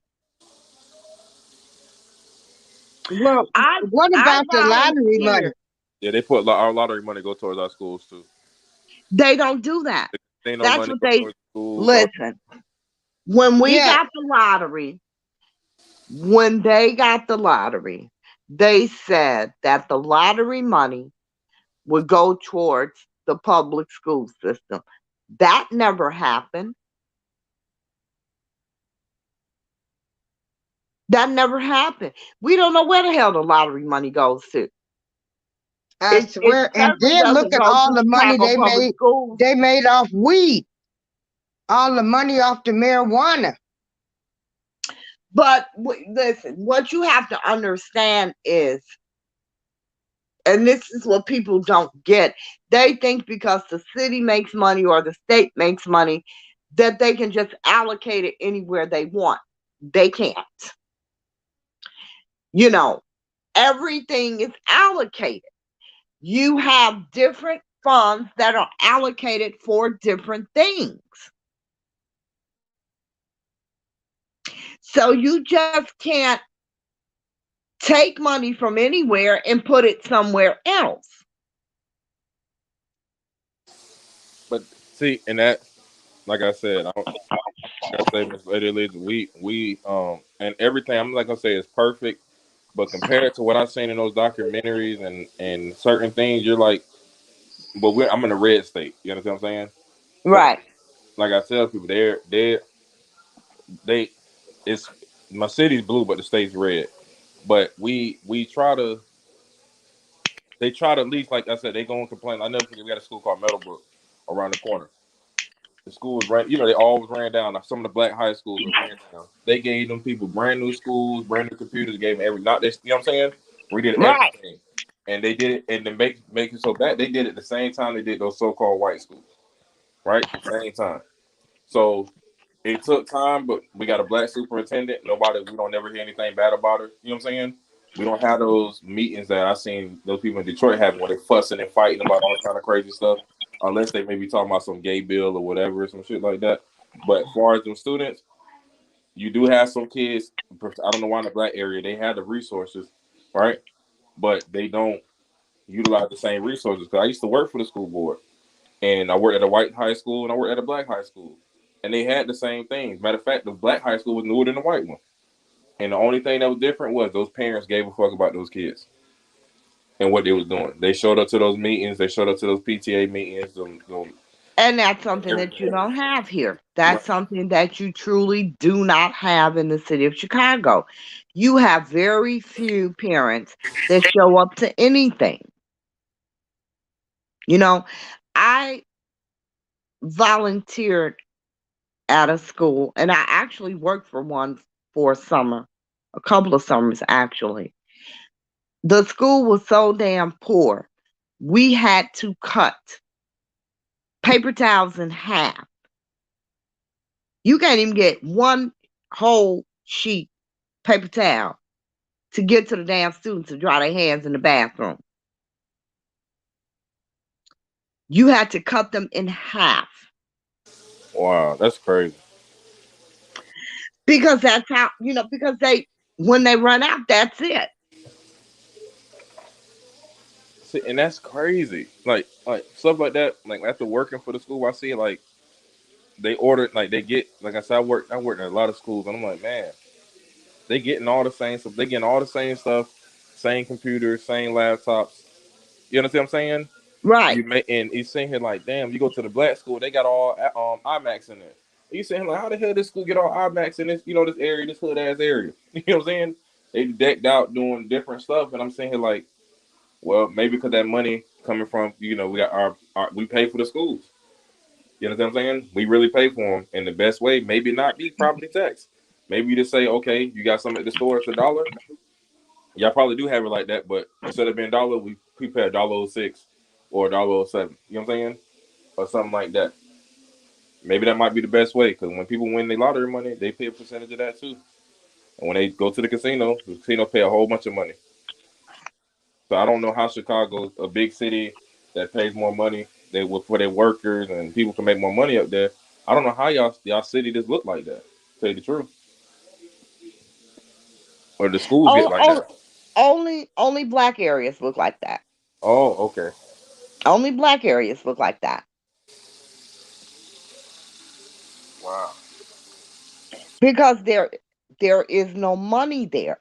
Well, I what I about the lottery money? volunteered. Yeah, they put our lottery money go towards our schools too. They don't do that. They ain't no That's money what go they towards schools. listen. When we Yeah, got the lottery, when they got the lottery, they said that the lottery money would go towards the public school system. That never happened. That never happened. We don't know where the hell the lottery money goes to. I It swear. And certainly then look doesn't at go all to the money Chicago they Public made. Schools. They made off weed. All the money off the marijuana. But listen, what you have to understand is, and this is what people don't get, they think because the city makes money or the state makes money that they can just allocate it anywhere they want. They can't. You know, everything is allocated. You have different funds that are allocated for different things. So you just can't take money from anywhere and put it somewhere else. But see, and that, like I said, I don't, like I say, Miss Lady Liz, we and everything. I'm not gonna say it's perfect, but compared to what I've seen in those documentaries and certain things, you're like, but I'm in a red state. You understand what I'm saying? So, Right. like I tell people, they, it's my city's blue, but the state's red. But we try to, they try to at least, like I said, they go and complain. I never forget, we got a school called Meadowbrook around the corner. The school was ran, they always ran down. Like some of the black high schools were ran down. They gave them people brand new schools, brand new computers, gave them not this, you know what I'm saying? We did Right. everything. And they did it, and to make it so bad, they did it the same time they did those so called white schools. Right? Same time. So it took time, but we got a black superintendent. We don't never hear anything bad about her. You know what I'm saying? We don't have those meetings that I seen those people in Detroit having where they fussing and fighting about all kind of crazy stuff, unless they may be talking about some gay bill or whatever, some shit like that. But as far as them students, you do have some kids. I don't know why in the black area they have the resources, right? But they don't utilize the same resources. Because I used to work for the school board, and I worked at a white high school and I worked at a black high school, and they had the same things. Matter of fact, the black high school was newer than the white one, and the only thing that was different was those parents gave a fuck about those kids and what they was doing. They showed up to those meetings. They showed up to those PTA meetings. And that's something that you Everything. don't have here. That's Right. something that you truly do not have in the city of Chicago. You have very few parents that show up to anything. You know, I volunteered at a school, and I actually worked for one for a summer, a couple of summers actually. The school was so damn poor, we had to cut paper towels in half. You can't even get one whole sheet paper towel to get to the damn students to dry their hands in the bathroom. You had to cut them in half Wow, that's crazy. because that's how, because when they run out, that's it. See, and that's crazy. Like stuff like that. Like after working for the school, I see like they ordered, like they get, like I said, I worked at a lot of schools, and I'm like, man, they getting all the same stuff. They getting all the same stuff, same computers, same laptops. You understand what I'm saying? Right, You may, and he's saying here like, damn, you go to the black school, they got all IMAX in there. You saying like, how the hell this school get all IMAX in this, this area, this hood ass area? You know what I'm saying? They decked out doing different stuff, and I'm saying here like, well, maybe because that money coming from, we got we pay for the schools. You know what I'm saying? We really pay for them, and the best way maybe not be property tax. Maybe you just say, okay, you got something at the store, it's $1. Y'all probably do have it like that, but instead of being dollar, we pay $1.06 or $1.07. You know what I'm saying? Or something like that. Maybe that might be the best way, because when people win their lottery money, they pay a percentage of that too. And when they go to the casino pay a whole bunch of money. So I don't know how Chicago, a big city that pays more money for their workers and people can make more money up there. I don't know how y'all city just look like that. Tell you the truth, or the schools get only, like only, that. only black areas look like that. Oh, okay. Only black areas look like that Wow. because there is no money there.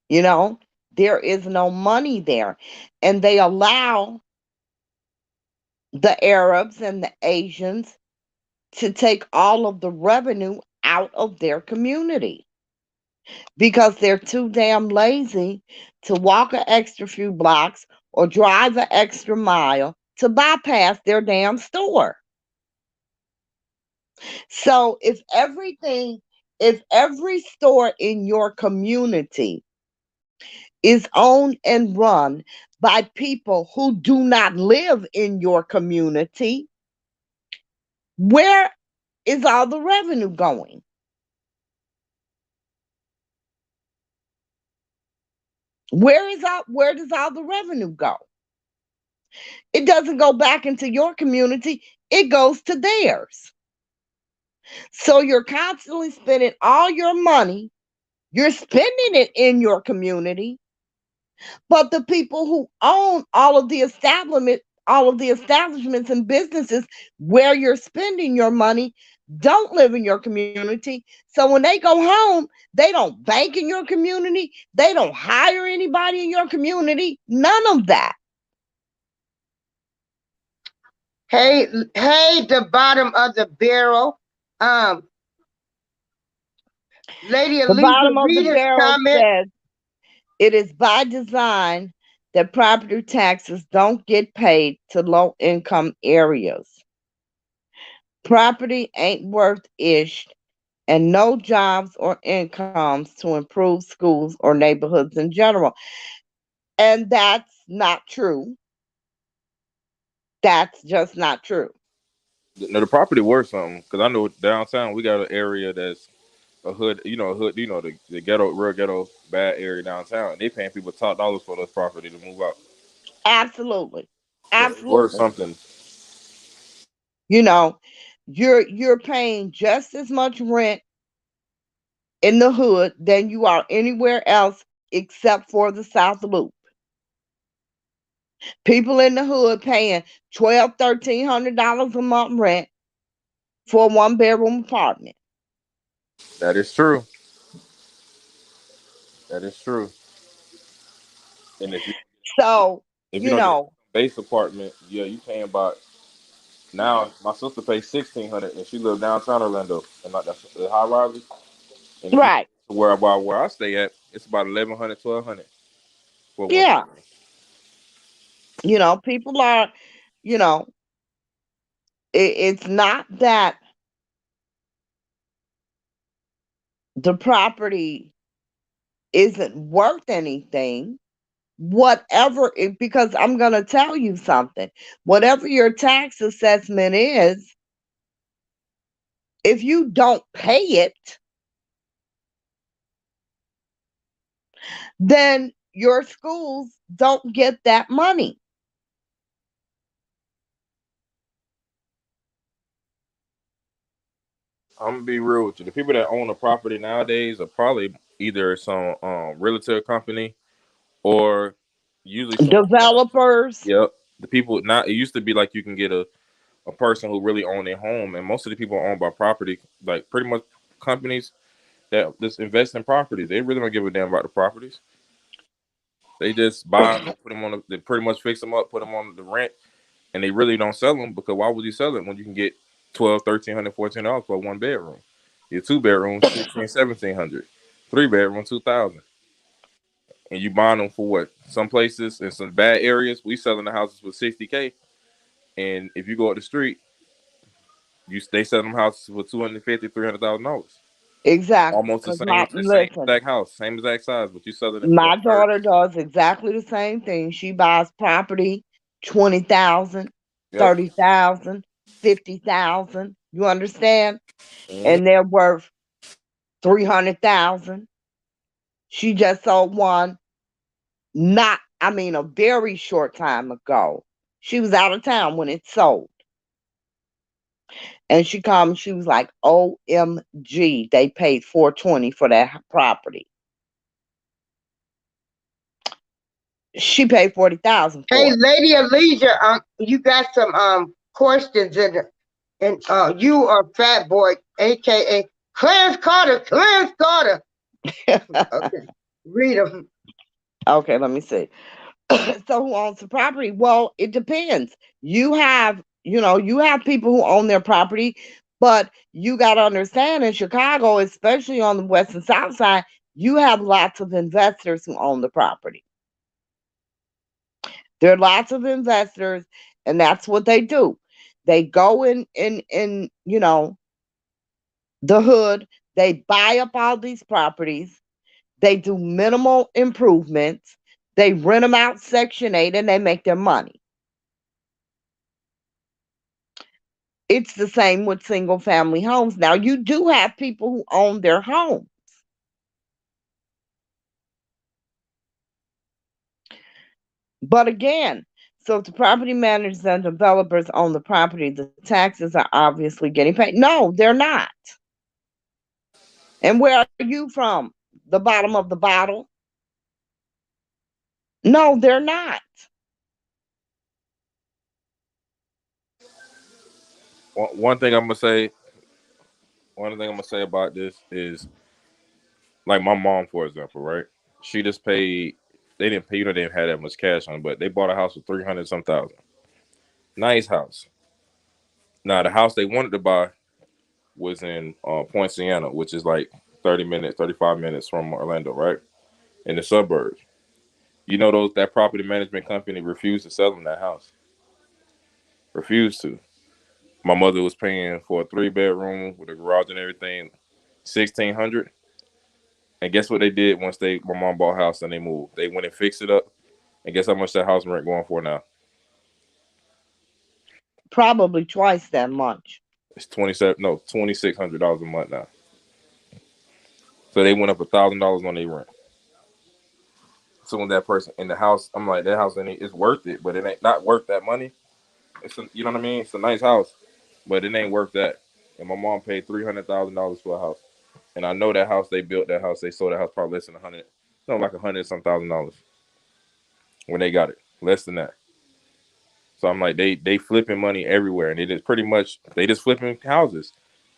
You know, there is no money there, and they allow the Arabs and the Asians to take all of the revenue out of their community because they're too damn lazy to walk an extra few blocks or drive an extra mile to bypass their damn store. So if every store in your community is owned and run by people who do not live in your community, where is all the revenue going? Where does all the revenue go? It doesn't go back into your community, it goes to theirs. So you're constantly spending all your money You're spending it in your community, but the people who own all of the establishments and businesses where you're spending your money don't live in your community. So when they go home, they don't bank in your community. They don't hire anybody in your community. None of that. Hey, hey, the bottom of the barrel. Um, Lady The Alicia, bottom of the read his barrel comment. says it is by design that property taxes don't get paid to low income areas. Property ain't worth ish, and no jobs or incomes to improve schools or neighborhoods in general. And that's not true. That's just not true. No, the property worth something because I know downtown we got an area that's a hood, a hood, the ghetto, real ghetto, bad area downtown. And they paying people top dollars for those property to move out, Absolutely. so it's worth Absolutely. something. You know, you're paying just as much rent in the hood than you are anywhere else except for the South Loop. People in the hood paying $1,200, $1,300 a month rent for a 1 bedroom apartment. That is true. That is true. And So, if you you don't get know, a base apartment, yeah, you paying about now. My sister pays 1,600, and she live downtown Orlando, and like that's the high rises. And if you right. to where I stay at, it's about 1,100, 1,200 for one Yeah. bedroom. People are, you know, it's not that the property isn't worth anything. Because I'm going to tell you something. Whatever your tax assessment is, if you don't pay it, then your schools don't get that money. I'm gonna be real with you. The people that own a property nowadays are probably either some realtor company or usually someone that, Developers, yep. The people not it used to be like you can get a person who really owned their home, and most of the people are owned by property, like pretty much companies that just invest in properties. They really don't give a damn about the properties. They just buy them, put them on. They pretty much fix them up, put them on the rent, and they really don't sell them because why would you sell it when you can get 12, 1,300, $1,400 for a 1 bedroom? Your 2 bedroom, 16, 1,700. 3 bedroom, 2,000. And you buying them for what? Some places in some bad areas, we selling the houses for 60K. And if you go up the street, you they sell them houses for 250, $300,000. exactly. Almost the Because same, same listen, exact house, same exact size, but you selling it for my a third. daughter does exactly the same thing. She buys property, 20,000, Yep. 30,000, 50,000. You understand? Hmm. And they're worth 300,000. She just sold one, a very short time ago. She was out of town when it sold. And she called me, she was like, OMG, they paid 420 for that property. She paid 40,000 Hey, for it. Lady Alicia, you got some questions and you are Fat Boy, aka Clarence Carter. Clarence Carter. Okay, read them. Okay, let me see. So who owns the property? Well, it depends. You have people who own their property, but you got to understand in Chicago, especially on the west and south side, you have lots of investors who own the property. There are lots of investors, and that's what they do. They go in the hood, they buy up all these properties, they do minimal improvements, they rent them out Section 8, and they make their money. It's the same with single family homes. Now, you do have people who own their home, but again, so if the property managers and developers own the property, the taxes are obviously getting paid. No, they're not. And where are you from? the bottom of the bottle? No, they're not. One thing I'm gonna say, one thing I'm gonna say about this is, like my mom, for example, right? She just paid. They didn't pay. They didn't have that much cash on, but they bought a house for 300 some thousand. Nice house. Now the house they wanted to buy was in Point Siena, which is like 30 minutes, 35 minutes from Orlando, right? In the suburbs. You know those that property management company refused to sell them that house. Refused to. My mother was paying for a 3 bedroom with a garage and everything, 1,600. And guess what they did once my mom bought a house and they moved? They went and fixed it up. And guess how much that house rent going for now? Probably twice that much. It's $2,600 a month now. So they went up $1,000 on their rent. So when that person in the house, I'm like, that house ain't it's worth it, but it ain't not worth that money. You know what I mean? It's a nice house, but it ain't worth that. And my mom paid $300,000 for a house, and I know that house they built that house they sold that house probably less than 100, no, like 100 some thousand dollars when they got it, less than that. So I'm like, they flipping money everywhere, and it is pretty much they just flipping houses.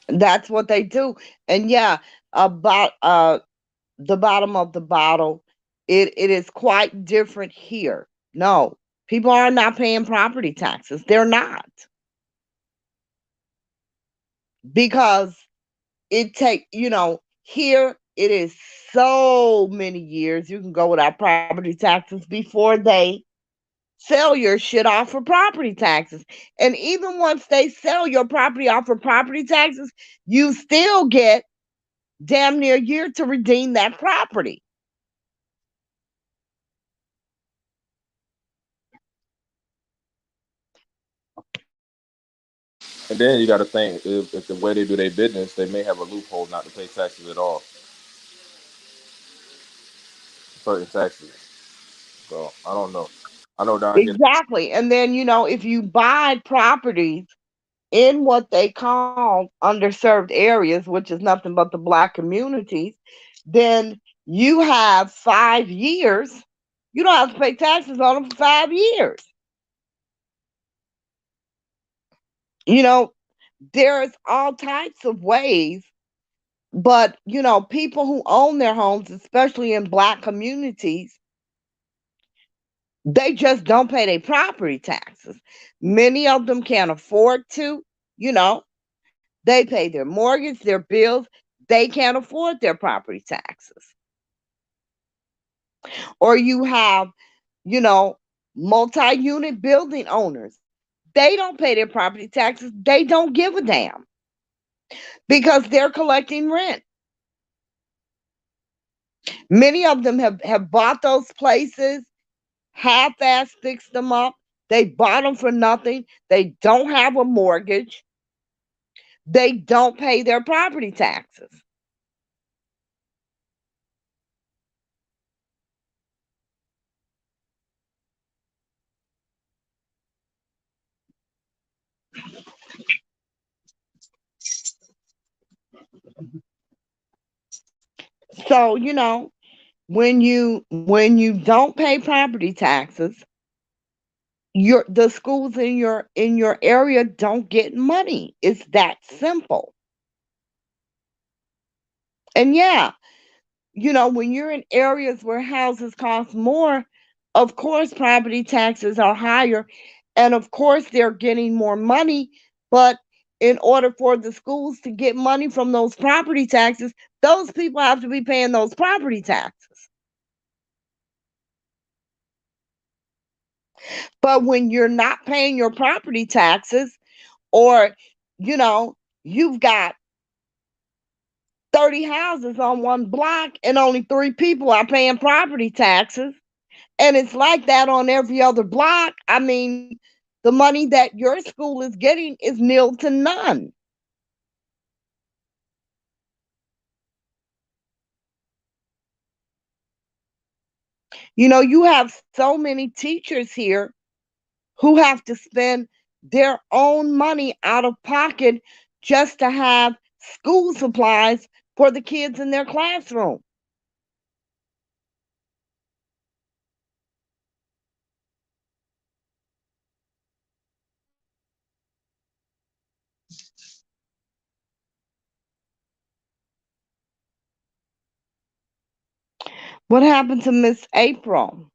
That's what they do. And yeah, about the bottom of the bottle, it is quite different here. No, people are not paying property taxes. They're not, because it take, here it is so many years you can go without property taxes before they sell your shit off for property taxes. And even once they sell your property off for property taxes, you still get damn near a year to redeem that property. And then you got to think if the way they do their business, they may have a loophole not to pay taxes at all, certain taxes. So I don't know. I know down here. Exactly. And then, if you buy properties in what they call underserved areas, which is nothing but the Black communities, then you have 5 years. You don't have to pay taxes on them for 5 years. You know, there's all types of ways, but, people who own their homes, especially in Black communities, they just don't pay their property taxes. Many of them can't afford to, you know, they pay their mortgage, their bills. They can't afford their property taxes. Or you have, you know, multi unit building owners. They don't pay their property taxes. They don't give a damn because they're collecting rent. Many of them have bought those places, half ass fixed them up. They bought them for nothing. They don't have a mortgage. They don't pay their property taxes. So, when you don't pay property taxes, the schools in your area don't get money. It's that simple. And yeah, when you're in areas where houses cost more, of course property taxes are higher, and of course they're getting more money, but in order for the schools to get money from those property taxes, those people have to be paying those property taxes. But when you're not paying your property taxes, or you know you've got 30 houses on one block and only 3 people are paying property taxes, and it's like that on every other block, I mean, the money that your school is getting is nil to none. You have so many teachers here who have to spend their own money out of pocket just to have school supplies for the kids in their classroom. What happened to Miss April?